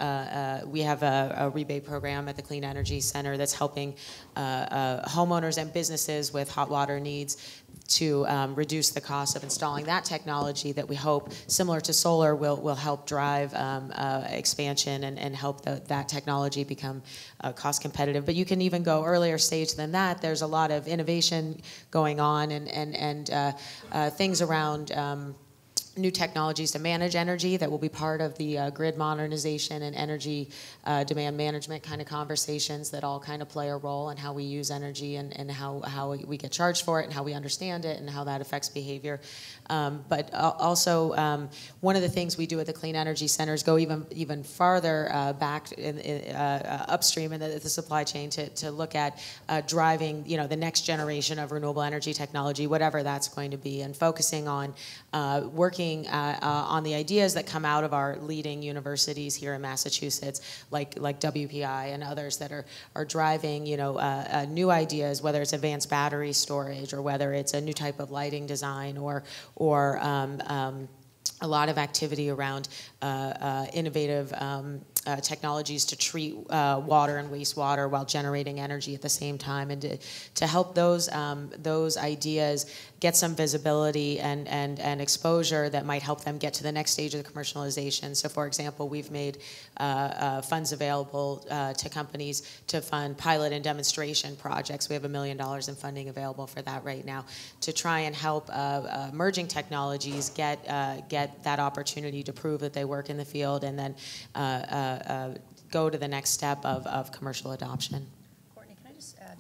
We have a rebate program at the Clean Energy Center that's helping homeowners and businesses with hot water needs to reduce the cost of installing that technology that we hope, similar to solar, will help drive expansion and help that technology become cost competitive. But you can even go earlier stage than that. There's a lot of innovation going on and things around new technologies to manage energy that will be part of the grid modernization and energy demand management kind of conversations that all kind of play a role in how we use energy and how we get charged for it and how we understand it and how that affects behavior. But also, one of the things we do at the Clean Energy Center is go even farther back upstream in the supply chain to look at driving the next generation of renewable energy technology, whatever that's going to be, and focusing on working on the ideas that come out of our leading universities here in Massachusetts, like WPI and others that are driving new ideas, whether it's advanced battery storage or whether it's a new type of lighting design or a lot of activity around innovative technologies to treat water and wastewater while generating energy at the same time, and to help those ideas get some visibility and exposure that might help them get to the next stage of the commercialization. So, for example, we've made funds available to companies to fund pilot and demonstration projects. We have $1 million in funding available for that right now to try and help emerging technologies get that opportunity to prove that they work in the field and then go to the next step of commercial adoption. Courtney, can I just add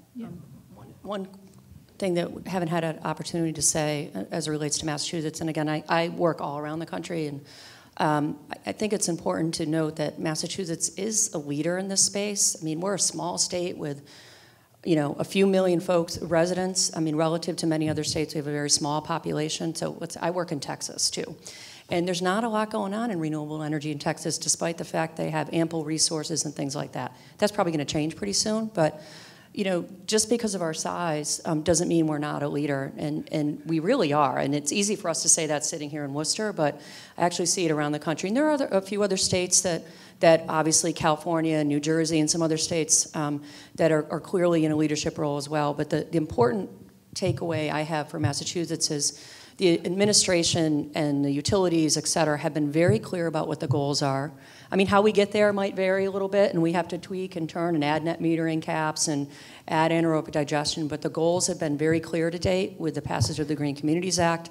one thing that we haven't had an opportunity to say as it relates to Massachusetts? And again, I work all around the country, and I think it's important to note that Massachusetts is a leader in this space. I mean, we're a small state with a few million residents. I mean, relative to many other states, we have a very small population. So I work in Texas, too. And there's not a lot going on in renewable energy in Texas, despite the fact they have ample resources and things like that. That's probably going to change pretty soon, but you know, just because of our size doesn't mean we're not a leader, and we really are. And it's easy for us to say that sitting here in Worcester, but I actually see it around the country. And there are a few other states that obviously California and New Jersey and some other states that are clearly in a leadership role as well. But the important takeaway I have for Massachusetts is the administration and the utilities, et cetera, have been very clear about what the goals are. I mean, how we get there might vary a little bit, and we have to tweak and turn and add net metering caps and add anaerobic digestion, but the goals have been very clear to date with the passage of the Green Communities Act.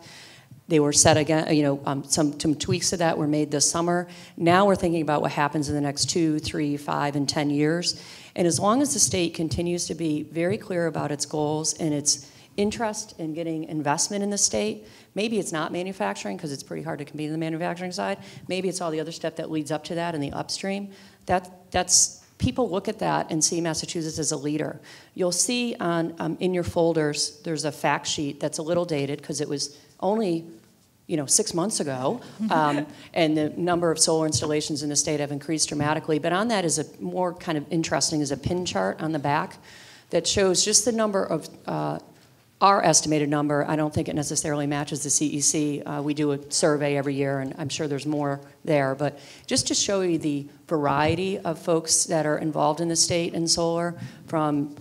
They were set again, you know, some tweaks to that were made this summer. Now we're thinking about what happens in the next 2, 3, 5, and 10 years. And as long as the state continues to be very clear about its goals and its interest in getting investment in the state, maybe it's not manufacturing because it's pretty hard to compete in the manufacturing side. Maybe it's all the other stuff that leads up to that in the upstream. That's people look at that and see Massachusetts as a leader. You'll see on in your folders there's a fact sheet that's a little dated because it was only 6 months ago, and the number of solar installations in the state have increased dramatically. But on that is a more kind of interesting is a pin chart on the back that shows just the number of our estimated number. I don't think it necessarily matches the CEC. We do a survey every year, and I'm sure there's more there. But just to show you the variety of folks that are involved in the state in solar, from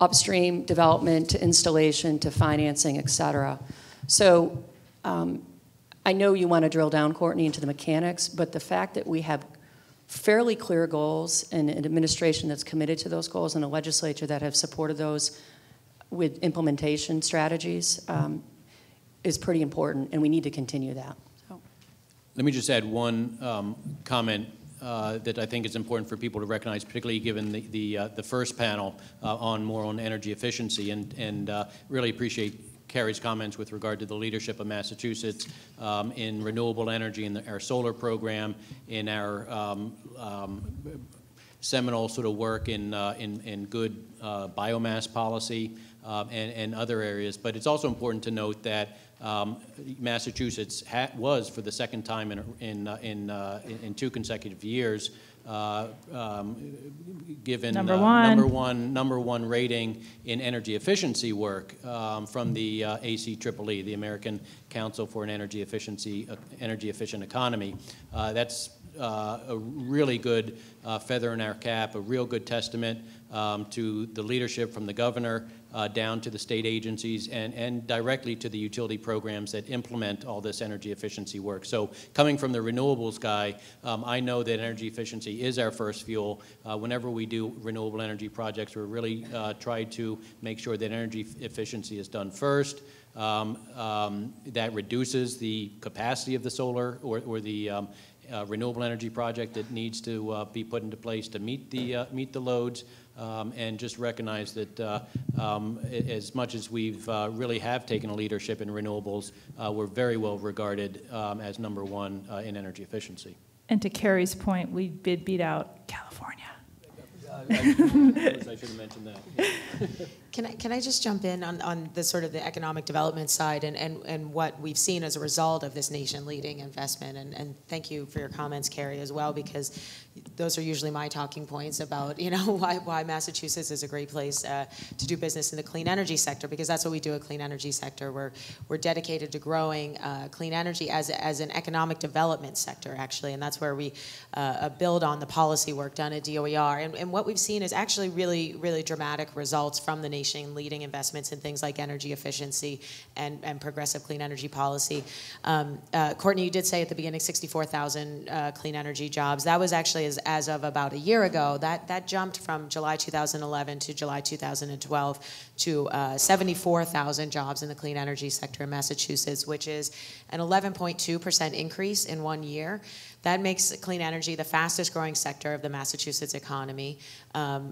upstream development to installation to financing, et cetera. So I know you want to drill down, Courtney, into the mechanics, but the fact that we have fairly clear goals and an administration that's committed to those goals and a legislature that have supported those with implementation strategies is pretty important, and we need to continue that. So. Let me just add one comment that I think is important for people to recognize, particularly given the first panel on energy efficiency, and really appreciate Carrie's comments with regard to the leadership of Massachusetts in renewable energy, in our solar program, in our seminal sort of work in good biomass policy and other areas. But it's also important to note that Massachusetts was, for the second time in 2 consecutive years, given number one rating in energy efficiency work from the ACEEE, the American Council for an Energy Efficient Economy. That's a really good feather in our cap, a real good testament to the leadership from the governor down to the state agencies and directly to the utility programs that implement all this energy efficiency work. So coming from the renewables guy, I know that energy efficiency is our first fuel. Whenever we do renewable energy projects, we're really try to make sure that energy efficiency is done first. That reduces the capacity of the solar or the renewable energy project that needs to be put into place to meet the loads, and just recognize that as much as we've really have taken a leadership in renewables, we're very well regarded as number one in energy efficiency. And to Carrie's point, we did beat out California. I should have mentioned that. Yeah. Can I just jump in on the sort of the economic development side and what we've seen as a result of this nation leading investment, and thank you for your comments, Carrie, as well, because those are usually my talking points about why Massachusetts is a great place to do business in the clean energy sector, because that's what we do at Clean Energy Sector. We're dedicated to growing clean energy as an economic development sector, actually, and that's where we build on the policy work done at DOER, and what we've seen is actually really, really dramatic results from the nation leading investments in things like energy efficiency and progressive clean energy policy. Courtney, you did say at the beginning 64,000 clean energy jobs. That was actually as of about a year ago. That jumped from July 2011 to July 2012 to 74,000 jobs in the clean energy sector in Massachusetts, which is an 11.2% increase in 1 year. That makes clean energy the fastest growing sector of the Massachusetts economy.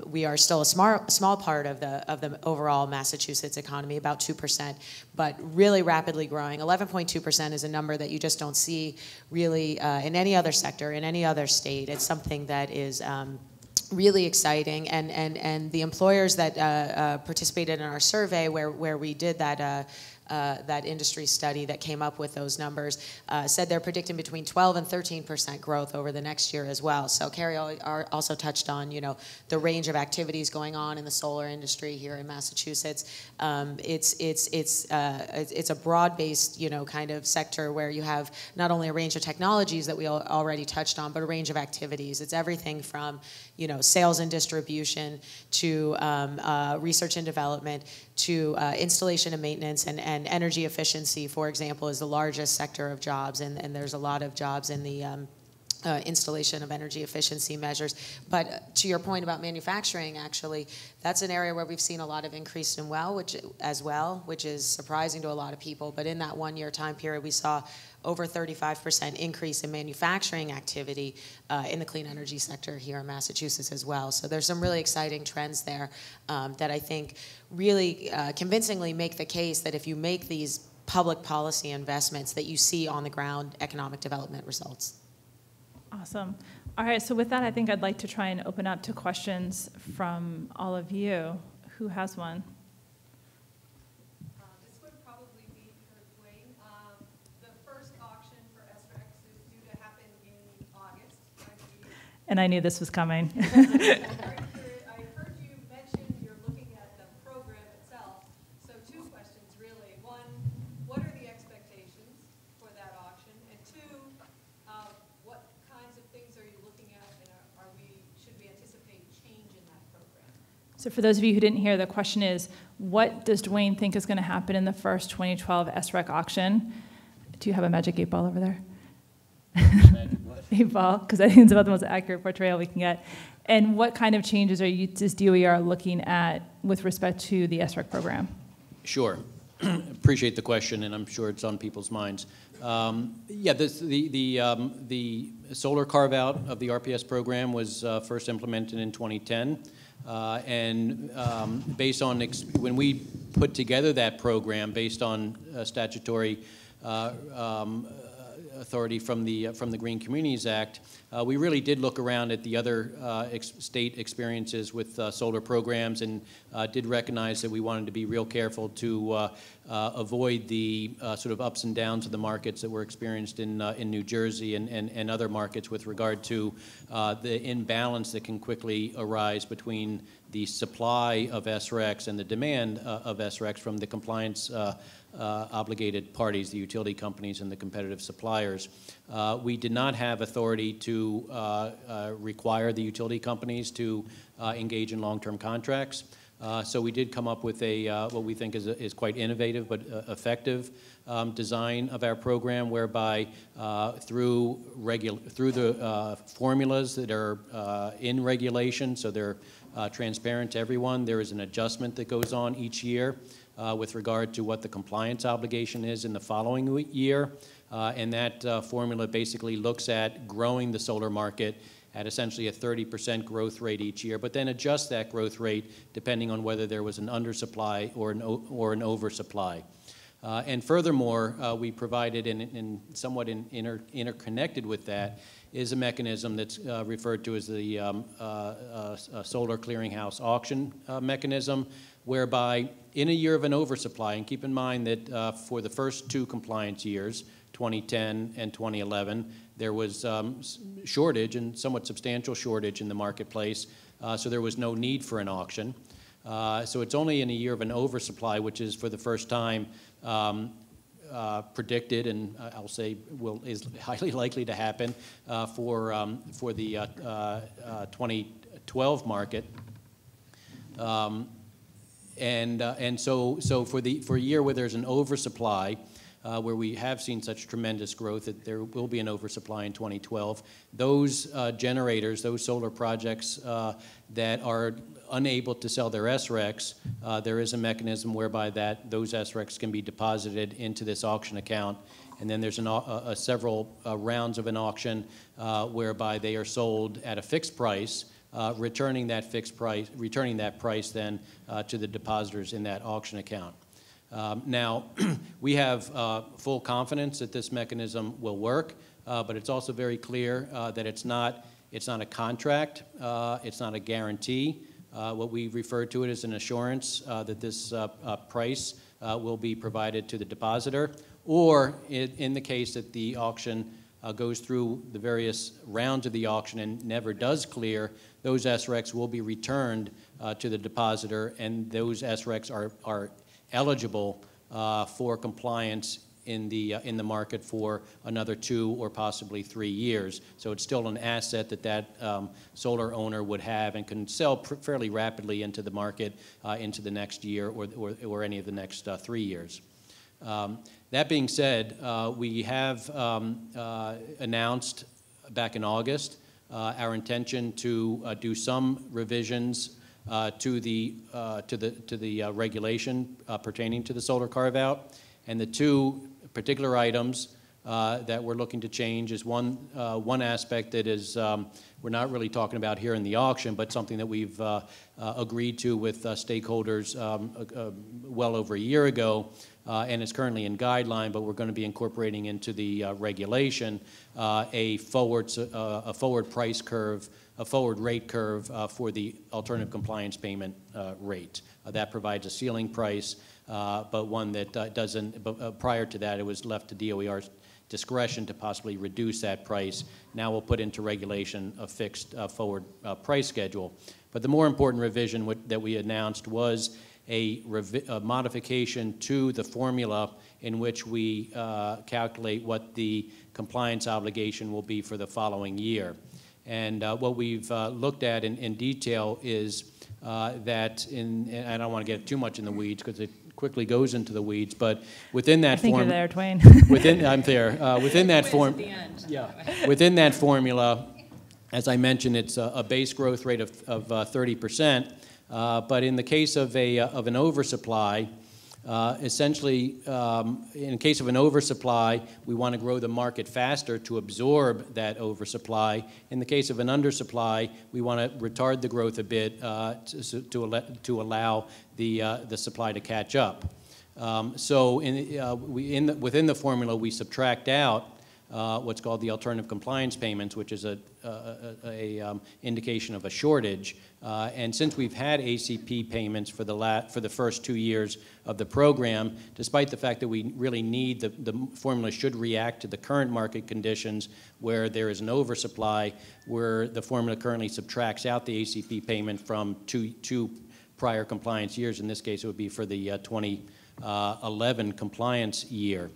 We are still a small part of the overall Massachusetts economy, about 2%, but really rapidly growing. 11.2% is a number that you just don't see really in any other sector, in any other state. It's something that is really exciting, and the employers that participated in our survey where we did that that industry study that came up with those numbers, said they're predicting between 12 and 13% growth over the next year as well. So Carrie also touched on, the range of activities going on in the solar industry here in Massachusetts. It's a broad-based, kind of sector where you have not only a range of technologies that we already touched on, but a range of activities. It's everything from, sales and distribution to research and development to installation and maintenance, and energy efficiency, for example, is the largest sector of jobs, and there's a lot of jobs in the installation of energy efficiency measures. But to your point about manufacturing, actually, that's an area where we've seen a lot of increase which is surprising to a lot of people. But in that 1 year time period, we saw over 35% increase in manufacturing activity in the clean energy sector here in Massachusetts as well. So there's some really exciting trends there that I think really convincingly make the case that if you make these public policy investments, that you see on the ground economic development results. Awesome. All right, so with that, I think I'd like to try and open up to questions from all of you. Who has one? This would probably be for Dwayne. The first auction for SREX is due to happen in August, I believe. And I knew this was coming. I heard you mention you're looking at the program itself. So two questions, really. One, what are the expectations for that auction? And two, what kinds of things are you looking at, and should we anticipate change in that program? So for those of you who didn't hear, the question is, what does Dwayne think is going to happen in the first 2012 SREC auction? Do you have a magic 8-ball over there? 8-ball, because I think it's about the most accurate portrayal we can get. And what kind of changes is DOER looking at with respect to the SREC program? Sure. Appreciate the question, and I'm sure it's on people's minds. Yeah, the solar carve-out of the RPS program was first implemented in 2010. Based on, when we put together that program based on statutory authority from the Green Communities Act, we really did look around at the other state experiences with solar programs, and did recognize that we wanted to be real careful to avoid the sort of ups and downs of the markets that were experienced in New Jersey and other markets with regard to the imbalance that can quickly arise between the supply of SRECs and the demand of SRECs from the compliance obligated parties, the utility companies and the competitive suppliers. We did not have authority to require the utility companies to engage in long-term contracts. So we did come up with what we think is quite innovative but effective design of our program, whereby through the formulas that are in regulation, so they're transparent to everyone, there is an adjustment that goes on each year with regard to what the compliance obligation is in the following year. And that formula basically looks at growing the solar market at essentially a 30% growth rate each year, but then adjusts that growth rate depending on whether there was an undersupply or an oversupply. And furthermore, we provided, and somewhat interconnected with that, is a mechanism that's referred to as the solar clearinghouse auction mechanism, whereby in a year of an oversupply, and keep in mind that for the first two compliance years, 2010 and 2011, there was shortage, and somewhat substantial shortage in the marketplace, so there was no need for an auction. So it's only in a year of an oversupply, which is for the first time predicted, and I'll say is highly likely to happen for the 2012 market. And so for a year where there's an oversupply, where we have seen such tremendous growth that there will be an oversupply in 2012, those generators, those solar projects that are unable to sell their SRECs, there is a mechanism whereby those SRECs can be deposited into this auction account, and then there's several rounds of an auction whereby they are sold at a fixed price, returning that price then to the depositors in that auction account. Now, we have full confidence that this mechanism will work, but it's also very clear that it's not a contract, it's not a guarantee. What we refer to it as an assurance that this price will be provided to the depositor, or in the case that the auction goes through the various rounds of the auction and never does clear, those SRECs will be returned to the depositor, and those SRECs are eligible for compliance in the market for another 2 or possibly 3 years. So it's still an asset that solar owner would have and can sell fairly rapidly into the market into the next year or any of the next 3 years. That being said, we have announced back in August our intention to do some revisions to the regulation pertaining to the solar carve-out, and the 2 particular items that we're looking to change is one aspect that is we're not really talking about here in the auction, but something that we've agreed to with stakeholders well over a year ago, and it's currently in guideline, but we're going to be incorporating into the regulation a forward price curve, a forward rate curve for the alternative compliance payment rate. That provides a ceiling price, but one that doesn't, prior to that, it was left to DOER's discretion to possibly reduce that price. Now we'll put into regulation a fixed forward price schedule. But the more important revision that we announced was a modification to the formula in which we calculate what the compliance obligation will be for the following year. And what we've looked at in detail is that, and I don't want to get too much in the weeds because it quickly goes into the weeds, but within that I think you're there, Twain. I'm there. Within that formula, as I mentioned, it's a base growth rate of 30%. But in the case of an oversupply, essentially, in case of an oversupply, we want to grow the market faster to absorb that oversupply. In the case of an undersupply, we want to retard the growth a bit to allow the supply to catch up. So within the formula, we subtract out what's called the alternative compliance payments, which is a indication of a shortage. And since we've had ACP payments for the first 2 years of the program, despite the fact that we really need the formula should react to the current market conditions where there is an oversupply, where the formula currently subtracts out the ACP payment from two prior compliance years. In this case, it would be for the 2011 compliance year.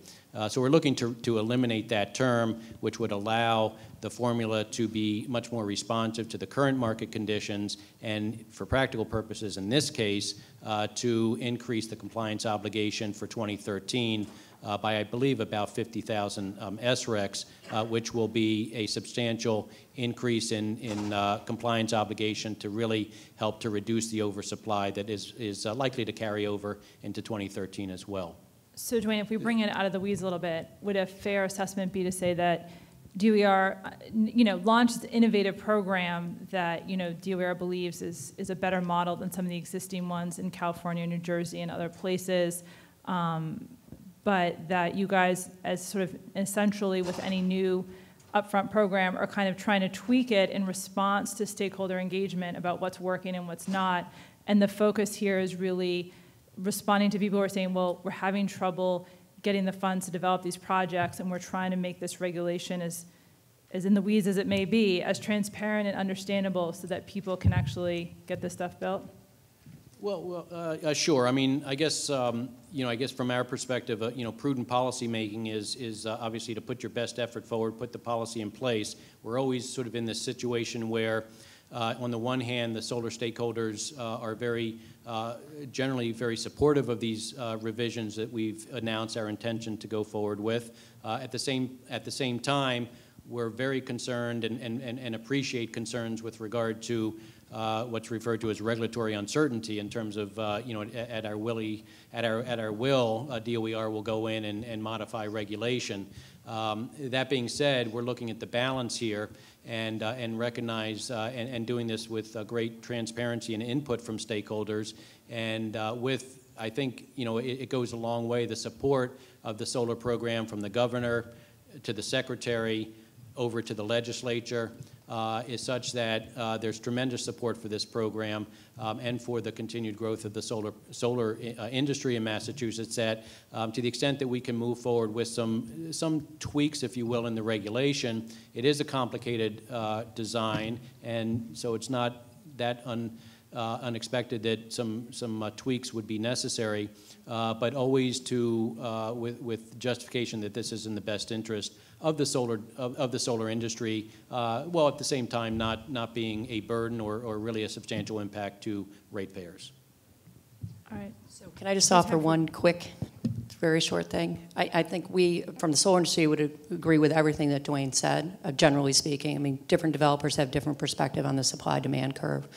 So we're looking to eliminate that term, which would allow the formula to be much more responsive to the current market conditions, and for practical purposes in this case, to increase the compliance obligation for 2013 by, I believe, about 50,000 SRECs, which will be a substantial increase in compliance obligation to really help to reduce the oversupply that is likely to carry over into 2013 as well. So, Dwayne, if we bring it out of the weeds a little bit, would a fair assessment be to say that DOER, launched an innovative program that, DOER believes is a better model than some of the existing ones in California, New Jersey, and other places, but that you guys, as sort of essentially with any new upfront program, are kind of trying to tweak it in response to stakeholder engagement about what's working and what's not, and the focus here is really responding to people who are saying, well, we're having trouble getting the funds to develop these projects, and we're trying to make this regulation as in the weeds as it may be, as transparent and understandable so that people can actually get this stuff built? Well, sure. I mean, I guess, I guess from our perspective, prudent policy making is obviously to put your best effort forward, put the policy in place. We're always sort of in this situation where, on the one hand, the solar stakeholders are generally very supportive of these revisions that we've announced our intention to go forward with. At the same time, we're very concerned and appreciate concerns with regard to what's referred to as regulatory uncertainty in terms of, at our will, DOER will go in and modify regulation. That being said, we're looking at the balance here and recognize and doing this with great transparency and input from stakeholders, and with, I think, it goes a long way, the support of the solar program from the governor to the secretary over to the legislature, is such that there's tremendous support for this program and for the continued growth of the solar industry in Massachusetts, that to the extent that we can move forward with some tweaks, if you will, in the regulation, it is a complicated design, and so it's not that unexpected that some tweaks would be necessary, but always with justification that this is in the best interest of the solar industry, while at the same time not being a burden or really a substantial impact to ratepayers. All right. So can I just offer one quick, very short thing? I think we, from the solar industry, would agree with everything that Dwayne said, generally speaking. I mean, different developers have different perspective on the supply-demand curve.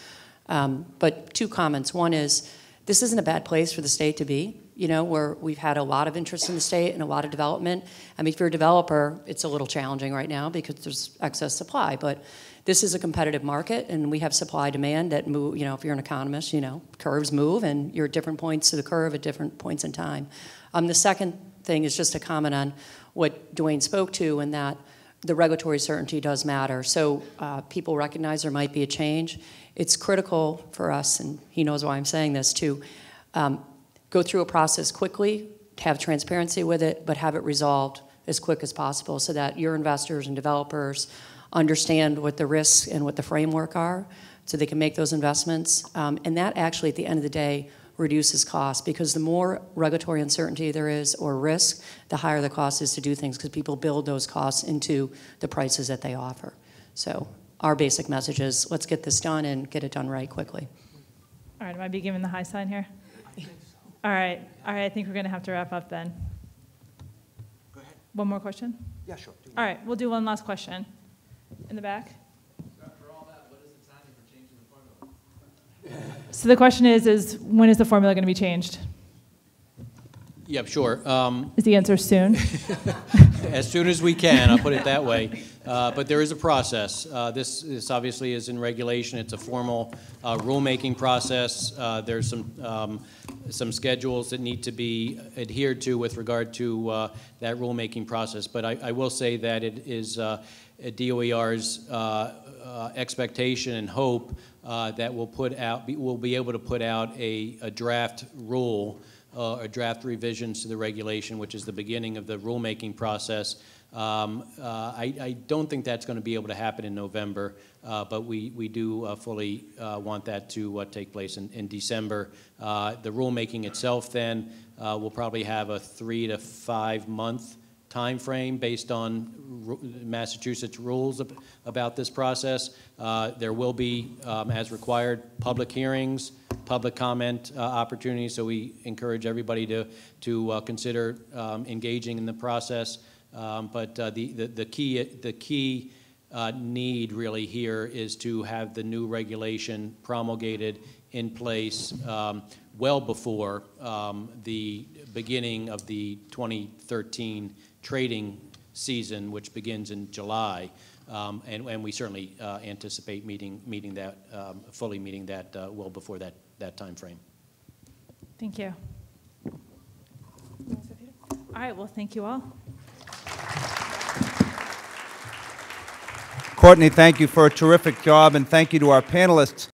But two comments. One is, this isn't a bad place for the state to be, you know, where we've had a lot of interest in the state and a lot of development. I mean, if you're a developer, it's a little challenging right now because there's excess supply, but this is a competitive market and we have supply-demand that move, you know, if you're an economist, you know, curves move and you're at different points to the curve at different points in time. The second thing is just a comment on what Dwayne spoke to, and that the regulatory certainty does matter. So people recognize there might be a change. It's critical for us, and he knows why I'm saying this, to go through a process quickly, have transparency with it, but have it resolved as quick as possible so that your investors and developers understand what the risks and what the framework are so they can make those investments. And that actually, at the end of the day, reduces costs, because the more regulatory uncertainty there is or risk, the higher the cost is to do things, because people build those costs into the prices that they offer. So our basic message is, let's get this done and get it done right quickly. All right, am I be given the high sign here? All right, I think we're going to have to wrap up then. Go ahead. One more question? Yeah, sure. All right, we'll do one last question. In the back? After all that, what is the timing for changing the formula? So the question is when is the formula going to be changed? Yep, sure. Is the answer soon? As soon as we can, I'll put it that way. But there is a process. This obviously is in regulation. It's a formal rulemaking process. There's some schedules that need to be adhered to with regard to that rulemaking process. But I will say that it is DOER's expectation and hope that we'll be able to put out a draft rule or draft revisions to the regulation, which is the beginning of the rulemaking process. I don't think that's going to be able to happen in November, but we do fully want that to take place in December. The rulemaking itself then will probably have a 3 to 5 month time frame based on Massachusetts rules about this process. There will be, as required, public hearings, public comment opportunities, so we encourage everybody to consider engaging in the process. But the key need really here is to have the new regulation promulgated in place well before the beginning of the 2013 trading season, which begins in July, and we certainly anticipate fully meeting that well before that time frame. Thank you. All right, well, thank you all. Courtney, thank you for a terrific job, and thank you to our panelists.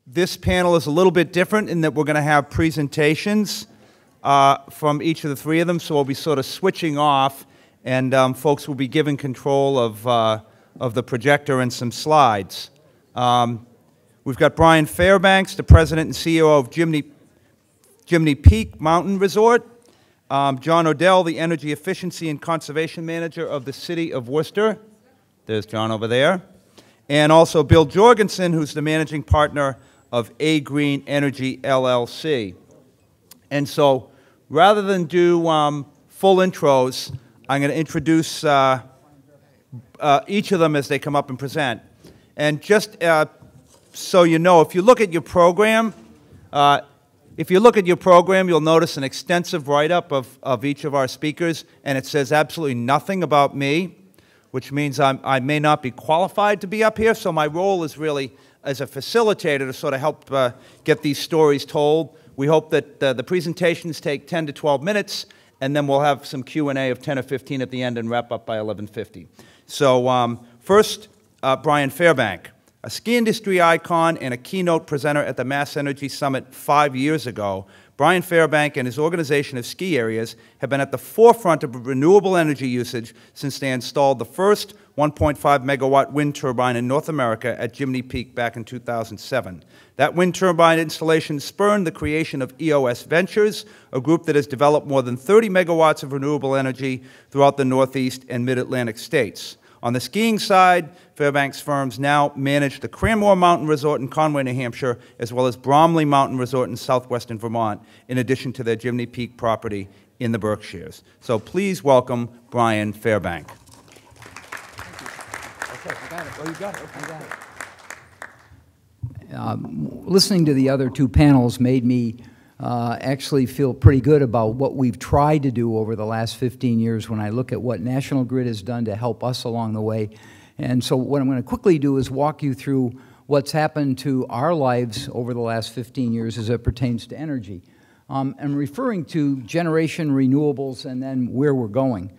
This panel is a little bit different in that we're going to have presentations from each of the three of them, so we'll be sort of switching off, and folks will be given control of the projector and some slides. We've got Brian Fairbanks, the President and CEO of Jiminy Peak Mountain Resort. John Odell, the Energy Efficiency and Conservation Manager of the City of Worcester. There's John over there. And also Bill Jorgensen, who's the Managing Partner of Agreen Energy, LLC. And so, rather than do full intros, I'm going to introduce each of them as they come up and present. And just so you know, if you look at your program, you'll notice an extensive write-up of each of our speakers, and it says absolutely nothing about me, which means I may not be qualified to be up here, so my role is really as a facilitator to sort of help get these stories told We hope that the presentations take 10 to 12 minutes, and then we'll have some Q&A of 10 or 15 at the end and wrap up by 11:50. So first, Brian Fairbank, a ski industry icon and a keynote presenter at the Mass Energy Summit 5 years ago. Brian Fairbank and his organization of ski areas have been at the forefront of renewable energy usage since they installed the first 1.5 megawatt wind turbine in North America at Jiminy Peak back in 2007. That wind turbine installation spurred the creation of EOS Ventures, a group that has developed more than 30 megawatts of renewable energy throughout the Northeast and Mid-Atlantic states. On the skiing side, Fairbanks firms now manage the Cranmore Mountain Resort in Conway, New Hampshire, as well as Bromley Mountain Resort in southwestern Vermont, in addition to their Jiminy Peak property in the Berkshires. So please welcome Brian Fairbank. Okay, I got it. Oh, you got it. Okay, got it. Listening to the other two panels made me actually feel pretty good about what we've tried to do over the last 15 years when I look at what National Grid has done to help us along the way. And so what I'm going to quickly do is walk you through what's happened to our lives over the last 15 years as it pertains to energy. I'm referring to generation, renewables, and then where we're going.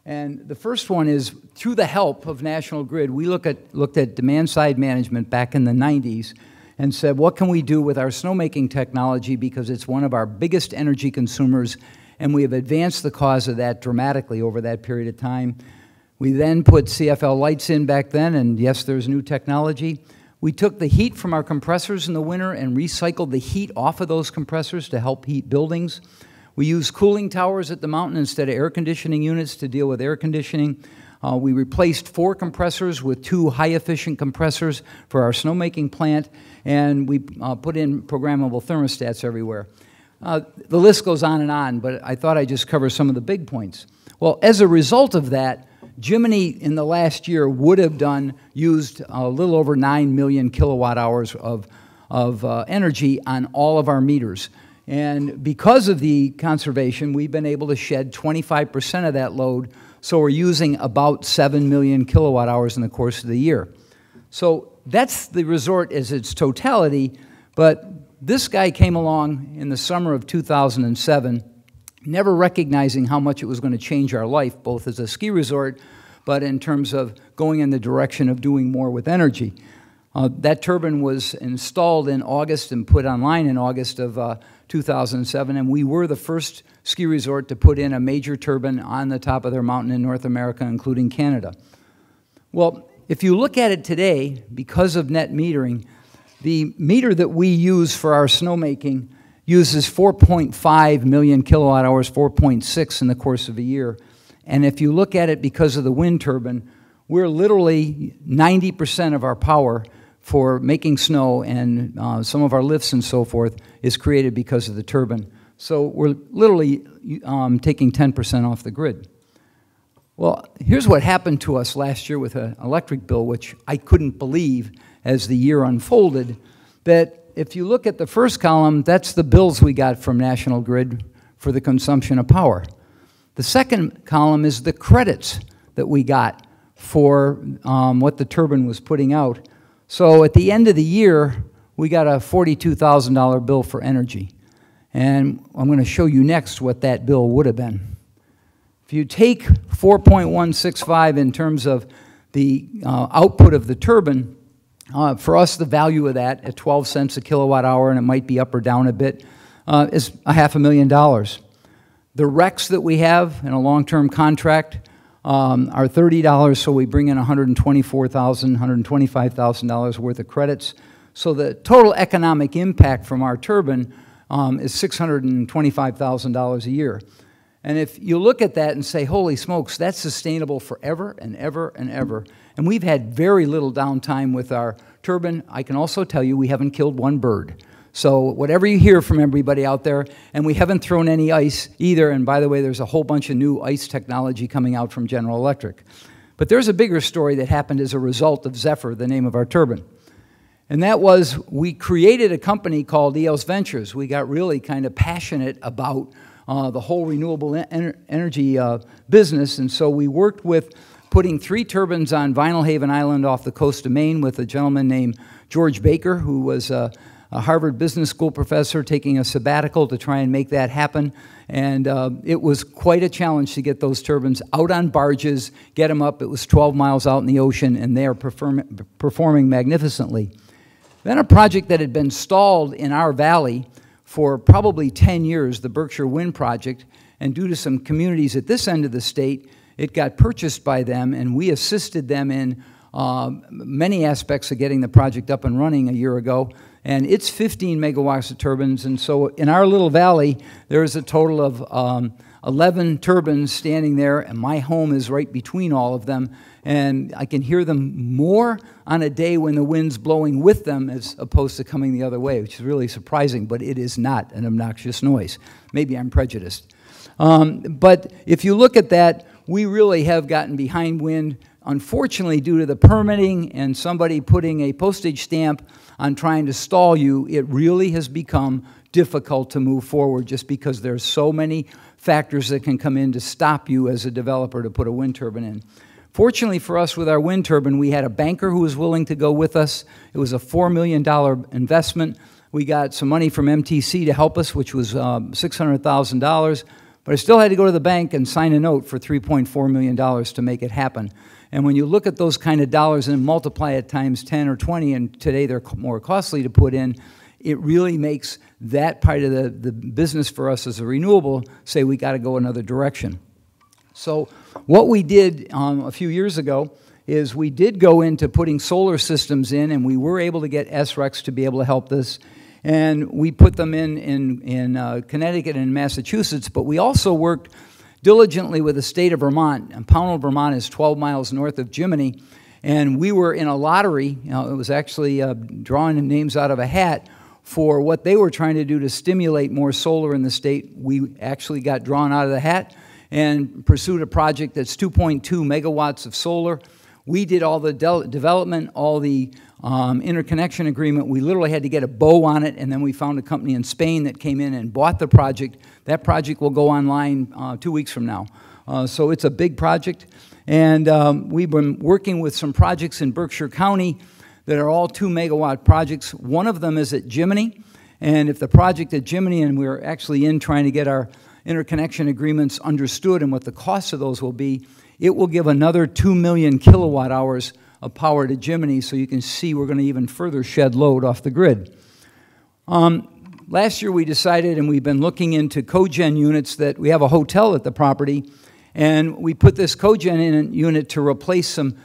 And the first one is, through the help of National Grid, we looked at demand-side management back in the 90s and said, what can we do with our snowmaking technology, because it's one of our biggest energy consumers, and we have advanced the cause of that dramatically over that period of time. We then put CFL lights in back then, and yes, there's new technology. We took the heat from our compressors in the winter and recycled the heat off of those compressors to help heat buildings. We used cooling towers at the mountain instead of air conditioning units to deal with air conditioning. We replaced 4 compressors with 2 high-efficient compressors for our snowmaking plant, and we put in programmable thermostats everywhere. The list goes on, but I thought I'd just cover some of the big points. Well, as a result of that, Jiminy in the last year would have used a little over 9 million kilowatt hours of energy on all of our meters. And because of the conservation, we've been able to shed 25% of that load, so we're using about 7 million kilowatt hours in the course of the year. So that's the resort as its totality, but this guy came along in the summer of 2007, never recognizing how much it was going to change our life, both as a ski resort, but in terms of going in the direction of doing more with energy. That turbine was installed in August and put online in August of 2007, and we were the first ski resort to put in a major turbine on the top of their mountain in North America, including Canada. Well, if you look at it today, because of net metering, the meter that we use for our snowmaking uses 4.5 million kilowatt hours, 4.6 in the course of a year. And if you look at it because of the wind turbine, we're literally 90% of our power for making snow, and some of our lifts and so forth is created because of the turbine. So we're literally taking 10% off the grid. Well, here's what happened to us last year with an electric bill, which I couldn't believe as the year unfolded, that if you look at the first column, that's the bills we got from National Grid for the consumption of power. The second column is the credits that we got for what the turbine was putting out. So at the end of the year, we got a $42,000 bill for energy. And I'm going to show you next what that bill would have been. If you take 4.165 in terms of the output of the turbine, for us, the value of that at 12 cents a kilowatt hour, and it might be up or down a bit, is $500,000. The RECs that we have in a long-term contract are $30, so we bring in $124,000, $125,000 worth of credits. So the total economic impact from our turbine is $625,000 a year. And if you look at that and say, holy smokes, that's sustainable forever and ever and ever. And we've had very little downtime with our turbine. I can also tell you we haven't killed one bird. So whatever you hear from everybody out there, and we haven't thrown any ice either, and by the way, there's a whole bunch of new ice technology coming out from General Electric. But there's a bigger story that happened as a result of Zephyr, the name of our turbine. And that was, we created a company called EOS Ventures. We got really kind of passionate about the whole renewable energy business, and so we worked with putting 3 turbines on Vinyl Haven Island off the coast of Maine with a gentleman named George Baker, who was a Harvard Business School professor taking a sabbatical to try and make that happen. And it was quite a challenge to get those turbines out on barges, get them up. It was 12 miles out in the ocean, and they are performing magnificently. Then a project that had been stalled in our valley for probably 10 years, the Berkshire Wind Project, and due to some communities at this end of the state, it got purchased by them, and we assisted them in many aspects of getting the project up and running a year ago. And it's 15 megawatts of turbines, and so in our little valley, there's a total of 11 turbines standing there, and my home is right between all of them, and I can hear them more on a day when the wind's blowing with them as opposed to coming the other way, which is really surprising, but it is not an obnoxious noise. Maybe I'm prejudiced. But if you look at that, we really have gotten behind wind, unfortunately, due to the permitting and somebody putting a postage stamp on trying to stall you. It really has become difficult to move forward just because there's so many factors that can come in to stop you as a developer to put a wind turbine in. Fortunately for us with our wind turbine, we had a banker who was willing to go with us. It was a $4 million investment. We got some money from MTC to help us, which was $600,000. But I still had to go to the bank and sign a note for $3.4 million to make it happen. And when you look at those kind of dollars and multiply it times 10 or 20, and today they're more costly to put in, it really makes that part of the business for us as a renewable say we got to go another direction. So what we did a few years ago is we did go into putting solar systems in, and we were able to get SRECs to be able to help this. And we put them in Connecticut and Massachusetts, but we also worked diligently with the state of Vermont. And Pownell, Vermont is 12 miles north of Jiminy, and we were in a lottery. It was actually drawing names out of a hat for what they were trying to do to stimulate more solar in the state. We actually got drawn out of the hat and pursued a project that's 2.2 megawatts of solar. We did all the development, all the interconnection agreement. We literally had to get a bow on it, and then we found a company in Spain that came in and bought the project. That project will go online 2 weeks from now. So it's a big project. And we've been working with some projects in Berkshire County that are all 2 megawatt projects. One of them is at Jiminy. And if the project at Jiminy, and we're actually in trying to get our interconnection agreements understood and what the cost of those will be, it will give another 2 million kilowatt hours of power to Jiminy, so you can see we're going to even further shed load off the grid. Last year we decided, and we've been looking into cogen units, that we have a hotel at the property, and we put this cogen unit to replace some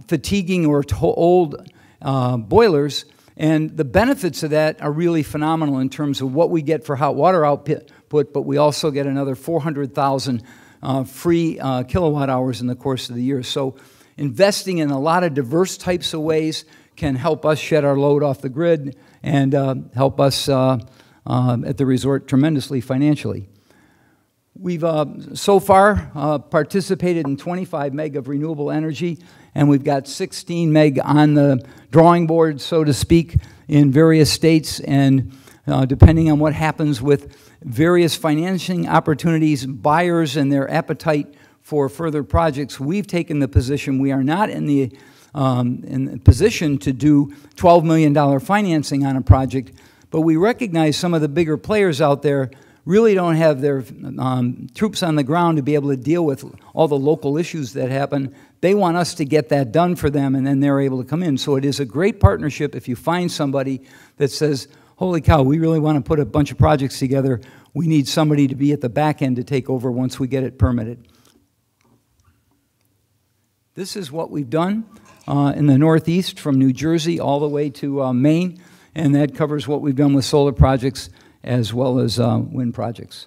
fatiguing or old boilers, and the benefits of that are really phenomenal in terms of what we get for hot water output, but we also get another 400,000 free kilowatt hours in the course of the year. So investing in a lot of diverse types of ways can help us shed our load off the grid and help us at the resort tremendously financially. We've so far participated in 25 meg of renewable energy, and we've got 16 meg on the drawing board, so to speak, in various states. And depending on what happens with various financing opportunities, buyers and their appetite for further projects, we've taken the position we are not in the position to do $12 million financing on a project, but we recognize some of the bigger players out there really don't have their troops on the ground to be able to deal with all the local issues that happen. They want us to get that done for them, and then they're able to come in. So it is a great partnership if you find somebody that says, holy cow, we really want to put a bunch of projects together. We need somebody to be at the back end to take over once we get it permitted. This is what we've done in the Northeast from New Jersey all the way to Maine, and that covers what we've done with solar projects as well as wind projects.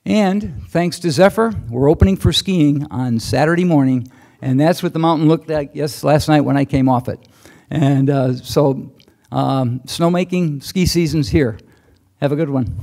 And thanks to Zephyr, we're opening for skiing on Saturday morning, and that's what the mountain looked like last night when I came off it. And so snowmaking, ski season's here. Have a good one.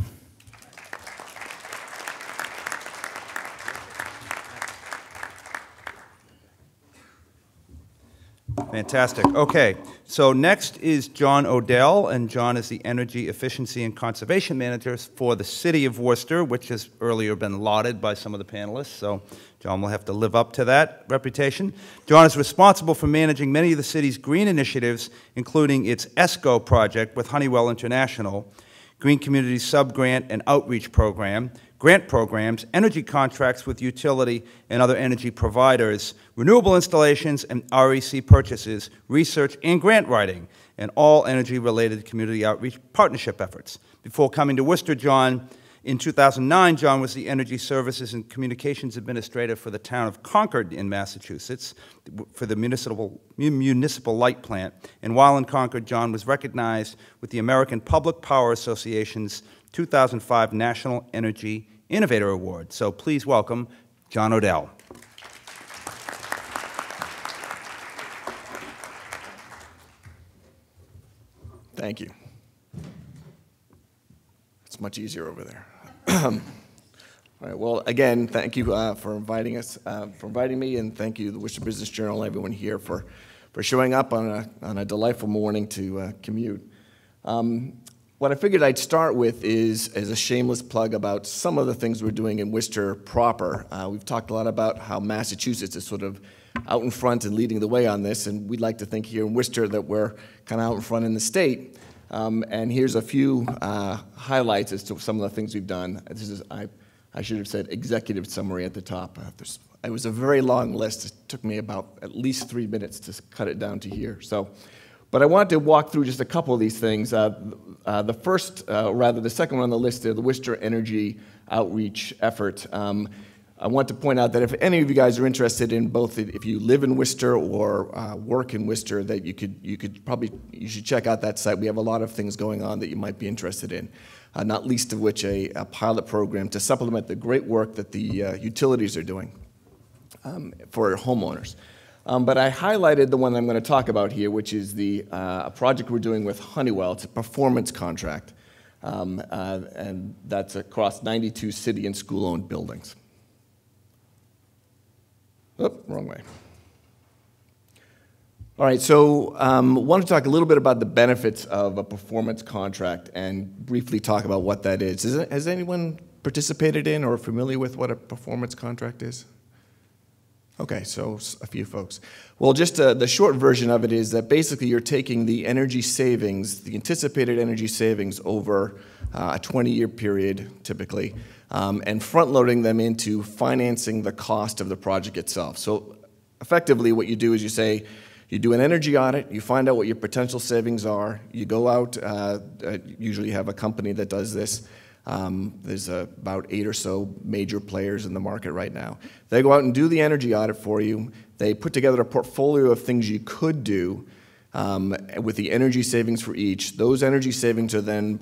Fantastic. Okay, so next is John Odell, and John is the Energy Efficiency and Conservation Manager for the City of Worcester, which has earlier been lauded by some of the panelists, so John will have to live up to that reputation. John is responsible for managing many of the city's green initiatives, including its ESCO project with Honeywell International, Green Community Sub-Grant and Outreach Program, grant programs, energy contracts with utility and other energy providers, renewable installations and REC purchases, research and grant writing, and all energy-related community outreach partnership efforts. Before coming to Worcester, in 2009, John was the Energy Services and Communications Administrator for the town of Concord in Massachusetts for the municipal light plant. And while in Concord, John was recognized with the American Public Power Association's 2005 National Energy Innovator Award. So please welcome John Odell. Thank you. It's much easier over there. All right, well, again, thank you for inviting me, and thank you, the Worcester Business Journal, everyone here for showing up on a delightful morning to commute. What I figured I'd start with is a shameless plug about some of the things we're doing in Worcester proper. We've talked a lot about how Massachusetts is sort of out in front and leading the way on this, and we'd like to think here in Worcester that we're kind of out in front in the state. And here's a few highlights as to some of the things we've done. I should have said executive summary at the top. It was a very long list. It took me about at least 3 minutes to cut it down to here. But I wanted to walk through just a couple of these things. The second one on the list is the Worcester Energy Outreach Effort. I want to point out that if any of you guys are interested in both, if you live in Worcester or work in Worcester, that you should check out that site. We have a lot of things going on that you might be interested in, not least of which a pilot program to supplement the great work that the utilities are doing for homeowners. But I highlighted the one I'm going to talk about here, which is a project we're doing with Honeywell. It's a performance contract, and that's across 92 city and school-owned buildings. Oh, wrong way. All right, so I want to talk a little bit about the benefits of a performance contract and briefly talk about what that is. Has anyone participated in or familiar with what a performance contract is? Okay, so a few folks. Well, just the short version of it is that basically you're taking the energy savings, the anticipated energy savings over a 20-year period, typically, and front-loading them into financing the cost of the project itself. So effectively what you do is you do an energy audit, you find out what your potential savings are, you go out, usually have a company that does this. There's about 8 or so major players in the market right now. They go out and do the energy audit for you. They put together a portfolio of things you could do with the energy savings for each. Those energy savings are then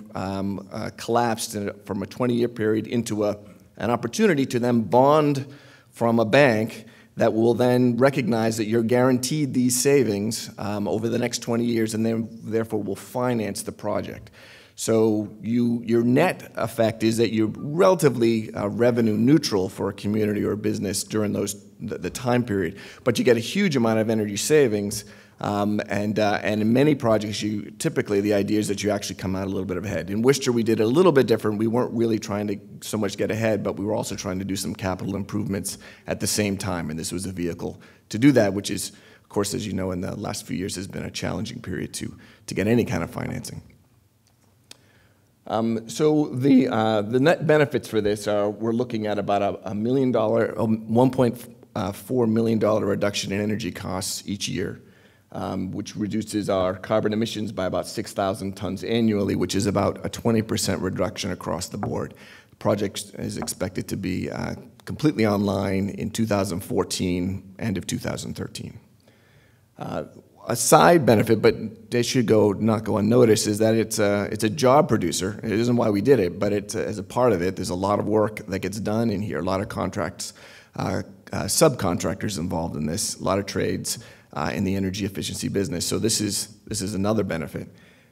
collapsed from a 20-year period into an opportunity to then bond from a bank that will then recognize that you're guaranteed these savings over the next 20 years and then therefore will finance the project. So your net effect is that you're relatively revenue neutral for a community or a business during the time period, but you get a huge amount of energy savings, and in many projects, typically the idea is that you actually come out a little bit ahead. In Worcester, we did it a little bit different. We weren't really trying to so much get ahead, but we were also trying to do some capital improvements at the same time, and this was a vehicle to do that, which is, of course, as you know, in the last few years has been a challenging period to get any kind of financing. So the net benefits for this are we're looking at about $1.4 million reduction in energy costs each year, which reduces our carbon emissions by about 6,000 tons annually, which is about a 20% reduction across the board. The project is expected to be completely online in 2014, end of 2013. A side benefit, but they should not go unnoticed, is that it's a job producer. It isn't why we did it, but as a part of it, there's a lot of work that gets done in here, a lot of contracts, subcontractors involved in this, a lot of trades in the energy efficiency business. So this is another benefit.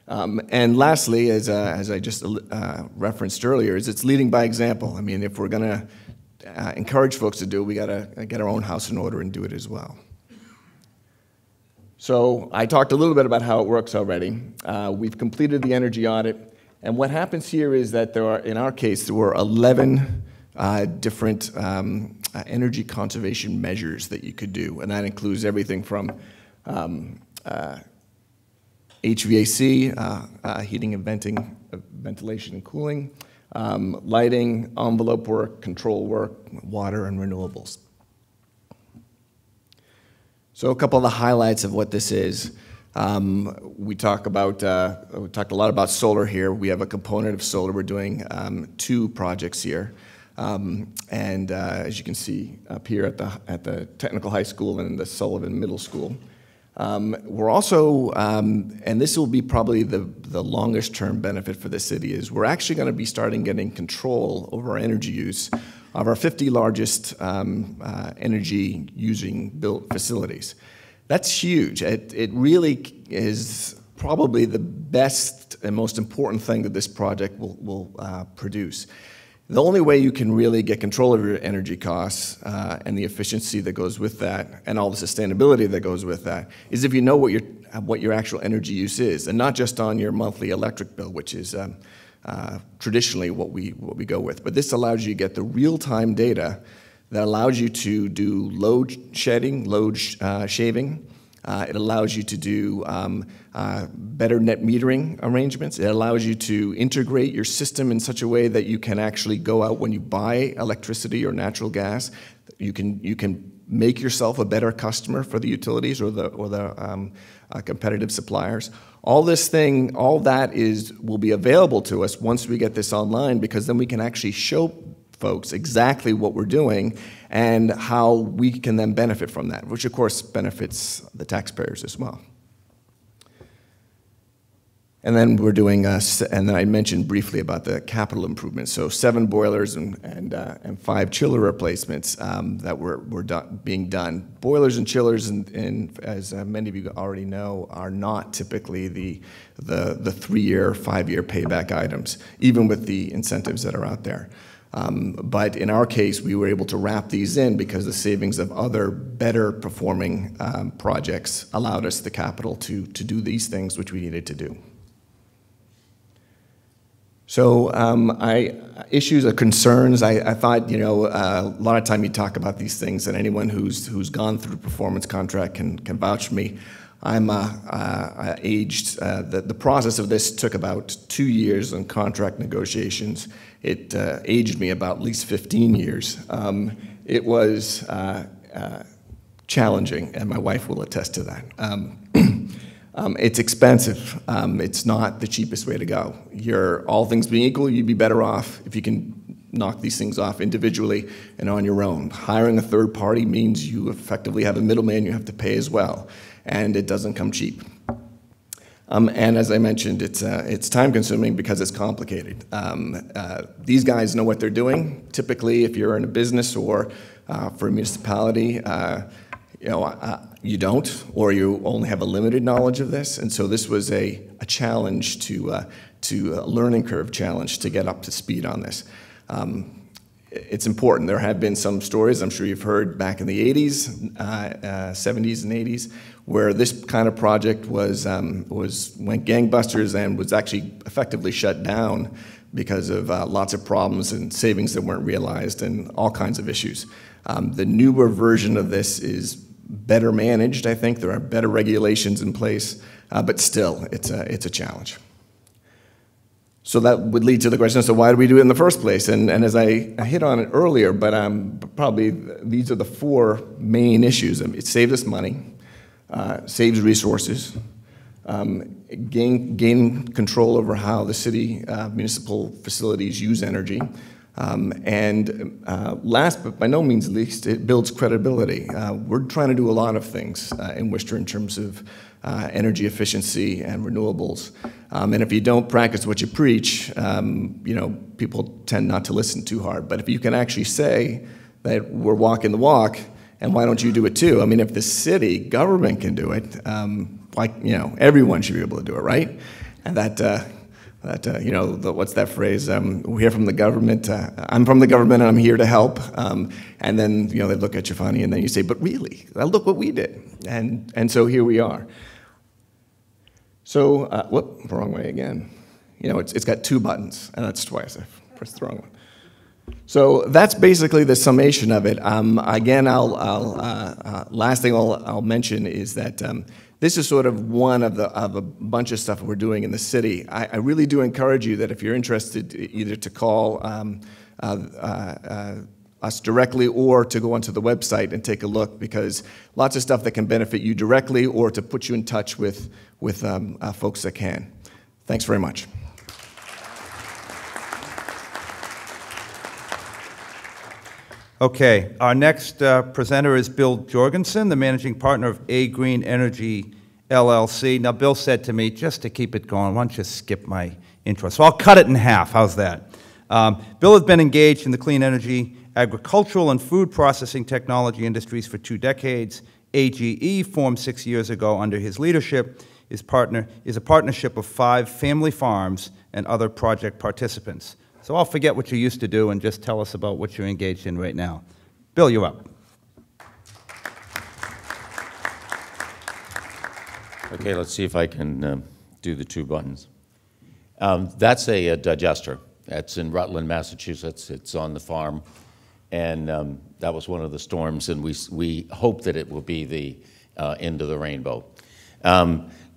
And lastly, as I just referenced earlier, is it's leading by example. I mean, if we're going to encourage folks to do it, we got to get our own house in order and do it as well. So I talked a little bit about how it works already. We've completed the energy audit, and what happens here is that there are, in our case, there were 11 different energy conservation measures that you could do, and that includes everything from HVAC, heating and ventilation and cooling, lighting, envelope work, control work, water, and renewables. So a couple of the highlights of what this is. We talked a lot about solar here. We have a component of solar. We're doing 2 projects here. As you can see up here at the Technical High School and the Sullivan Middle School. We're also, and this will be probably the longest term benefit for the city, is we're actually going to be starting getting control over our energy use of our 50 largest energy using built facilities. That's huge. It really is probably the best and most important thing that this project will produce. The only way you can really get control of your energy costs and the efficiency that goes with that and all the sustainability that goes with that is if you know what your actual energy use is, and not just on your monthly electric bill, which is traditionally what we go with. But this allows you to get the real-time data that allows you to do load shedding, load shaving. It allows you to do better net metering arrangements. It allows you to integrate your system in such a way that you can actually go out when you buy electricity or natural gas. You can make yourself a better customer for the utilities or the competitive suppliers. All that will be available to us once we get this online, because then we can actually show folks exactly what we're doing and how we can then benefit from that, which of course benefits the taxpayers as well. And then we're doing, and then I mentioned briefly about the capital improvements. So 7 boilers and 5 chiller replacements that were being done. Boilers and chillers, and as many of you already know, are not typically the 3-year, 5-year payback items, even with the incentives that are out there. But in our case, we were able to wrap these in because the savings of other better performing projects allowed us the capital to do these things which we needed to do. So issues or concerns, I thought, a lot of time you talk about these things, and anyone who's gone through a performance contract can vouch for me. I'm aged. The process of this took about 2 years in contract negotiations. It aged me about at least 15 years. It was challenging, and my wife will attest to that. It's expensive. It's not the cheapest way to go. All things being equal, you'd be better off if you can knock these things off individually and on your own. Hiring a third party means you effectively have a middleman you have to pay as well, and it doesn't come cheap. And as I mentioned, it's time-consuming because it's complicated. These guys know what they're doing. Typically, if you're in a business or for a municipality, you don't, or you only have a limited knowledge of this. And so this was a challenge a learning curve challenge to get up to speed on this. It's important. There have been some stories, I'm sure you've heard, back in the 80s, 70s and 80s, where this kind of project went gangbusters and was actually effectively shut down because of lots of problems and savings that weren't realized and all kinds of issues. The newer version of this is better managed, I think. There are better regulations in place, but still, it's a challenge. So that would lead to the question, so why do we do it in the first place? And as I hit on it earlier, but probably these are the 4 main issues. It saves us money, saves resources, gain control over how the city municipal facilities use energy, and last but by no means least, it builds credibility. We're trying to do a lot of things in Worcester in terms of energy efficiency and renewables. And if you don't practice what you preach, people tend not to listen too hard. But if you can actually say that we're walking the walk, and why don't you do it too? I mean, if the city government can do it, everyone should be able to do it, right? And that, you know, what's that phrase? We're here from the government. I'm from the government and I'm here to help. And then, you know, they look at you funny and then you say, but really, look what we did. And so here we are. So, whoop, wrong way again. You know, it's got 2 buttons, and that's twice. I pressed the wrong one. So that's basically the summation of it. Again, last thing I'll mention is that this is sort of one of a bunch of stuff we're doing in the city. I really do encourage you that if you're interested, either to call us directly or to go onto the website and take a look, because lots of stuff that can benefit you directly or to put you in touch with folks that can. Thanks very much. Okay, our next presenter is Bill Jorgensen, the managing partner of Agreen Energy LLC. Now, Bill said to me, just to keep it going, why don't you skip my intro? So I'll cut it in half. How's that? Bill has been engaged in the clean energy, agricultural, and food processing technology industries for 2 decades. AGE, formed 6 years ago under his leadership, is a partnership of 5 family farms and other project participants. So I'll forget what you used to do and just tell us about what you're engaged in right now. Bill, you're up. Okay, let's see if I can do the 2 buttons. That's a digester. That's in Rutland, Massachusetts. It's on the farm, and that was one of the storms, and we hope that it will be the end of the rainbow.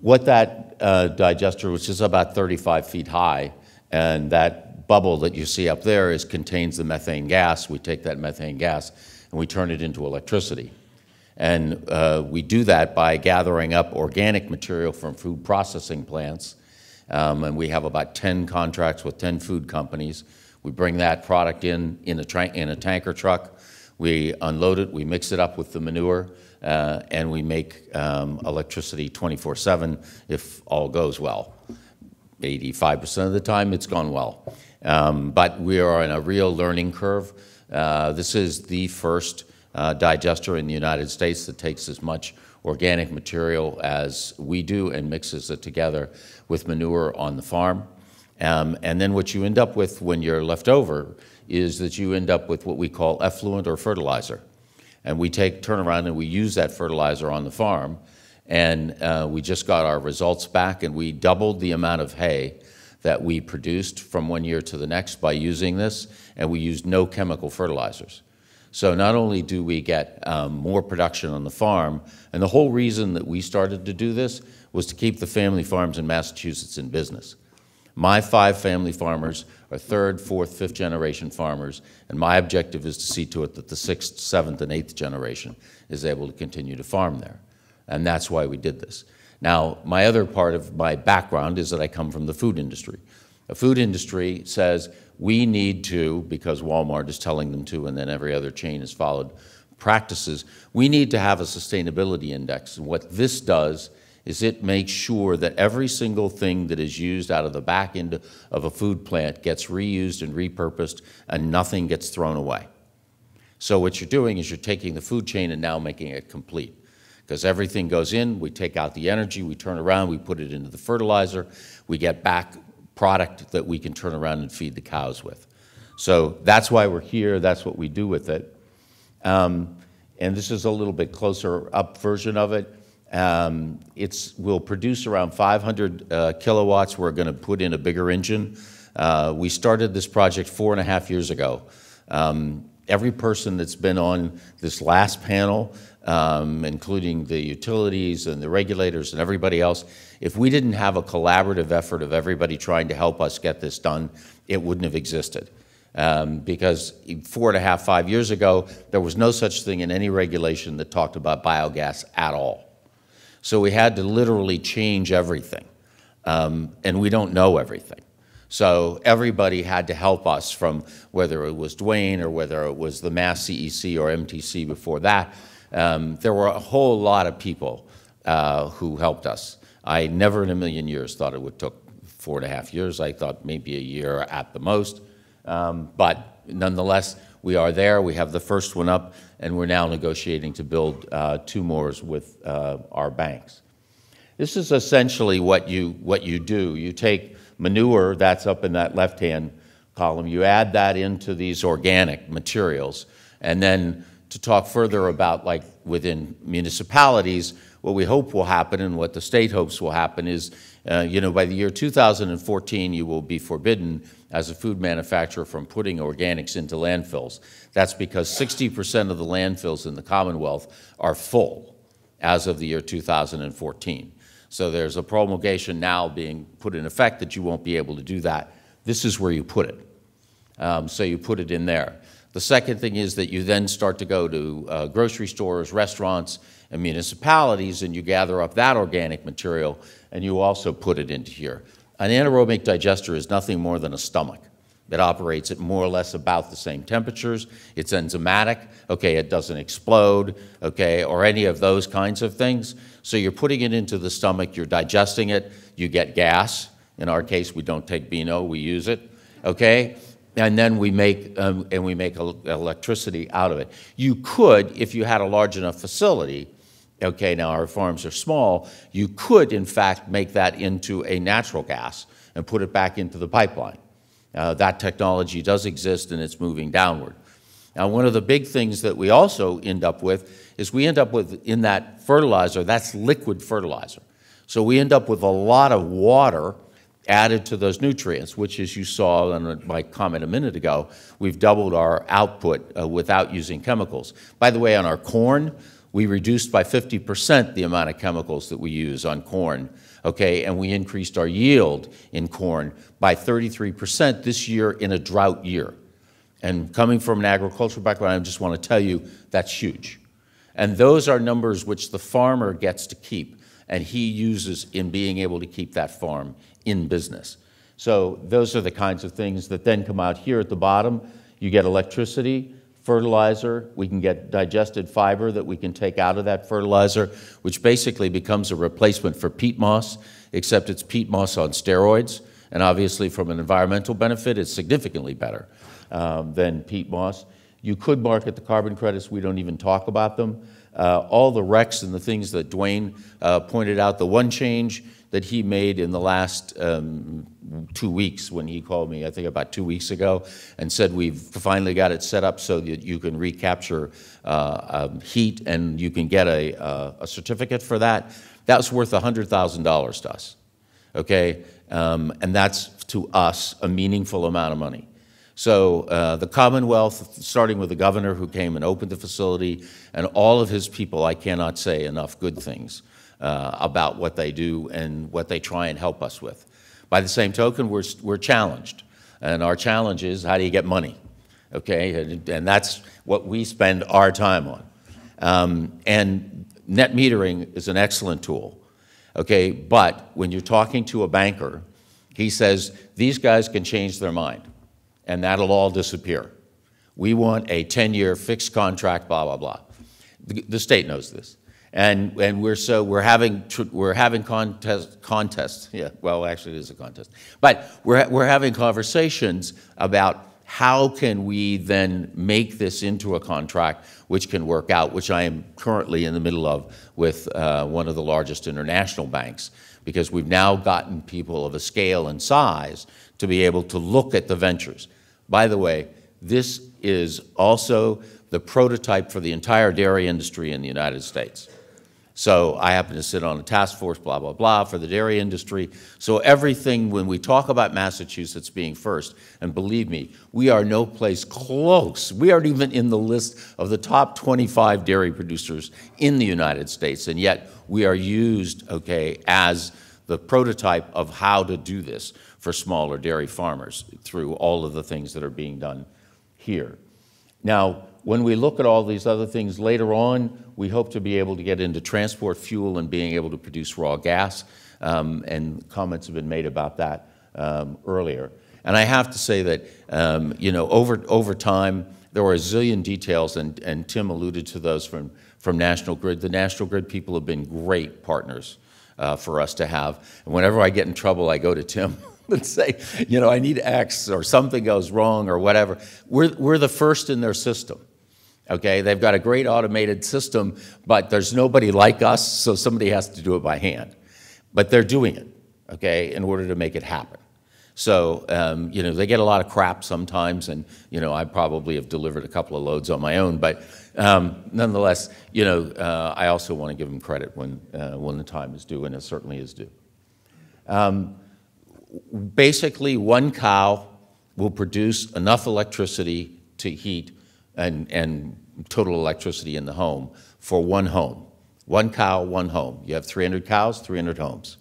What that digester, which is about 35 feet high, and that bubble that you see up there contains the methane gas. We take that methane gas and we turn it into electricity. And we do that by gathering up organic material from food processing plants. And we have about 10 contracts with 10 food companies. We bring that product in a tanker truck. We unload it, we mix it up with the manure, and we make electricity 24/7 if all goes well. 85% of the time, it's gone well. But we are in a real learning curve. This is the first digester in the United States that takes as much organic material as we do and mixes it together with manure on the farm. And then what you end up with when you're left over is that you end up with what we call effluent or fertilizer. And we turn around and we use that fertilizer on the farm. And we just got our results back, and we doubled the amount of hay that we produced from one year to the next by using this, and we used no chemical fertilizers. So not only do we get more production on the farm, and the whole reason that we started to do this was to keep the family farms in Massachusetts in business. My 5 family farmers are 3rd, 4th, 5th generation farmers, and my objective is to see to it that the 6th, 7th, and 8th generation is able to continue to farm there. And that's why we did this. Now, my other part of my background is that I come from the food industry. The food industry says we need to, because Walmart is telling them to, and then every other chain has followed practices, we need to have a sustainability index. And what this does is it makes sure that every single thing that is used out of the back end of a food plant gets reused and repurposed, and nothing gets thrown away. So what you're doing is you're taking the food chain and now making it complete. Because everything goes in, we take out the energy, we turn around, we put it into the fertilizer, we get back product that we can turn around and feed the cows with. So that's why we're here, that's what we do with it. And this is a little bit closer up version of it. We'll produce around 500 kilowatts. We're going to put in a bigger engine. We started this project 4.5 years ago. Every person that's been on this last panel, including the utilities and the regulators and everybody else, if we didn't have a collaborative effort of everybody trying to help us get this done, it wouldn't have existed. Because 4.5, 5 years ago, there was no such thing in any regulation that talked about biogas at all. So we had to literally change everything, and we don't know everything. So everybody had to help us, from whether it was Dwayne or whether it was the Mass CEC or MTC before that. There were a whole lot of people who helped us. I never in a million years thought it would take 4.5 years. I thought maybe a year at the most. But nonetheless, we are there. We have the first one up, and we're now negotiating to build 2 more with our banks. This is essentially what you do. You take manure, that's up in that left-hand column. You add that into these organic materials. And then to talk further about, like, within municipalities, what we hope will happen and what the state hopes will happen is, you know, by the year 2014, you will be forbidden as a food manufacturer from putting organics into landfills. That's because 60% of the landfills in the Commonwealth are full as of the year 2014. So there's a promulgation now being put in effect that you won't be able to do that. This is where you put it. So you put it in there. The second thing is that you then start to go to grocery stores, restaurants, and municipalities, and you gather up that organic material, and you also put it into here. An anaerobic digester is nothing more than a stomach. It operates at more or less about the same temperatures. It's enzymatic, okay, it doesn't explode, okay, or any of those kinds of things. So you're putting it into the stomach, you're digesting it, you get gas. In our case, we don't take Beano, we use it, okay? And then we make electricity out of it. You could, if you had a large enough facility, okay, now our farms are small, you could, in fact, make that into a natural gas and put it back into the pipeline. That technology does exist, and it's moving downward. Now, one of the big things that we also end up with is we end up with, in that fertilizer, that's liquid fertilizer. So we end up with a lot of water added to those nutrients, which, as you saw in my comment a minute ago, we've doubled our output without using chemicals. By the way, on our corn, we reduced by 50% the amount of chemicals that we use on corn, okay, and we increased our yield in corn by 33% this year in a drought year. And coming from an agricultural background, I just want to tell you that's huge. And those are numbers which the farmer gets to keep, and he uses in being able to keep that farm in business. So those are the kinds of things that then come out here at the bottom. You get electricity, fertilizer, we can get digested fiber that we can take out of that fertilizer, which basically becomes a replacement for peat moss, except it's peat moss on steroids. And obviously from an environmental benefit, it's significantly better than peat moss. You could market the carbon credits, we don't even talk about them. All the RECs and the things that Dwayne pointed out, the one change that he made in the last 2 weeks when he called me, I think about 2 weeks ago, and said we've finally got it set up so that you can recapture heat and you can get a certificate for that. That was worth $100,000 to us, okay? And that's, to us, a meaningful amount of money. So the Commonwealth, starting with the governor who came and opened the facility, and all of his people, I cannot say enough good things about what they do and what they try and help us with. By the same token, we're challenged. And our challenge is, how do you get money? Okay, and that's what we spend our time on. And net metering is an excellent tool. Okay, but when you're talking to a banker, he says, these guys can change their mind, and that'll all disappear. We want a 10-year fixed contract, blah, blah, blah. The state knows this. And we're having contests. Yeah, well, actually, it is a contest. But we're having conversations about how can we then make this into a contract which can work out, which I am currently in the middle of with one of the largest international banks, because we've now gotten people of a scale and size to be able to look at the ventures. By the way, this is also the prototype for the entire dairy industry in the United States. So I happen to sit on a task force, blah, blah, blah, for the dairy industry. So everything, when we talk about Massachusetts being first, and believe me, we are no place close. We aren't even in the list of the top 25 dairy producers in the United States, and yet we are used, okay, as the prototype of how to do this for smaller dairy farmers through all of the things that are being done here. Now, when we look at all these other things later on, we hope to be able to get into transport fuel and being able to produce raw gas, and comments have been made about that earlier. And I have to say that, you know, over time, there were a zillion details, and Tim alluded to those from National Grid. The National Grid people have been great partners for us to have. And whenever I get in trouble, I go to Tim and say, you know, I need X, or something goes wrong, or whatever. We're the first in their system. Okay, they've got a great automated system, but there's nobody like us, so somebody has to do it by hand. But they're doing it, okay, in order to make it happen. So, you know, they get a lot of crap sometimes, and, you know, I probably have delivered a couple of loads on my own, but nonetheless, you know, I also want to give them credit when the time is due, and it certainly is due. Basically, one cow will produce enough electricity to heat and total electricity in the home for one home. One cow, one home. You have 300 cows, 300 homes.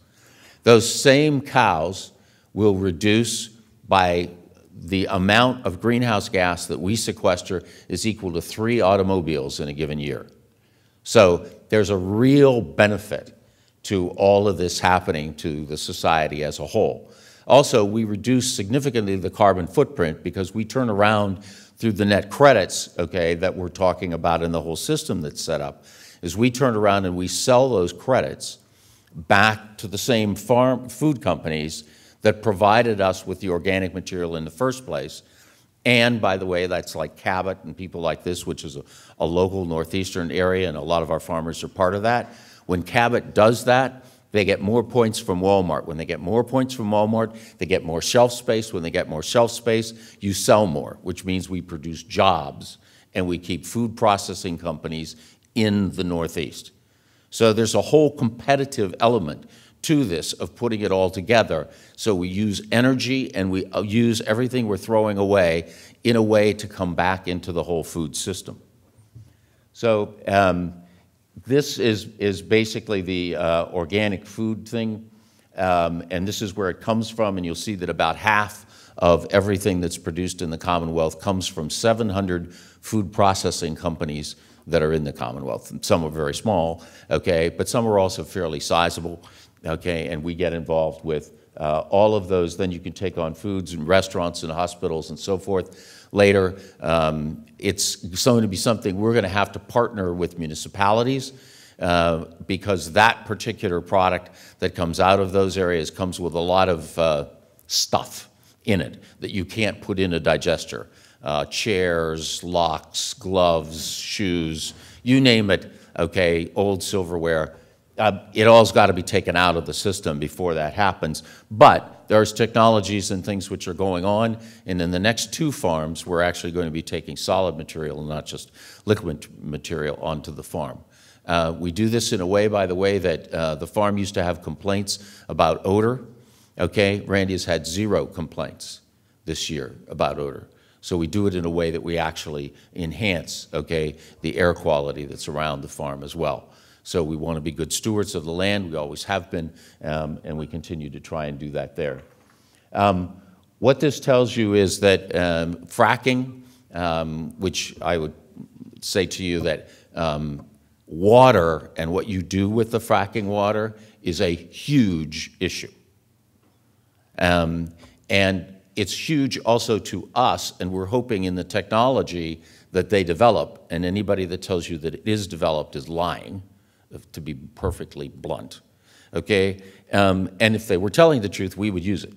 Those same cows will reduce by the amount of greenhouse gas that we sequester is equal to 3 automobiles in a given year. So there's a real benefit to all of this happening to the society as a whole. Also, we reduce significantly the carbon footprint because we turn around through the net credits, okay, that we're talking about in the whole system that's set up, is we turn around and we sell those credits back to the same food companies that provided us with the organic material in the first place. And by the way, that's like Cabot and people like this, which is a local northeastern area, and a lot of our farmers are part of that. When Cabot does that, they get more points from Walmart. When they get more points from Walmart, they get more shelf space. When they get more shelf space, you sell more, which means we produce jobs and we keep food processing companies in the Northeast. So there's a whole competitive element to this of putting it all together. So we use energy and we use everything we're throwing away in a way to come back into the whole food system. So this is basically the organic food thing, and this is where it comes from, and you'll see that about half of everything that's produced in the Commonwealth comes from 700 food processing companies that are in the Commonwealth. And some are very small, okay, but some are also fairly sizable, okay, and we get involved with all of those. Then you can take on foods and restaurants and hospitals and so forth later. It's going to be something we're going to have to partner with municipalities because that particular product that comes out of those areas comes with a lot of stuff in it that you can't put in a digester. Chairs, locks, gloves, shoes, you name it, okay, old silverware. It all's got to be taken out of the system before that happens. But there's technologies and things which are going on, and in the next 2 farms, we're actually going to be taking solid material and not just liquid material onto the farm. We do this in a way, by the way, that the farm used to have complaints about odor. Okay, Randy has had 0 complaints this year about odor. So we do it in a way that we actually enhance, okay, the air quality that's around the farm as well. So we want to be good stewards of the land. We always have been, and we continue to try and do that there. What this tells you is that fracking, which I would say to you that water and what you do with the fracking water is a huge issue. And it's huge also to us, and we're hoping in the technology that they develop, and anybody that tells you that it is developed is lying, to be perfectly blunt, okay? And if they were telling the truth, we would use it.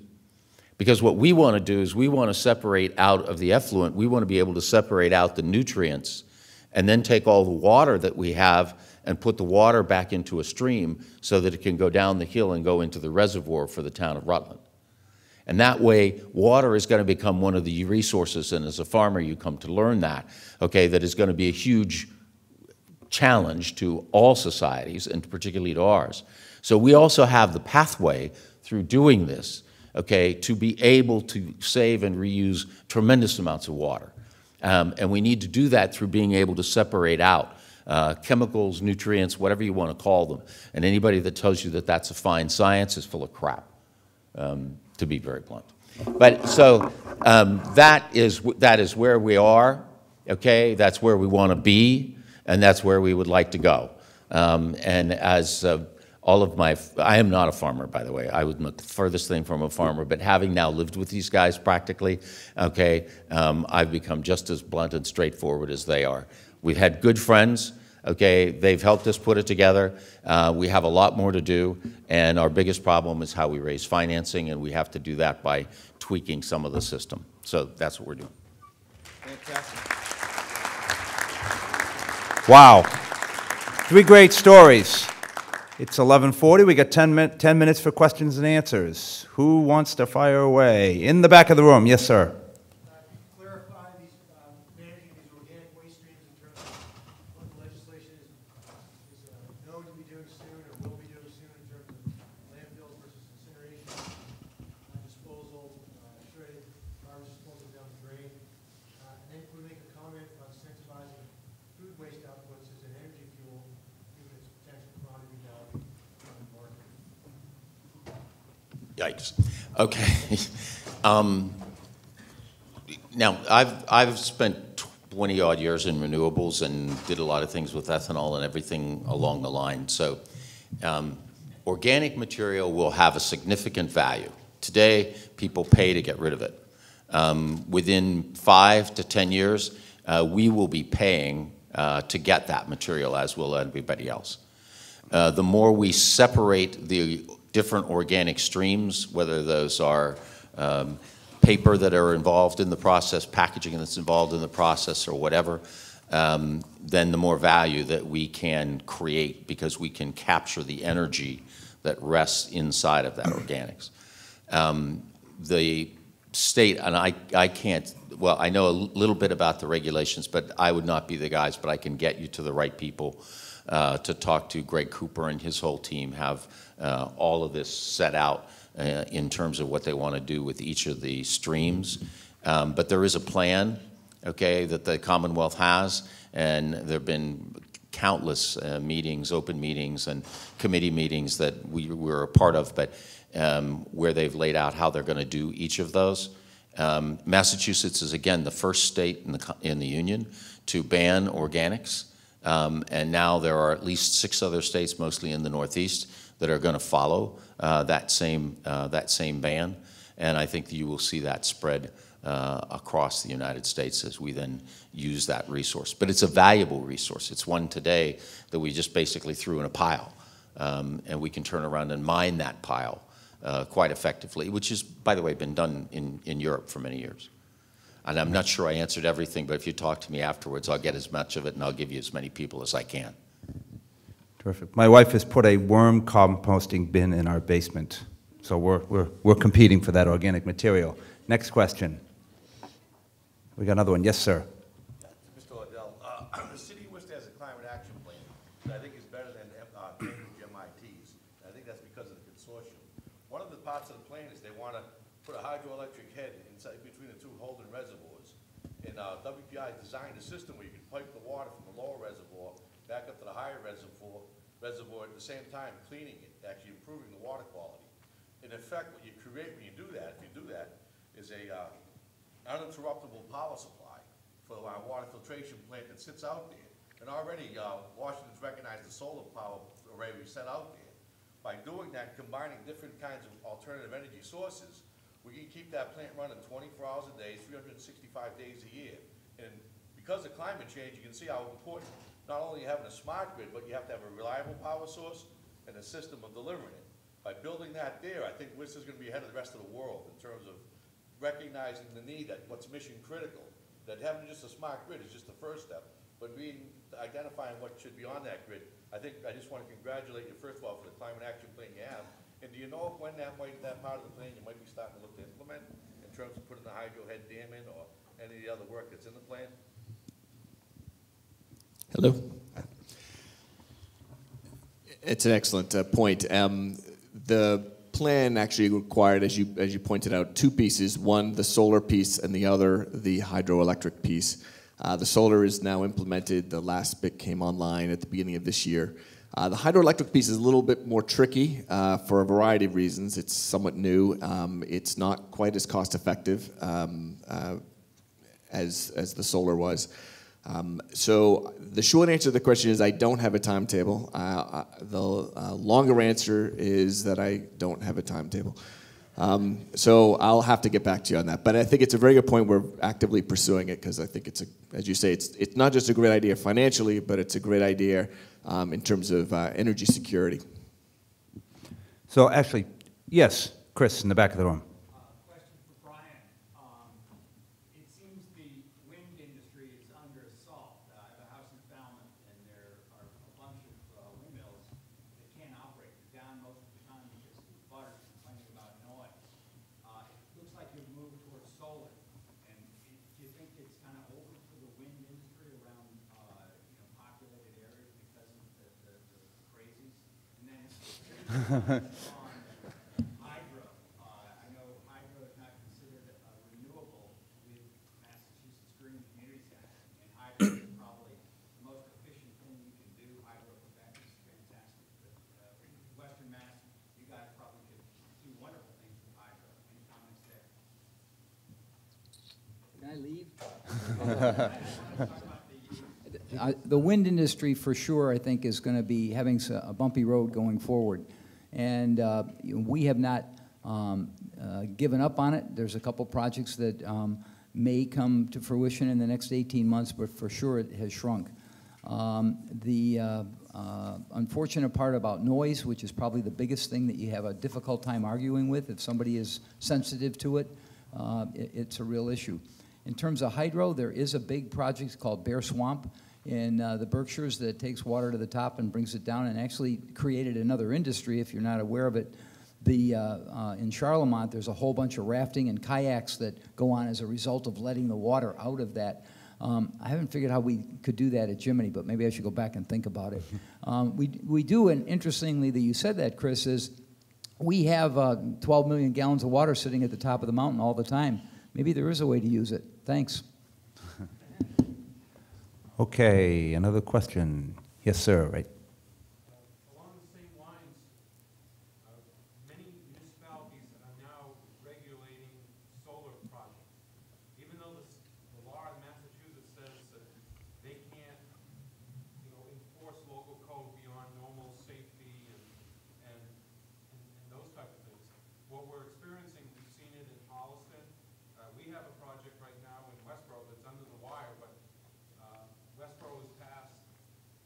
Because what we want to do is we want to separate out of the effluent, we want to be able to separate out the nutrients and then take all the water that we have and put the water back into a stream so that it can go down the hill and go into the reservoir for the town of Rutland. And that way, water is going to become one of the resources, and as a farmer, you come to learn that, okay, that is going to be a huge challenge to all societies, and particularly to ours. So we also have the pathway through doing this, okay, to be able to save and reuse tremendous amounts of water. And we need to do that through being able to separate out chemicals, nutrients, whatever you want to call them. And anybody that tells you that that's a fine science is full of crap. To be very blunt. But so that is where we are, okay? That's where we want to be, and that's where we would like to go. And as all of my, I am not a farmer, by the way. I was the furthest thing from a farmer, but having now lived with these guys practically, okay, I've become just as blunt and straightforward as they are. We've had good friends. Okay, they've helped us put it together. We have a lot more to do, and our biggest problem is how we raise financing, and we have to do that by tweaking some of the system. So that's what we're doing. Fantastic. Wow. 3 great stories. It's 11:40. We got 10 minutes for questions and answers. Who wants to fire away? In the back of the room. Yes, sir. Clarify these, managing these organic waste streams in terms of what the legislation is known to be doing soon or will be doing soon in terms of landfills versus incineration, disposal, shredded garbage disposal down the drain. And then we make a comment about incentivizing food waste outputs as an energy fuel given its potential commodity value on the market. Yikes. Okay. Now, I've spent 20-odd years in renewables and did a lot of things with ethanol and everything along the line. So organic material will have a significant value. Today, people pay to get rid of it. Within 5 to 10 years, we will be paying to get that material, as will everybody else. The more we separate the different organic streams, whether those are paper that are involved in the process, packaging that's involved in the process, or whatever, then the more value that we can create because we can capture the energy that rests inside of that organics. The state, and I can't, well, I know a little bit about the regulations, but I would not be the guys, but I can get you to the right people to talk to. Greg Cooper and his whole team have all of this set out in terms of what they want to do with each of the streams. But there is a plan, okay, that the Commonwealth has, and there have been countless meetings, open meetings, and committee meetings that we were a part of, but where they've laid out how they're going to do each of those. Massachusetts is, again, the first state in the union to ban organics. And now there are at least 6 other states, mostly in the Northeast, that are going to follow that same ban. And I think that you will see that spread across the United States as we then use that resource. But it's a valuable resource. It's one today that we just basically threw in a pile. And we can turn around and mine that pile quite effectively, which has, by the way, been done in Europe for many years. And I'm not sure I answered everything, but if you talk to me afterwards, I'll get as much of it and I'll give you as many people as I can. Terrific. My wife has put a worm composting bin in our basement, so we're competing for that organic material. Next question. We got another one. Yes, sir. Mr. Odell, the city of Worcester has a climate action plan that I think is better than Cambridge MIT's. I think that's because of the consortium. One of the parts of the plan is they want to put a hydroelectric head inside between the 2 Holden reservoirs. And WPI designed a system where you can pipe the water from the lower reservoir back up to the higher reservoir at the same time, cleaning it, actually improving the water quality. In effect, what you create when you do that, if you do that, is a uninterruptible power supply for our water filtration plant that sits out there. And already Washington's recognized the solar power array we set out there. By doing that, combining different kinds of alternative energy sources, we can keep that plant running 24 hours a day, 365 days a year. And because of climate change, you can see how important not only having a smart grid, but you have to have a reliable power source and a system of delivering it. By building that there, I think Worcester's going to be ahead of the rest of the world in terms of recognizing the need that what's mission critical. That having just a smart grid is just the first step, but identifying what should be on that grid. I just want to congratulate you, first of all, for the climate action plan you have. And do you know when that part of the plan you might be starting to look to implement in terms of putting the hydro head dam in or any of the other work that's in the plan? Hello. It's an excellent point. The plan actually required, as you pointed out, 2 pieces. One, the solar piece, and the other, the hydroelectric piece. The solar is now implemented. The last bit came online at the beginning of this year. The hydroelectric piece is a little bit more tricky for a variety of reasons. It's somewhat new. It's not quite as cost effective as the solar was. So the short answer to the question is I don't have a timetable. The longer answer is that I don't have a timetable. So I'll have to get back to you on that. But I think it's a very good point. We're actively pursuing it because I think it's, as you say, it's not just a great idea financially, but it's a great idea in terms of energy security. So actually, yes, Chris, in the back of the room. Can't hydro. I know hydro is not considered renewable with Massachusetts Green Communities Act, and hydro is probably the most efficient thing you can do. Hydro Quebec is fantastic. But, Western Mass, you guys probably could do wonderful things with hydro. Any comments there? Can I leave? The wind industry, for sure, I think, is going to be having a bumpy road going forward. And we have not given up on it. There's a couple projects that may come to fruition in the next 18 months, but for sure it has shrunk. The unfortunate part about noise, which is probably the biggest thing that you have a difficult time arguing with, if somebody is sensitive to it, it's a real issue. In terms of hydro, there is a big project called Bear Swamp in the Berkshires that takes water to the top and brings it down, and actually created another industry, if you're not aware of it. In Charlemont, there's a whole bunch of rafting and kayaks that go on as a result of letting the water out of that. I haven't figured out how we could do that at Jiminy, but maybe I should go back and think about it. We do, and interestingly that you said that, Chris, is we have 12 million gallons of water sitting at the top of the mountain all the time. Maybe there is a way to use it. Thanks. Okay, another question. Yes, sir, right. Along the same lines, many municipalities are now regulating solar projects. Even though the law in Massachusetts says that they can't, enforce local code beyond normal safety and those type of things. What we're experiencing, we've seen it in Holliston. We have a project right now in Westboro that's under the wire, but Westboro has passed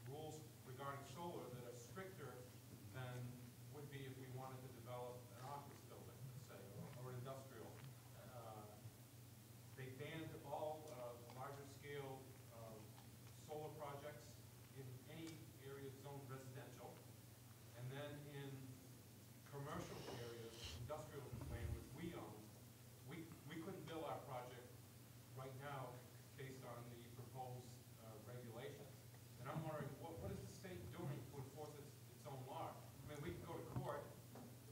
rules regarding solar that are stricter than would be if we wanted to develop an office building, let's say, or industrial. They banned all larger scale solar projects in any area zoned residential. And then in commercial areas, industrial land which we own, we couldn't build our project right now based on the proposed regulations. And I'm wondering, what is the state doing to enforce its own law? I mean, we can go to court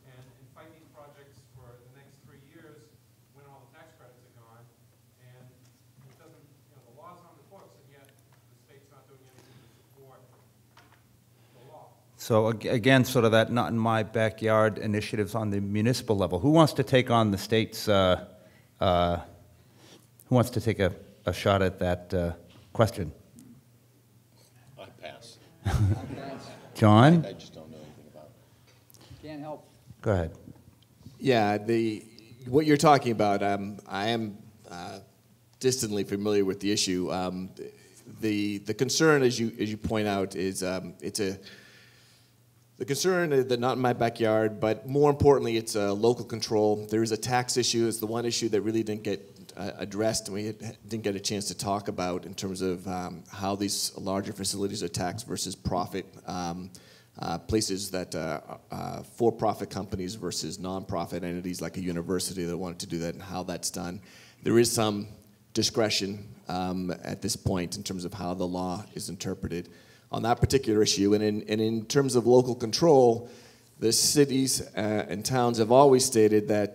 and fight these projects for the next 3 years when all the tax credits are gone, and it doesn't, the law's on the books, and yet the state's not doing anything to support the law. So again, sort of that not in my backyard initiatives on the municipal level. Who wants to take on the state's, who wants to take a shot at that question? I pass. John? I just don't know anything about it. Can't help. Go ahead. Yeah, what you're talking about, I am distantly familiar with the issue. The concern, as you point out, is the concern is that not in my backyard, but more importantly, it's local control. There is a tax issue. It's the one issue that really didn't get addressed, and we didn't get a chance to talk about in terms of how these larger facilities are taxed versus profit. Places that for-profit companies versus non-profit entities like a university that wanted to do that, and how that's done. There is some discretion at this point in terms of how the law is interpreted on that particular issue. And in terms of local control, the cities and towns have always stated that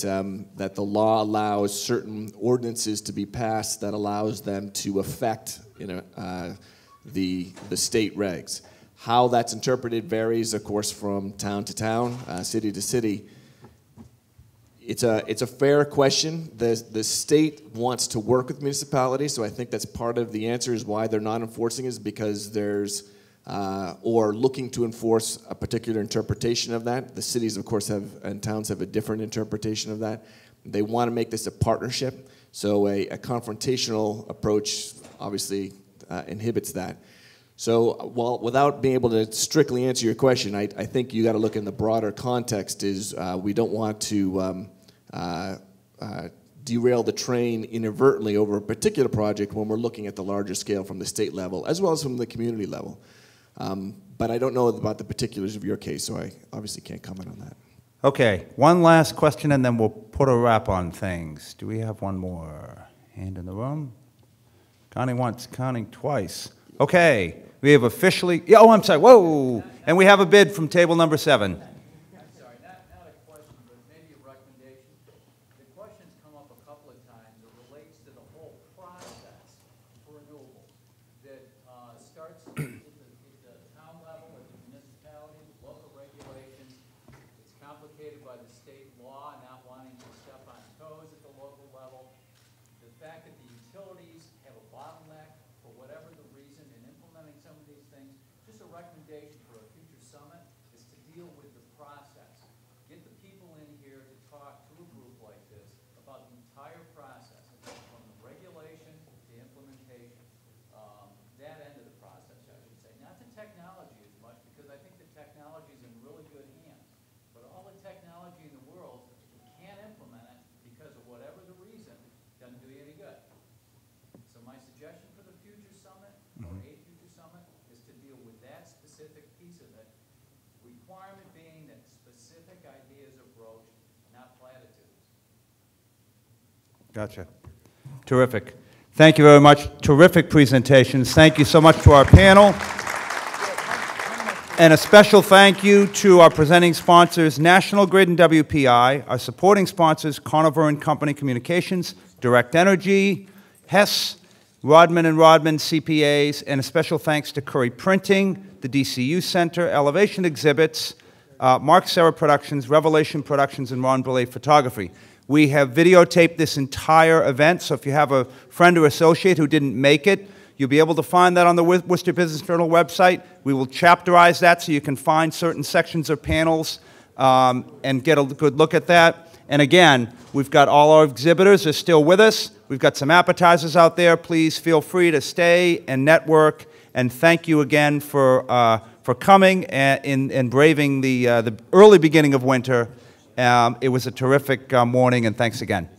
that the law allows certain ordinances to be passed that allows them to affect the state regs. How that's interpreted varies, of course, from town to town, city to city. It's a fair question. The state wants to work with municipalities, so I think that's part of the answer is why they're not enforcing is because there's or looking to enforce a particular interpretation of that. The cities, of course, and towns have a different interpretation of that. They want to make this a partnership, so a confrontational approach obviously inhibits that. So without being able to strictly answer your question, I think you got to look in the broader context is we don't want to derail the train inadvertently over a particular project when we're looking at the larger scale from the state level as well as from the community level. But I don't know about the particulars of your case, so I obviously can't comment on that. Okay, one last question and then we'll put a wrap on things. Do we have one more? Hand in the room? Counting once, counting twice. Okay, we have officially, oh, I'm sorry, whoa! And we have a bid from table number 7. by the state law, not wanting to step on toes at the local level. The fact that the utilities have a bottleneck for whatever the reason in implementing some of these things. Just a recommendation for a future summit is to deal with the process. Get the people in here to talk to a group like this about the entire process, from the regulation to implementation. That end of the process, I should say. Not the technology as much, because I think the technology is in really good hands. But all the technology in the world, if you can't implement it because of whatever the reason, doesn't do you any good. So my suggestion for the future summit, or a future summit, is to deal with that specific piece of it. Requirement being that specific ideas are broached, not platitudes. Gotcha. Terrific. Thank you very much. Terrific presentations. Thank you so much to our panel. And a special thank you to our presenting sponsors, National Grid and WPI, our supporting sponsors, Conover and Company Communications, Direct Energy, Hess, Rodman and Rodman CPAs, and a special thanks to Curry Printing, the DCU Center, Elevation Exhibits, Mark Serra Productions, Revelation Productions, and Ron Belay Photography. We have videotaped this entire event, so if you have a friend or associate who didn't make it, you'll be able to find that on the Worcester Business Journal website. We will chapterize that so you can find certain sections or panels and get a good look at that. And again, we've got all our exhibitors are still with us. We've got some appetizers out there. Please feel free to stay and network. And thank you again for coming and braving the early beginning of winter. It was a terrific morning, and thanks again.